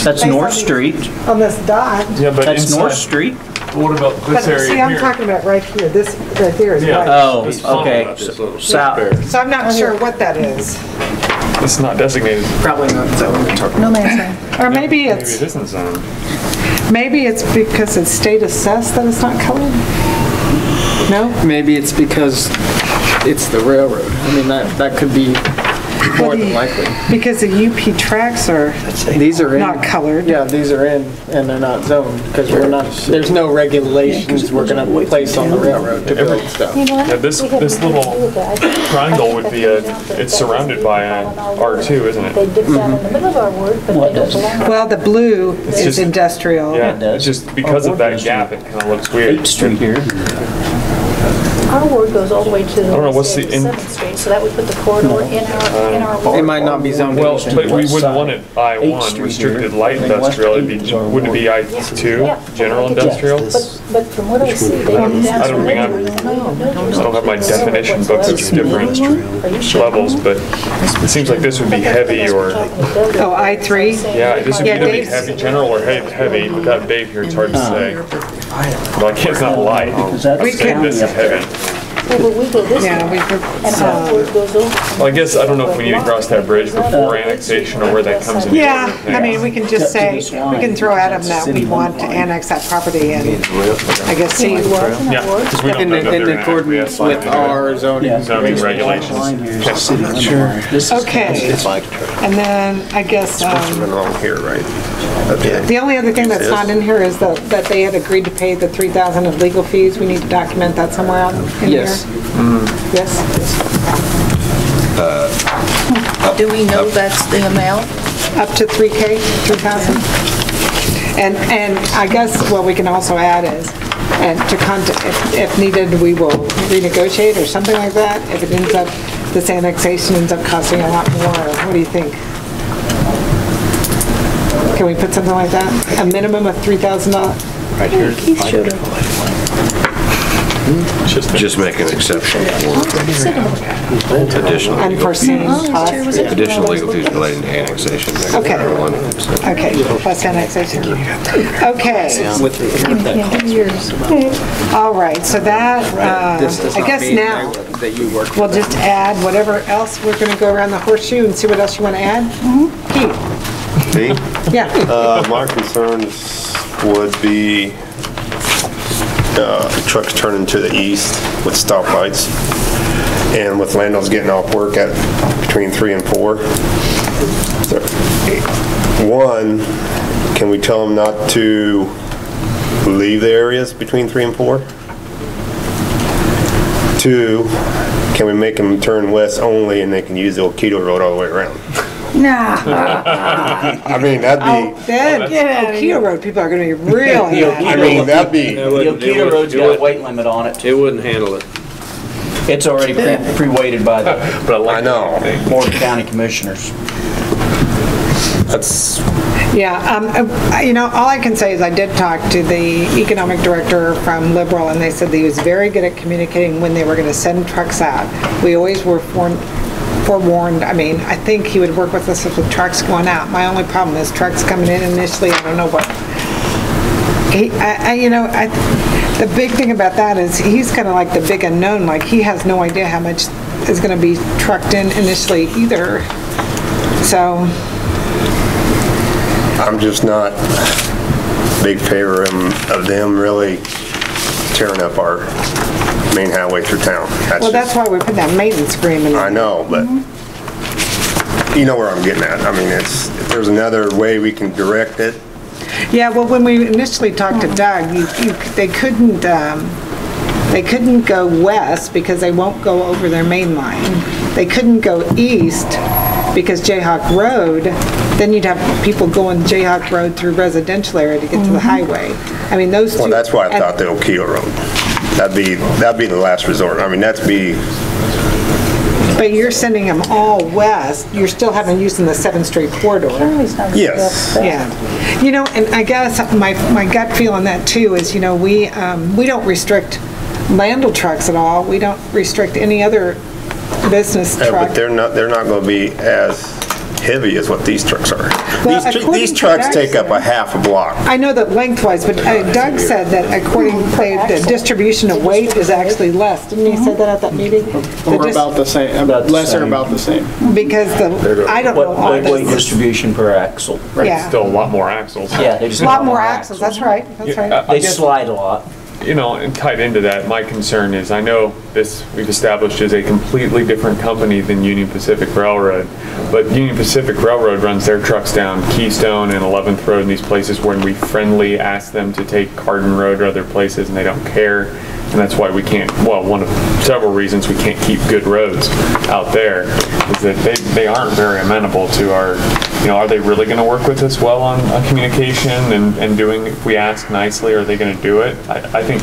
That's North Street. On this dot. Yeah, but that's North Street. What about this area see, I'm talking about right here, this right there is white. Oh, okay. South. So I'm not sure what that is. It's not designated. Probably not zoned. No man's land. Or maybe Maybe it isn't zoned. maybe it's because it's state assessed that it's not colored? No? Maybe it's because it's the railroad. I mean, that could be more than likely. Because the UP tracks are These are in. not colored. Yeah, these are in, and they're not zoned, because we're not, there's no regulations we're gonna place on the railroad to build stuff. You know what? Yeah, this little triangle would be it's surrounded by a R2, isn't it? They dip down in the middle of our word, but they don't belong. Well, the blue is just- industrial. Yeah, it's just because of that gap, it kind of looks weird. 8th Street here. Our ward goes all the way to don't know, what's the 7th Street, so that would put the corridor in our It ward. might not be zoned. Well, in. but we wouldn't want it I1, restricted light industrial, wouldn't it be I2, general industrial? But from what I see, they go down. I don't think I don't have my definition book of different levels, but it seems like this would be heavy or, Oh, I3? yeah, this would Yeah, either be Dave's- heavy, general or heavy. Without Dave here, it's hard to say. Like, it's not light. Because that's I'm saying this is heavy. Well, but we go this way, Yeah, we could, and our ward goes over. Well, I guess, I don't know if we need to cross that bridge before annexation or where that comes in. yeah, I mean, we can just say, we can throw at them that we want to annex that property and I guess see. Yeah, because we don't know that they're In gonna accordance with our zoning. zoning regulations. Sure. Okay, and then I guess, Wrong here, right? the only other thing that's not in here is that they had agreed to pay the $3,000 of legal fees. We need to document that somewhere out in here. Yes. Yes? Do we know that's the amount? Up to 3K, 3,000? And I guess what we can also add is, and to contact, if needed, we will renegotiate or something like that. If it ends up, this annexation ends up costing a lot more, what do you think? Can we put something like that? A minimum of $3,000? Right here. Just make an exception for additional legal Unforeseen costs? additional legal fees relating to annexation. Okay. Everyone. Okay, plus annexation. Okay. All right, so that, This does I not guess mean now, that you work. we'll just add whatever else, we're gonna go around the horseshoe and see what else you wanna add? Keith? Me? Yeah, My concerns would be trucks turning to the east with stoplights and with landlords getting off work at between 3 and 4. One, can we tell them not to leave the areas between 3 and 4? 2, can we make them turn west only and they can use the old Keto Road all the way around? Nah. I mean, that'd be, Then, Keto Road people are going to be real. I mean, that'd be, Keto Road's got a weight limit on it. It wouldn't handle it. It's already pre-weighted by the I know. Board of County Commissioners. That's, you know, all I can say is I did talk to the economic director from Liberal, and they said that he was very good at communicating when they were going to send trucks out. We always were forewarned. I mean, I think he would work with us with trucks going out. My only problem is trucks coming in initially, I don't know what. The big thing about that is he's kind of like the big unknown. Like, he has no idea how much is going to be trucked in initially either. So I'm just not a big favor of them really tearing up our main highway through town. That's why we put that maintenance agreement in. I know, but you know where I'm getting at. I mean, if there's another way we can direct it. Yeah, well, when we initially talked to Doug, they couldn't go west because they won't go over their main line. They couldn't go east because Jayhawk Road, then you'd have people going Jayhawk Road through residential area to get to the highway. I mean, those two. Well, that's why I thought the old Keto Road. That'd be the last resort. I mean, But you're sending them all west. You're still having using the 7th Street corridor. Yes. Yeah. You know, and I guess my gut feel on that too is, you know, we don't restrict Landell trucks at all. We don't restrict any other business truck. But they're not going to be as heavy as what these trucks are. Well, these trucks take up a half a block. I know that lengthwise, but Doug said that according to the distribution of weight is actually less. Didn't he say that at that meeting? Or about the same, less or about the same. Because I don't know all weight distribution per axle. Right, Yeah. still a lot more axles. Yeah, they just a lot more axles. That's right. That's right. They slide a lot. You know, and tied into that, my concern is, I know this we've established is a completely different company than Union Pacific Railroad, but Union Pacific Railroad runs their trucks down Keystone and 11th Road and these places when we friendly ask them to take Carden Road or other places and they don't care. And that's why we can't, well, one of several reasons we can't keep good roads out there is that they aren't very amenable to our, you know, are they really going to work with us well on communication and doing, if we ask nicely, are they going to do it? I think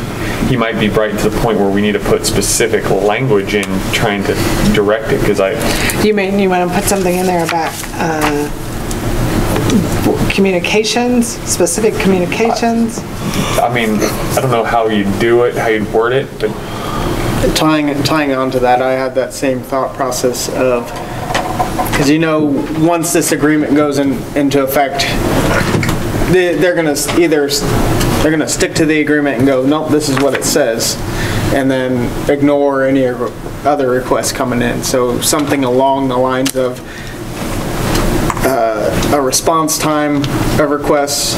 he might be right to the point where we need to put specific language in trying to direct it, because You mean you want to put something in there about communications, specific communications? I mean, I don't know how you do it, how you'd word it, but Tying on to that, I had that same thought process of, because you know, once this agreement goes into effect, they're gonna stick to the agreement and go, nope, this is what it says, and then ignore any other requests coming in. So something along the lines of a response time of requests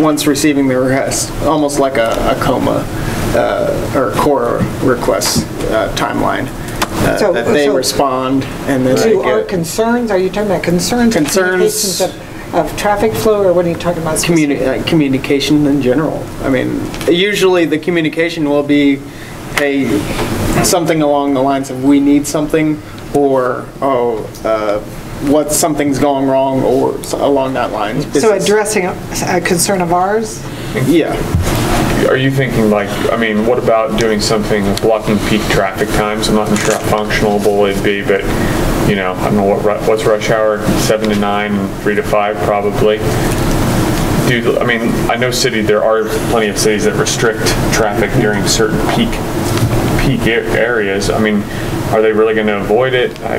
once receiving the request, almost like a COMA or core request timeline. That they respond and then to our concerns. Are you talking about concerns of traffic flow, or what are you talking about? Communication in general. I mean, usually the communication will be, hey, something along the lines of we need something, or what something's going wrong, or along that line. So addressing a concern of ours? Yeah. are you thinking like, I mean, what about doing something with blocking peak traffic times? I'm not sure how functional it'd be, but you know, I don't know what's rush hour, 7 to 9, and 3 to 5 probably. Dude, I mean, I know there are plenty of cities that restrict traffic during certain peak areas. I mean, are they really going to avoid it? I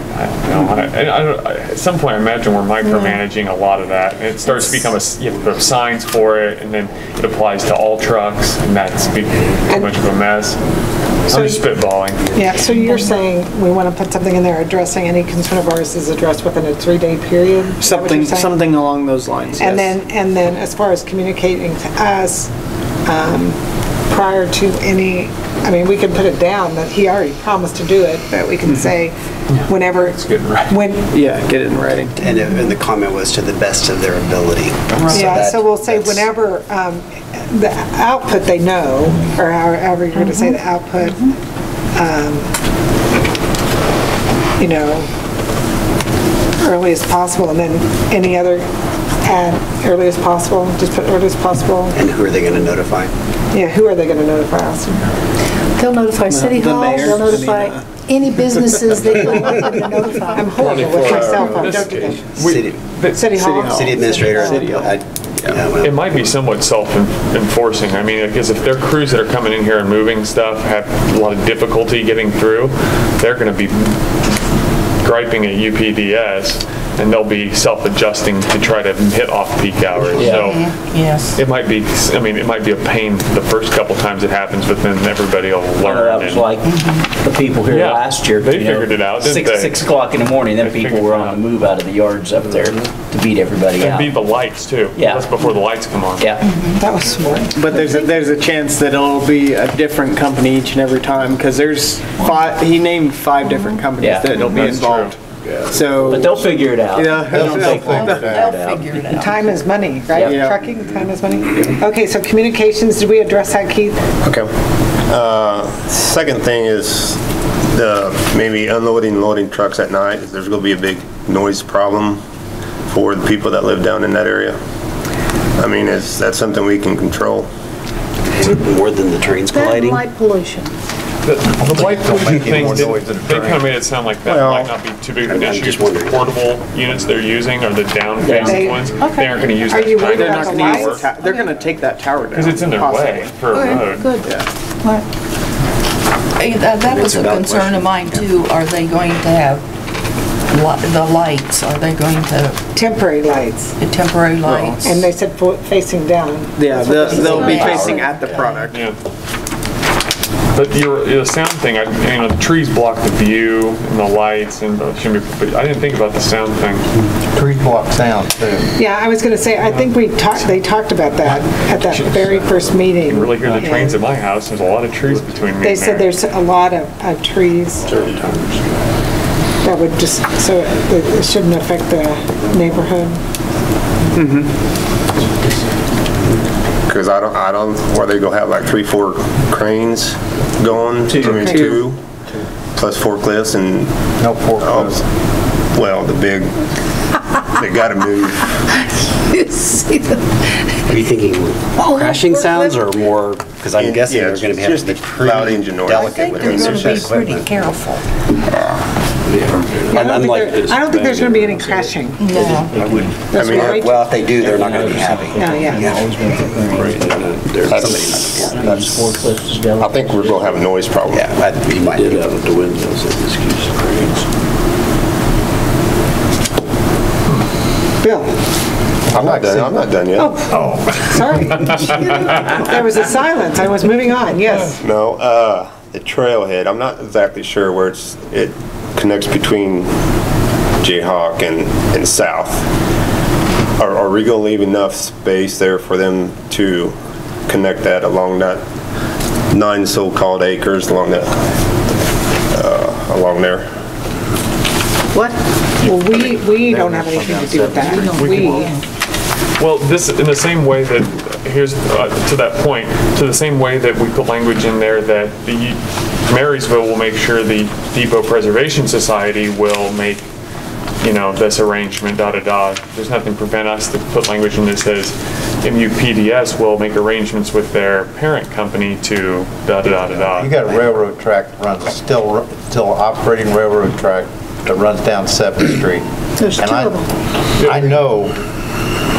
don't know. At some point, I imagine we're micromanaging a lot of that. And it starts to become you have to put up signs for it, and then it applies to all trucks, and that's too much of a mess. So I'm just spitballing. Yeah, so you're saying we want to put something in there addressing any concern of ours is addressed within a 3-day period? Something along those lines, and yes. then as far as communicating to us, prior to any, I mean, we can put it down that he already promised to do it, but we can say, whenever. When, Yeah, get it in writing. And the comment was to the best of their ability. yeah, that- so we'll say that's- whenever the output they know, or however you're going to say the output, you know, early as possible, and then any other add early as possible, just put early as possible. And who are they going to notify? Yeah, who are they going to notify us? They'll notify City the Hall, mayor. they'll notify any businesses they would like them to notify. I'm horrible with my cell phone, don't do that. City Hall? City administrator. City Hall. It might be somewhat self-enforcing. I mean, because if their crews that are coming in here and moving stuff have a lot of difficulty getting through, they're going to be griping at UPDS, and they'll be self-adjusting to try to hit off-peak hours. So Yes. it might be, I mean, it might be a pain the first couple times it happens, but then everybody will learn. That was and- like the people here Yeah, last year. they you know, figured it out, didn't they? 6 o'clock in the morning, then They people figured were it on out. the move out of the yards up there to beat everybody And out. beat the lights too. Yeah. That's before the lights come on. Yeah. That was smart. But there's a chance that it'll be a different company each and every time, because there's he named 5 different companies Yeah. that'll be That's involved. So. But they'll figure it out. Yeah. They'll take long to They'll figure it out. figure it out. Time is money, right? Yeah. Trucking, time is money. Okay, so communications, did we address that, Keith? Okay. Second thing is the maybe unloading and loading trucks at night. There's going to be a big noise problem for the people that live down in that area. I mean, is that something we can control? More than the trains That and colliding? light pollution. The light pollution make any thing, more noise than a they kind of train. made it sound like that Well, might not be too big of an I'm issue. just The wondering. portable units they're using are the They- down-facing ones. okay. They aren't going to use Are that. you worried They're about not the going to use lights? they're going to take that tower down. Because it's in their way for a road. Good. Yeah. Hey, that was a concern of mine too. Are they going to have the lights? Are they going to, Temporary lights. the temporary lights? And they said facing down. Yeah, That's what they they'll be said. facing at the product. Yeah. But the sound thing, the trees block the view and the lights, and but I didn't think about the sound thing. Trees block sound too. Yeah, I was going to say, I think they talked about that at that very first meeting. You can really hear the trains at And my house. There's a lot of trees between me They and said there. there's a lot of trees that would just, so it shouldn't affect the neighborhood. Because I don't, where they gonna have like 3-4 cranes going? Two. Plus forklifts and, No forklifts. well, the big, they gotta move. You see the- Are you thinking crashing sounds or more, because I'm guessing Yeah, they're going to have just to be pretty loud engine noise. I delicate think with they're going to be research pretty equipment. careful. I don't think there's going to be any crashing. No. That's right. Well, if they do, they're not going to be happy. No, yeah. That's forklifts is delicate. I think we're gonna have a noise problem. Yeah, you might. Get out of the windows and excuse the cranes. Bill? I'm not done yet. Oh, sorry. There was a silence. I was moving on, yes. No, the trailhead, I'm not exactly sure where it connects between Jayhawk and South. Are we gonna leave enough space there for them to connect that along that 9 so-called acres along that, along there? What? Well, we don't have anything to do with that. Well, this, in the same way that, here's, to that point, to the same way that we put language in there that the Marysville will make sure the Depot Preservation Society will make, this arrangement, There's nothing to prevent us to put language in that says MUPDS will make arrangements with their parent company to You got a railroad track that runs, still operating railroad track that runs down 7th Street. There's And two of them. I know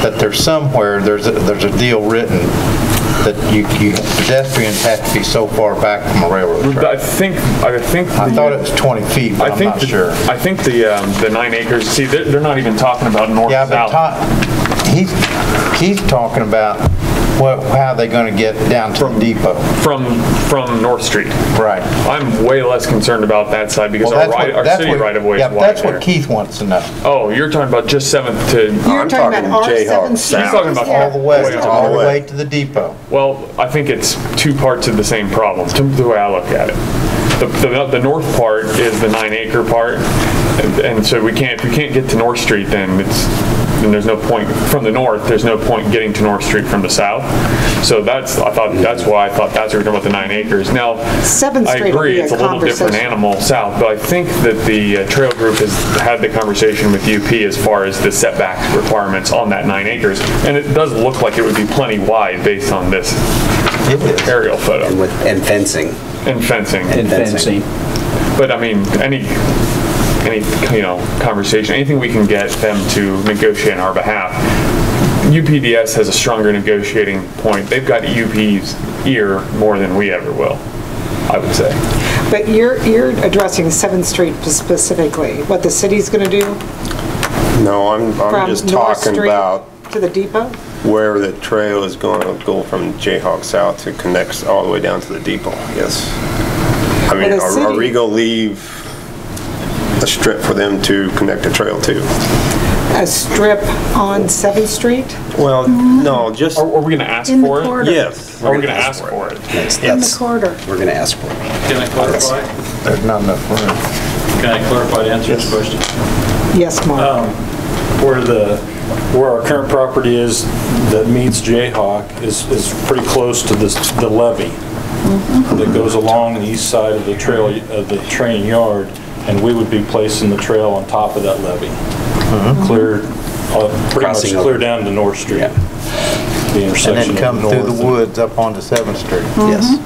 that there's somewhere, there's a deal written that pedestrians have to be so far back from a railroad track. I think. I thought it was 20 feet, but I'm not sure. I think the 9 acres, see, they're not even talking about north, Yeah, south. but he's talking about how are they going to get down to the depot? From North Street. Right. I'm way less concerned about that side because Well, our city right-of-way yeah, is wide that's there. what Keith wants to know. Oh, you're talking about just 7th to... You're talking about R7 He's talking about All the way, to all the north. way to the depot. Well, I think it's two parts of the same problem, the way I look at it. The north part is the 9-acre part, and so if you can't get to North Street, then there's no point from the north. There's no point getting to North Street from the south. So that's why I thought that's what we're talking about the 9 acres. Now, 7th I Street will agree be a it's a little different conversation. animal south, but I think that the trail group has had the conversation with UP as far as the setback requirements on that 9 acres, and it does look like it would be plenty wide based on this aerial photo. And fencing. And fencing. And fencing. But I mean, any conversation, anything we can get them to negotiate on our behalf. UPDS has a stronger negotiating point. They've got UP's ear more than we ever will, I would say. But you're addressing 7th Street specifically, what the city's going to do? No, I'm just From North talking Street about to the depot? where the trail is going to go from Jayhawk South to connects all the way down to the depot, yes. I mean, Well, the are we city- going to leave a strip for them to connect the trail to? A strip on 7th Street? Well, no, just... Are we going to ask In the for it? corridor. Yes. Are we going to ask for it? In the corridor? We're going to ask for it. Can I clarify? There's not enough room. Can I clarify to answer this question? Yes, Mark. Where our current property is that meets Jayhawk is pretty close to the levee that goes along the east side of the trail, of the train yard, and we would be placing the trail on top of that levee. Clear, pretty much Crossing clear over. down to North Street. The And intersection then of come through North the and- woods up onto 7th Street. Yes.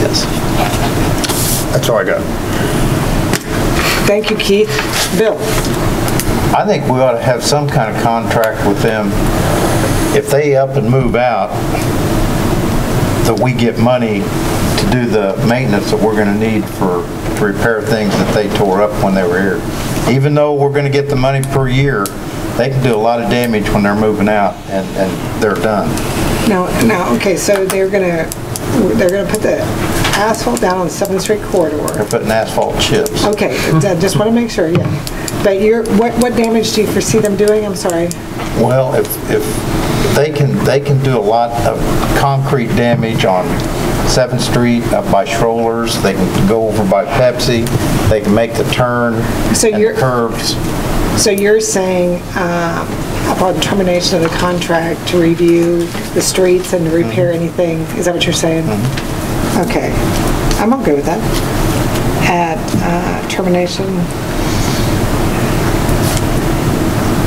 Yes. That's all I got. Thank you, Keith. Bill? I think we ought to have some kind of contract with them. If they up and move out, that we get money to do the maintenance that we're going to need to repair things that they tore up when they were here. Even though we're going to get the money per year, they can do a lot of damage when they're moving out and they're done. Now, okay, so they're gonna put the asphalt down on 7th Street corridor. They're putting asphalt chips. Okay, I just want to make sure, yeah. But what damage do you foresee them doing? I'm sorry. Well, if they can do a lot of concrete damage on 7th Street up by Schrollers. They can go over by Pepsi. They can make the turn and the curves. So you're saying upon termination of the contract to review the streets and to repair anything, is that what you're saying? Okay, I'm okay with that. At termination,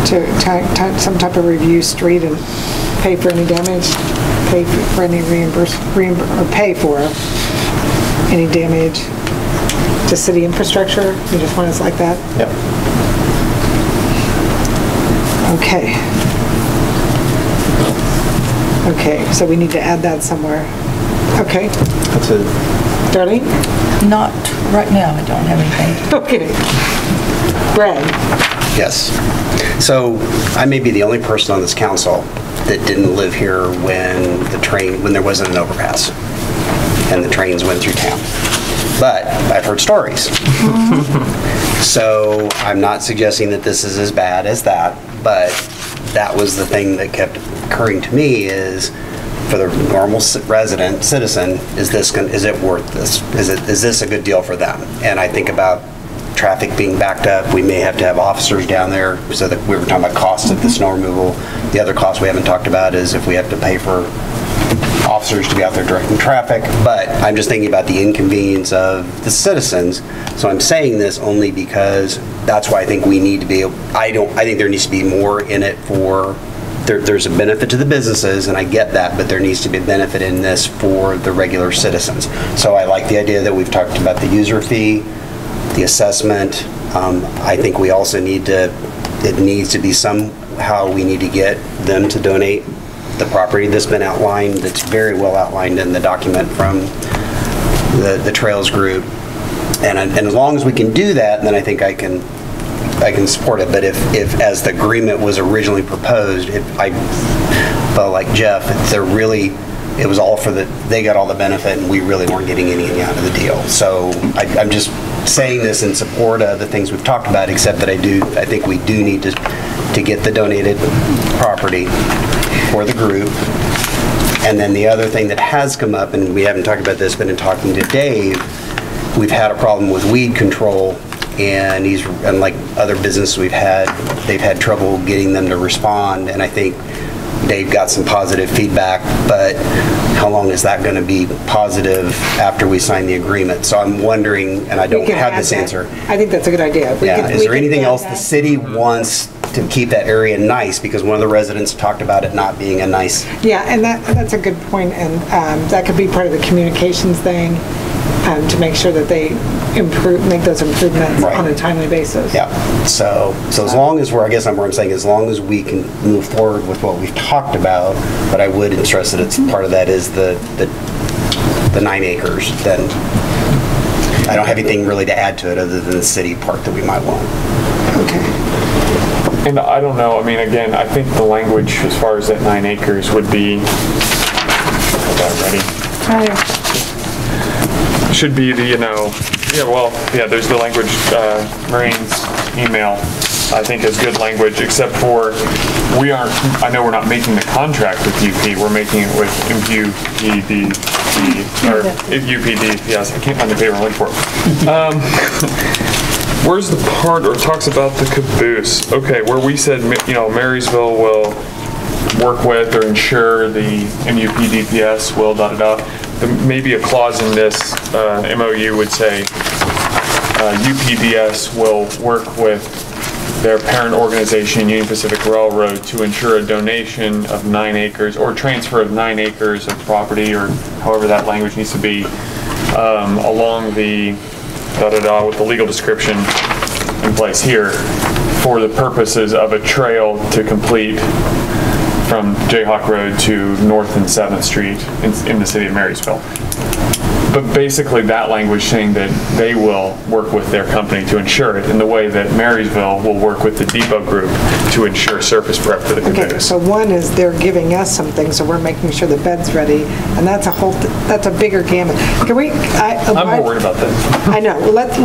to some type of review street and pay for any damage, pay for any or pay for any damage to city infrastructure? You just want us like that? Yep. Okay. Okay, so we need to add that somewhere. Okay. That's it. Darlene? Not right now, I don't have anything. Okay. Brad? Yes. So I may be the only person on this council that didn't live here when there wasn't an overpass and the trains went through town. But I've heard stories. So I'm not suggesting that this is as bad as that, but that was the thing that kept occurring to me is, for the normal citizen, is it worth this? Is this a good deal for them? And I think about traffic being backed up. We may have to have officers down there, so that we were talking about cost of the snow removal. The other cost we haven't talked about is if we have to pay for officers to be out there directing traffic, but I'm just thinking about the inconvenience of the citizens. So I'm saying this only because that's why I think we need to be, I think there needs to be more in it for, there's a benefit to the businesses, and I get that, but there needs to be a benefit in this for the regular citizens. So I like the idea that we've talked about the user fee, the assessment. I think we also it needs to be somehow we need to get them to donate the property that's been outlined, that's very well outlined in the document from the Trails Group. And as long as we can do that, then I think I can support it. But if as the agreement was originally proposed, But like Jeff, it was all for they got all the benefit and we really weren't getting anything out of the deal. So I'm just saying this in support of the things we've talked about, except that I think we do need to get the donated property for the group. And then the other thing that has come up, and we haven't talked about this, but in talking to Dave, we've had a problem with weed control, and like other businesses they've had trouble getting them to respond, and I think Dave got some positive feedback, but how long is that going to be positive after we sign the agreement? So I'm wondering, and I don't have this answer. I think that's a good idea. Is there anything else the city wants to keep that area nice? Because one of the residents talked about it not being a nice. Yeah, and that's a good point, and that could be part of the communications thing, to make sure that they make those improvements on a timely basis. Yeah. So as long as where I'm saying, as long as we can move forward with what we've talked about, but I would stress that it's part of that is the 9 acres. Then I don't have anything really to add to it other than the city part that we might want. Okay. And I don't know, I mean, again, I think the language as far as that 9 acres would be, should be the, there's the language, Marie's email, I think is good language, except for I know we're not making the contract with UP, we're making it with UPD, or UPD, yes, I can't find the paper link for it. Where's the part where it talks about the caboose? Okay, where we said, Marysville will work with or ensure the MUP DPS will maybe a clause in this MOU would say UPDS will work with their parent organization, Union Pacific Railroad, to ensure a donation of 9 acres or transfer of 9 acres of property, or however that language needs to be, along the with the legal description in place here for the purposes of a trail to complete from Jayhawk Road to North and 7th Street in the city of Marysville. But basically that language saying that they will work with their company to ensure it in the way that Marysville will work with the Depot Group to ensure surface prep for the caboose. Okay, so one is they're giving us something, so we're making sure the bed's ready, and that's a bigger gamut. Can we? I'm more worried about that. I know. Let's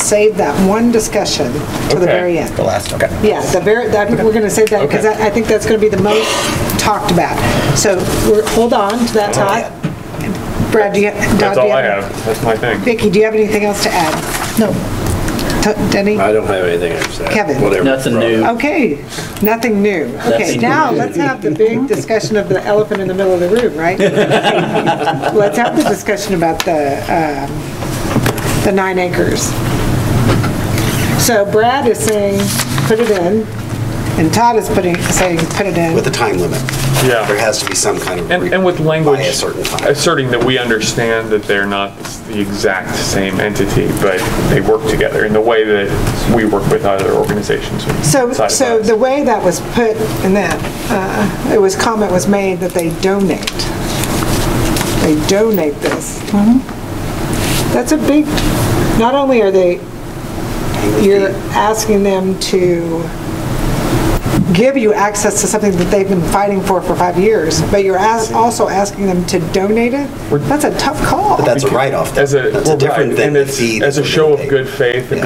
save that one discussion to the very end. The last, okay. Yeah, we're going to save that because I think that's going to be the most talked about. So hold on to that thought. Brad, that's all I have. That's my thing. Vicki, do you have anything else to add? No. Denny? I don't have anything else to add. Kevin? Whatever. Nothing new. Okay, nothing new. Okay, now let's have the big discussion of the elephant in the middle of the room, right? Let's have the discussion about the 9 acres. So Brad is saying, put it in, and Todd is saying, put it in. With a time limit. Yeah. There has to be some kind of and with language by a certain time. asserting that we understand that they're not the exact same entity, but they work together in the way that we work with other organizations. So the way that was put in that, comment was made that they donate. They donate this. That's a big, not only are you're asking them to give you access to something that they've been fighting for 5 years, but you're also asking them to donate it? That's a tough call. But that's a write-off. That's a different thing. And as a show of good faith, and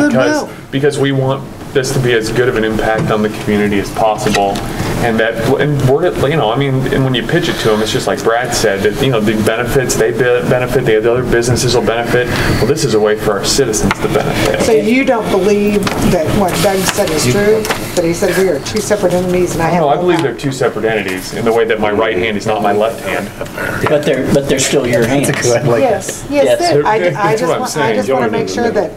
because we want this to be as good of an impact on the community as possible. And when you pitch it to them, it's just like Brad said, that, the benefits, they benefit, the other businesses will benefit. Well, this is a way for our citizens to benefit. So you don't believe that what Doug said is true? That he said we are two separate entities, and I believe they're two separate entities in the way that my right hand is not my left hand. But they're still your hands. Yes. I just want to make sure that,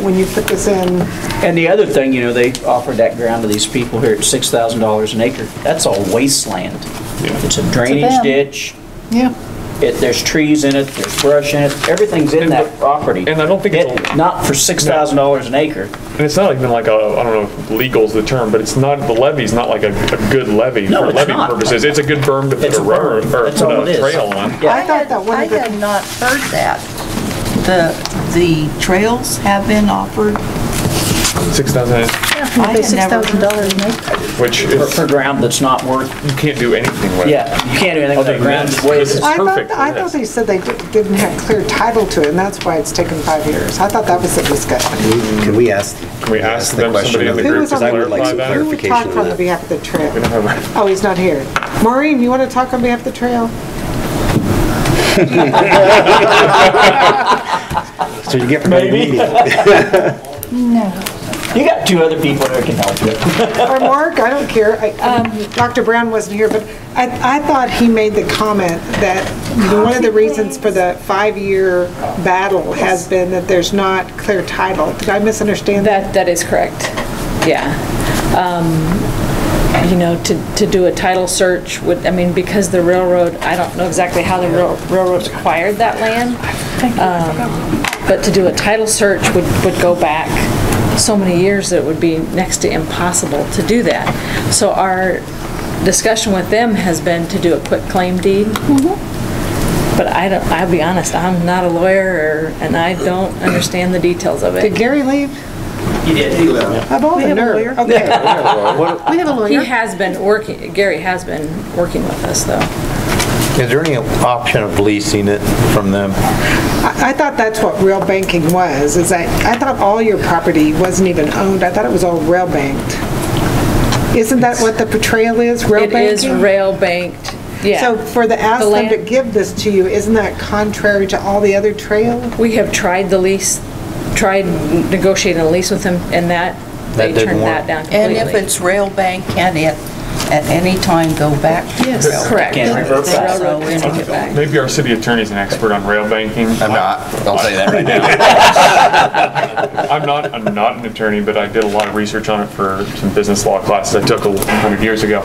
when you put this in. And the other thing, they offered that ground to these people here at $6,000 an acre. That's all wasteland. Yeah. It's a drainage ditch. Yeah. There's trees in it, there's brush in it, everything's in that property. And I don't think it's not for $6,000 an acre. And it's not even like I don't know if legal's the term, but it's not, the levy's not like a good levy for levy purposes. It's a good berm to put a road or put a trail on. Yeah. I had not heard that. The trails have been offered. 6,000, I pay $6,000 make. which is, For ground that's not worth, you can't do anything with. yeah, you can't do anything with Other that ground. than the way this it's- is I perfect thought, I for thought this. they said they didn't have clear title to it, and that's why it's taken 5 years. I thought that was the discussion. Can we ask? Can we ask the them, question somebody in the of- Who group was to on the- I would like clarify some that? Who would clarification talk on on the that. behalf of the trail? We don't have Oh, he's not here. Maureen, you want to talk on behalf of the trail? So you get from the meeting. No. You got two other people that can help you. Or Mark, I don't care. Dr. Brown wasn't here, but I thought he made the comment that one of the reasons for the 5-year battle has been that there's not clear title. Did I misunderstand that? That is correct, yeah. You know, to do a title search would, I mean, because the railroad, I don't know exactly how the railroad acquired that land, but to do a title search would go back so many years that it would be next to impossible to do that. So our discussion with them has been to do a quick claim deed. But I'll be honest, I'm not a lawyer, and I don't understand the details of it. Did Gary leave? He did. Of all the nerve. Okay. We have a lawyer. He has been working, Gary has been working with us, though. Is there any option of leasing it from them? I thought that's what rail banking was, is that, I thought all your property wasn't even owned. I thought it was all rail banked. Isn't that what the portrayal is, rail banking? It is rail banked, yeah. So for the ask The them to land- give this to you, isn't that contrary to all the other trail? We have tried negotiating a lease with them, and they didn't turned work. that down And completely. if it's rail bank, can it at any time go back? Yes, correct. Can't revert The back. railroad can take it back. Maybe our city attorney's an expert on rail banking. I'm not, I'll say that right now. I'm not an attorney, but I did a lot of research on it for some business law classes I took 100 years ago.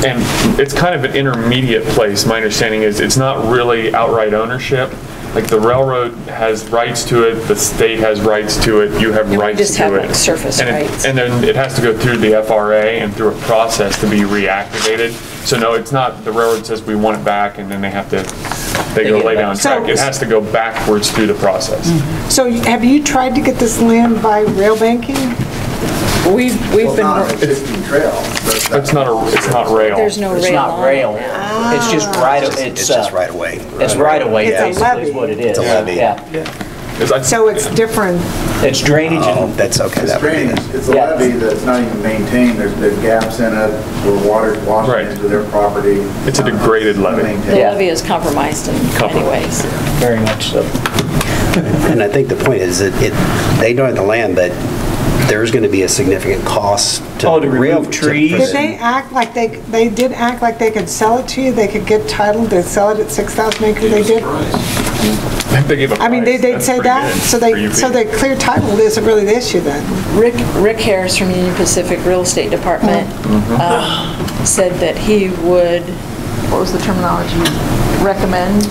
And it's kind of an intermediate place. My understanding is it's not really outright ownership. Like the railroad has rights to it, the state has rights to it, you have we rights just to have, it. like, surface And rights. and then it has to go through the FRA and through a process to be reactivated. So no, it's not the railroad says we want it back and then they go get lay it down back. track. It has to go backwards through the process. So have you tried to get this land by rail banking? We've been, It's not rail. there's no rail It's not on rail. it now. It's just right, It's just right away. It's right away, It's a basically, levee. is what it is. It's a levee. Yeah. So it's different. It's drainage Oh, and, that's okay. It's that would be drainage, it. it's a Yeah. levee that's not even maintained, there's gaps in it where water's washing Right. into their property. It's a degraded levee. The Yeah. levee is compromised in many ways. very much so. And I think the point is that they don't have the land, but there's going to be a significant cost to Oh, to rail. remove trees? Did they act like they did act like they could sell it to you? They could get title to sell it at 6,000 acres? They did? They gave a I mean, price. they'd That's say pretty that? good So for UP. the clear title isn't really the issue then? Rick Harris from Union Pacific Real Estate Department said that he would, what was the terminology? Recommend?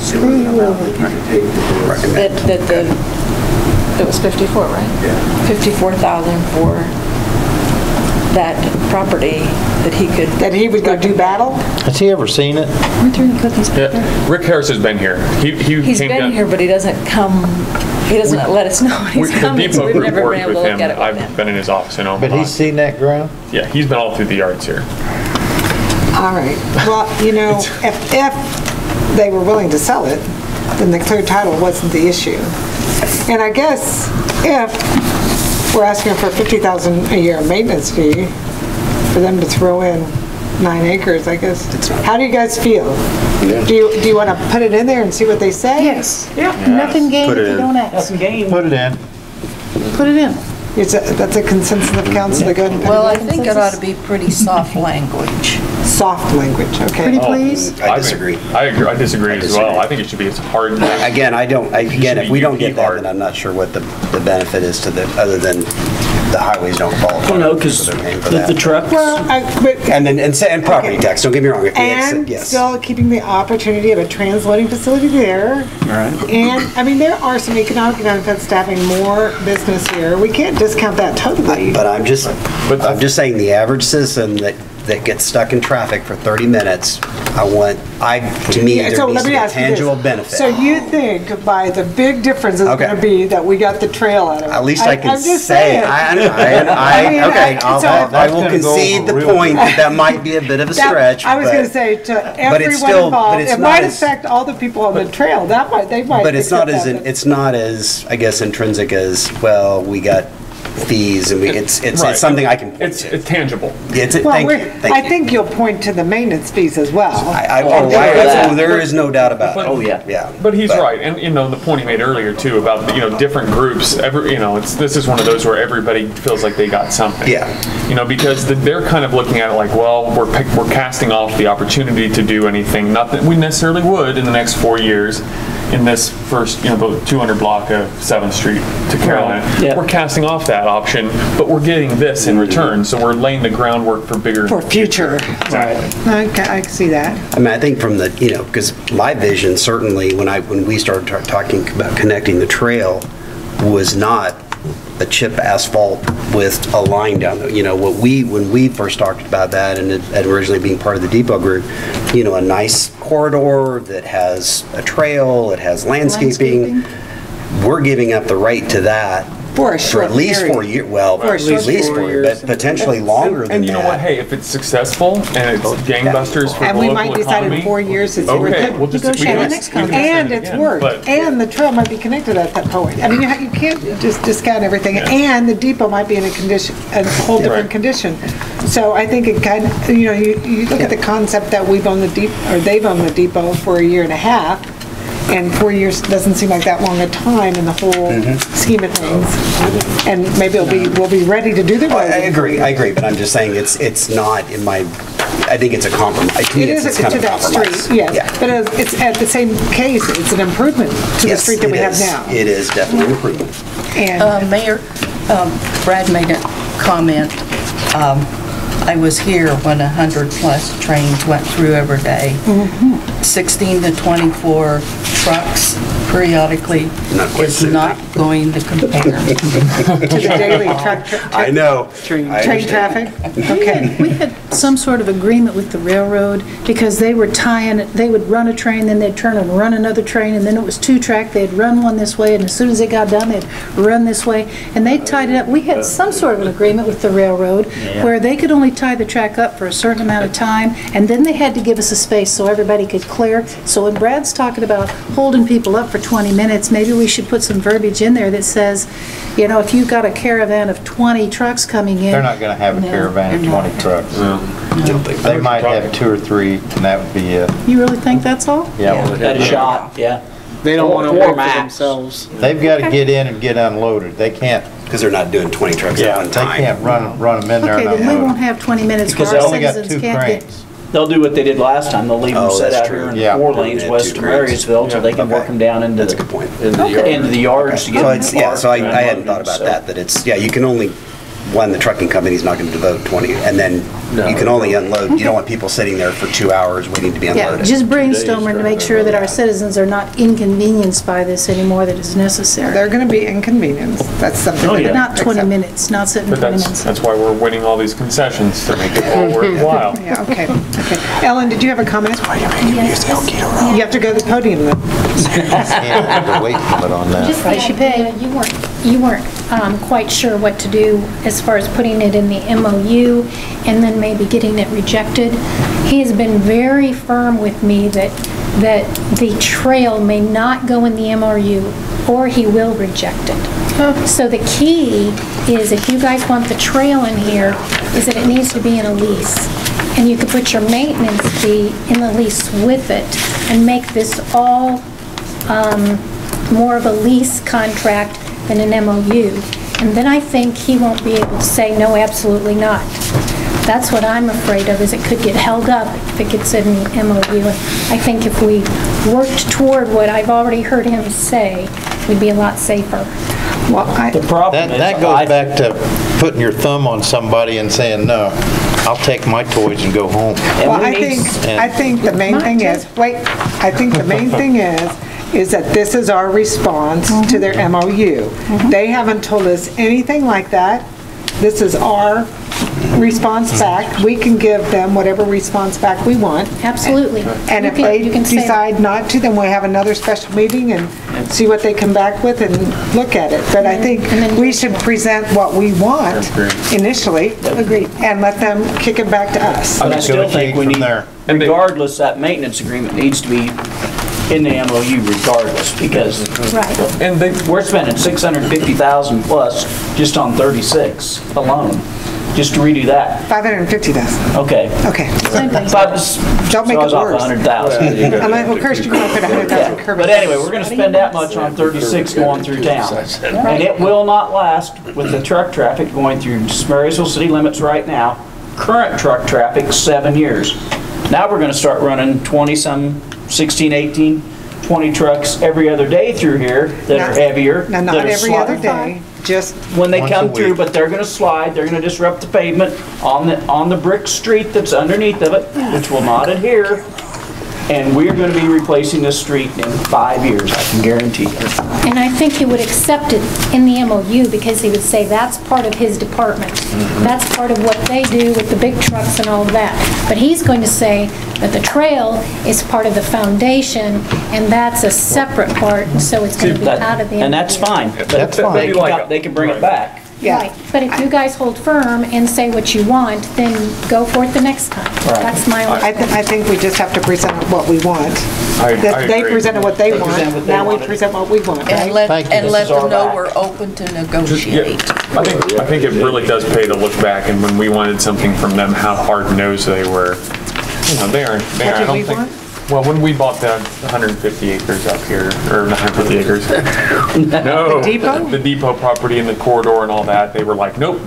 It was 54, right? Yeah. 54,000 for that property that he could. That he would go do battle? Has he ever seen it? Aren't there any cookies back there? Yeah. Rick Harris has been here. He's came been down. here, but he doesn't let us know when he's The coming, so depot we've group never been worked able to with look him. at it with I've him. been in his office in Omaha. But he's seen that ground? Yeah, he's been all through the yards here. All right. Well, if they were willing to sell it, then the clear title wasn't the issue. And I guess if we're asking for $50,000 a year maintenance fee for them to throw in 9 acres, I guess. How do you guys feel? Do you want to put it in there and see what they say? Yes. Nothing gained if you don't ask. Nothing gained. Put it in. Put it in. That's a consensus of council to go ahead and put Well, it I in? think it ought to be pretty soft language. Soft language, okay. Pretty please? I disagree. I agree. I disagree as well. disagree. I think it should be as hard. Again, if we don't get that, hard. then I'm not sure what the benefit is to other than the highways don't qualify. Well, no, because so they're paying for the that. trucks, And property tax, don't get me wrong. if we And exit- yes. still keeping the opportunity of a transloading facility there. And, I mean, there are some economic benefits to having more business here. We can't discount that totally. But I'm just saying the average citizen that that gets stuck in traffic for 30 minutes, to me, there So needs let to me be a ask you this. tangible benefit. So you think by the big difference is Okay. going to be that we got the trail out of it? At least I can I'm just say, saying. okay, I will gonna go concede the over real point that might be a bit of a That- stretch. I was but- going to say to but it's everyone still- involved, but it's it not might as- affect all the people on the trail. They might. But it's not accept as, that, it's not as, I guess, intrinsic as, well, we got fees, and it's Right. something I can point It's to. tangible. Thank you. I think you'll point to the maintenance fees as well. There is no doubt about it. Oh, yeah. Yeah. But he's right, and the point he made earlier too about different groups. This is one of those where everybody feels like they got something. Yeah. Because they're kind of looking at it like, well, we're casting off the opportunity to do anything. Not that we necessarily would in the next 4 years. In this first, the 200 block of 7th Street to Carolina, Yeah. we're casting off that option, but we're getting this in return. So we're laying the groundwork for bigger. For future. Exactly. Okay, I can see that. I mean, I think from the, because my vision certainly when we started talking about connecting the trail was not a chip asphalt with a line down there. When we first talked about that and it originally being part of the depot group, a nice corridor that has a trail, it has landscaping. We're giving up the right to that For at least 4 years. Well, For at at least least 4 years, but potentially longer than And you know what? that. Hey, if it's successful and it's gangbusters for And the we local might decide economy, in 4 years it's okay, we'll just negotiate we the can- next we can contract. And discuss it it's again, worked. but- And the trail might be connected at that point. I mean, you can't just discount everything. And the depot might be in a whole different Right. condition. So I think it kind of, you look at the concept that they've owned the depot for a year and a half. And 4 years doesn't seem like that long a time in the whole scheme of things. And maybe we'll be ready to do the road. I agree, but I'm just saying it's not in my, I think it's a compromise. To me, It is it's to kind of a that compromise. street, yes. Yeah. But it's at the same case, it's an improvement to the Yes, street that we it have is. now. It is definitely an improvement. And Mayor, Brad made a comment. I was here when 100-plus trains went through every day. 16 to 24 trucks periodically is not going to compare. to the daily truck. I know. Train I understand. traffic? Okay. We had some sort of agreement with the railroad because they would run a train, then they'd turn and run another train, and then it was 2-track, they'd run one this way, and as soon as they got done, they'd run this way, and they tied it up. We had some sort of an agreement with the railroad where they could only tie the track up for a certain amount of time, and then they had to give us a space so everybody could clear. So when Brad's talking about holding people up for 20 minutes, maybe we should put some verbiage in there that says, if you've got a caravan of 20 trucks coming in. They're not going to have a caravan of 20 trucks. They might have 2 or 3, and that would be it. You really think that's all? Yeah. At a shot, yeah. They don't want to Four wait for max. themselves. They've got to get in and get unloaded. They can't. Because they're not doing 20 trucks at one They time. can't run them in there Okay, and then we unload. won't have 20 minutes where Because they our only got citizens 2 can't get. cranes. They'll do what they did last time. They'll leave them Oh, set that's out true. here in Yeah. 4 lanes Yeah, west 2 of cranes. Marysville till they can work them down into That's a good point. into the yards to get So them. it's, yeah, so I parked and hadn't thought unloaded, about that it's, you can only, the trucking company's not going to devote 20, and then you can only unload, you don't want people sitting there for 2 hours waiting to be Yeah, unloaded. just brainstorming to make sure that our citizens are not inconvenienced by this anymore that is necessary. They're going to be inconvenienced. That's something. that- Not 20 accept- minutes, not sitting But 20 that's minutes. that's why we're winning all these concessions to make it all worthwhile. Yeah, okay. Ellen, did you have a comment? You have to go to the podium then. Can't have a weight limit on that. Just the Price you pay. idea, you weren't quite sure what to do as far as putting it in the MOU and then maybe getting it rejected. He has been very firm with me that the trail may not go in the MOU or he will reject it. So the key is, if you guys want the trail in here, is that it needs to be in a lease. And you could put your maintenance fee in the lease with it and make this all more of a lease contract than an MOU. And then I think he won't be able to say, no, absolutely not. That's what I'm afraid of, is it could get held up if it gets in the MOU. And I think if we worked toward what I've already heard him say, we'd be a lot safer. Well, The problem is, That goes back to putting your thumb on somebody and saying, no, I'll take my toys and go home. Well, I think the main thing is, is that this is our response to their MOU. They haven't told us anything like that. This is our response back. We can give them whatever response back we want. Absolutely. And if they decide not to, then we'll have another special meeting and see what they come back with and look at it. But I think we should present what we want initially. Agreed. And let them kick it back to us. But I still think we need, regardless, that maintenance agreement needs to be in the MOU regardless, because we're spending $650,000 plus just on 36 alone, just to redo that. $550,000. Okay. Okay. Don't make it worse. $100,000. Well, Kirsten, you're going to put $100,000 curb. But anyway, we're going to spend that much on 36 going through town. And it will not last with the truck traffic going through Marysville city limits right now. Current truck traffic, 7 years. Now we're going to start running 20-some, 16, 18, 20 trucks every other day through here that are heavier. Now, not every other day, just when they come through, but they're going to slide, they're going to disrupt the pavement on the brick street that's underneath of it, which will not adhere. And we're going to be replacing this street in 5 years, I can guarantee you. And I think he would accept it in the MOU because he would say that's part of his department. That's part of what they do with the big trucks and all of that. But he's going to say that the trail is part of the foundation and that's a separate part, and so it's going to be out of the MOU. And that's fine. But they can bring it back. Right, but if you guys hold firm and say what you want, then go for it the next time. That's my only I think we just have to present what we want. They presented what they want, now we present what we want, And right? let them know we're open to negotiate. I think it really does pay to look back, and when we wanted something from them, how hard-nosed they were. You know, they aren't, I don't think. Well, when we bought the 150 acres up here, or 150 acres. No. The depot? The depot property and the corridor and all that, they were like, nope,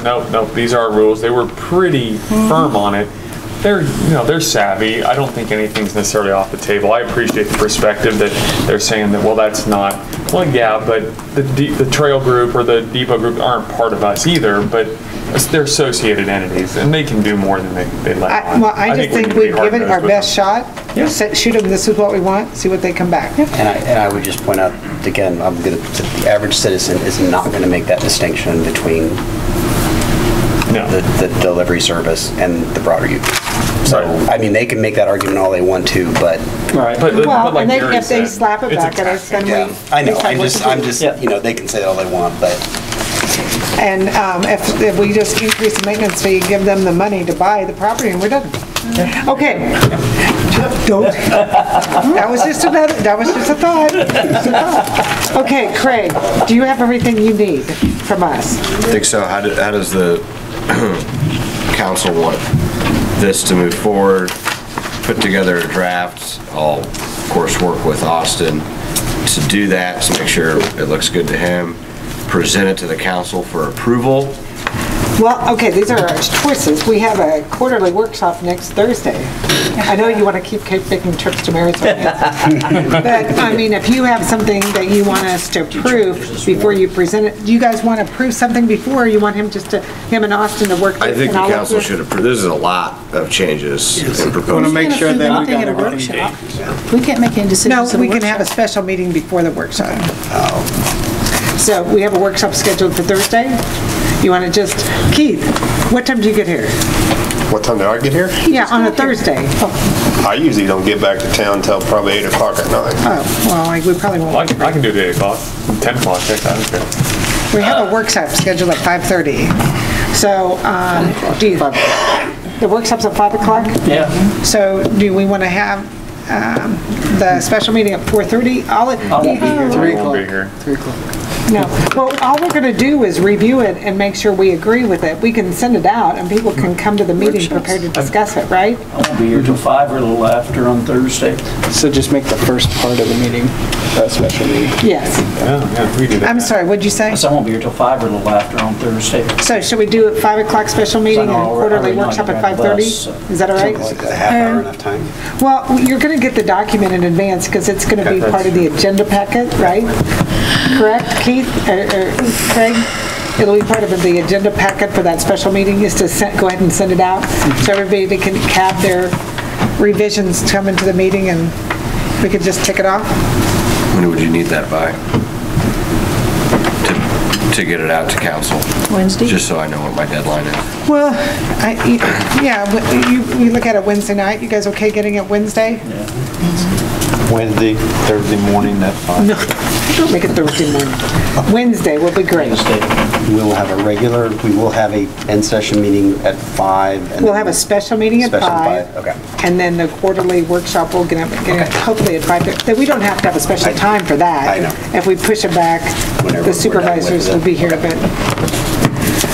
these are our rules. They were pretty firm on it. They're savvy. I don't think anything's necessarily off the table. I appreciate the perspective that they're saying that, well, that's not, well, yeah, but the trail group or the depot group aren't part of us either, but they're associated entities, and they can do more than they let on. Well, I just think we've given our best shot. Shoot them, this is what we want, see what they come back. And I would just point out, again, the average citizen is not going to make that distinction between the delivery service and the broader youth. So, I mean, they can make that argument all they want to, but... Right. Well, and if they slap it back at us, then we... I know, I'm just, they can say all they want, but... And if we just increase the maintenance fee, give them the money to buy the property, and we're done. Okay. That was just a thought. Okay, Craig, do you have everything you need from us? I think so. How does the council want this to move forward? Put together a draft. I'll, of course, work with Austin to do that, to make sure it looks good to him. Present it to the council for approval. Well, okay, these are our choices. We have a quarterly workshop next Thursday. I know you want to keep making trips to Marysville. But, I mean, if you have something that you want us to approve before you present it, do you guys want to approve something before, or you want him and Austin to work? I think the council should approve. This is a lot of changes and proposals. I want to make sure that we got got a workshop. We can't make any decisions. No, we can have a special meeting before the workshop. So we have a workshop scheduled for Thursday. You want to just, Keith, what time do you get here? What time do I get here? Yeah, on a Thursday. I usually don't get back to town until probably 8 o'clock at night. Oh, well, we probably won't. Well, I can do it at 8 o'clock, 10 o'clock, I don't care. We have a workshop scheduled at 5:30. So, the workshop's at 5 o'clock? Yeah. So, do we want to have the special meeting at 4:30? I won't be here. 3 I won't be o'clock. here. 3 o'clock. No. Well, all we're going to do is review it and make sure we agree with it. We can send it out and people can come to the meeting prepared to discuss it, right? I won't be here till 5 or a little after on Thursday. So just make the first part of the meeting a special meeting. Yes. Yeah, we do that. I'm sorry, what'd you say? So I won't be here till 5 or a little after on Thursday. So should we do it 5 o'clock special meeting and quarterly workshop at 5:30? Is that all right? Like a half hour enough time? Well, you're going to get the document in advance because it's going to be part of the agenda packet, right? Correct, Keith? Craig? It'll be part of the agenda packet for that special meeting is to go ahead and send it out so everybody can have their revisions come into the meeting and we could just tick it off. When would you need that by? to get it out to council? Wednesday? Just so I know what my deadline is. Well, we look at it Wednesday night. You guys okay getting it Wednesday? Wednesday, Thursday morning, that's fine. No, don't make it Thursday morning. Wednesday will be great. We will have we will have a end session meeting at 5. And We'll have a special meeting at 5. Okay. And then the quarterly workshop will get hopefully at 5. We don't have to have a special time for that. I know. If we push it back, the supervisors will be here a bit.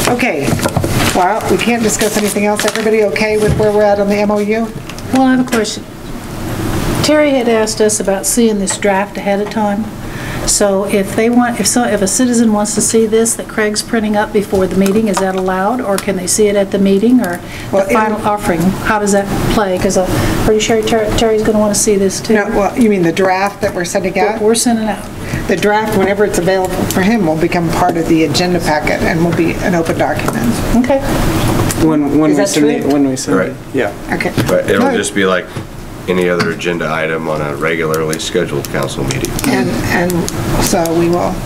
Okay, well, we can't discuss anything else. Everybody okay with where we're at on the MOU? Well, I have a question. Terry had asked us about seeing this draft ahead of time. So if a citizen wants to see this that Craig's printing up before the meeting, is that allowed? Or can they see it at the meeting or the final offering? How does that play? Because I'm pretty sure Terry's going to want to see this too. No, well, you mean the draft that we're sending out? We're sending out. The draft, whenever it's available for him, will become part of the agenda packet and will be an open document. Okay. When we that send true? it, when we send Right. it, yeah. Okay. But it'll No. just be like any other agenda item on a regularly scheduled council meeting. And so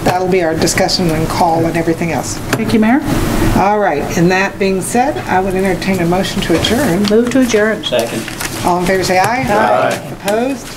that'll be our discussion and call and everything else. Thank you, Mayor. All right, and that being said, I would entertain a motion to adjourn. Move to adjourn. Second. All in favor, say aye. Aye. Opposed?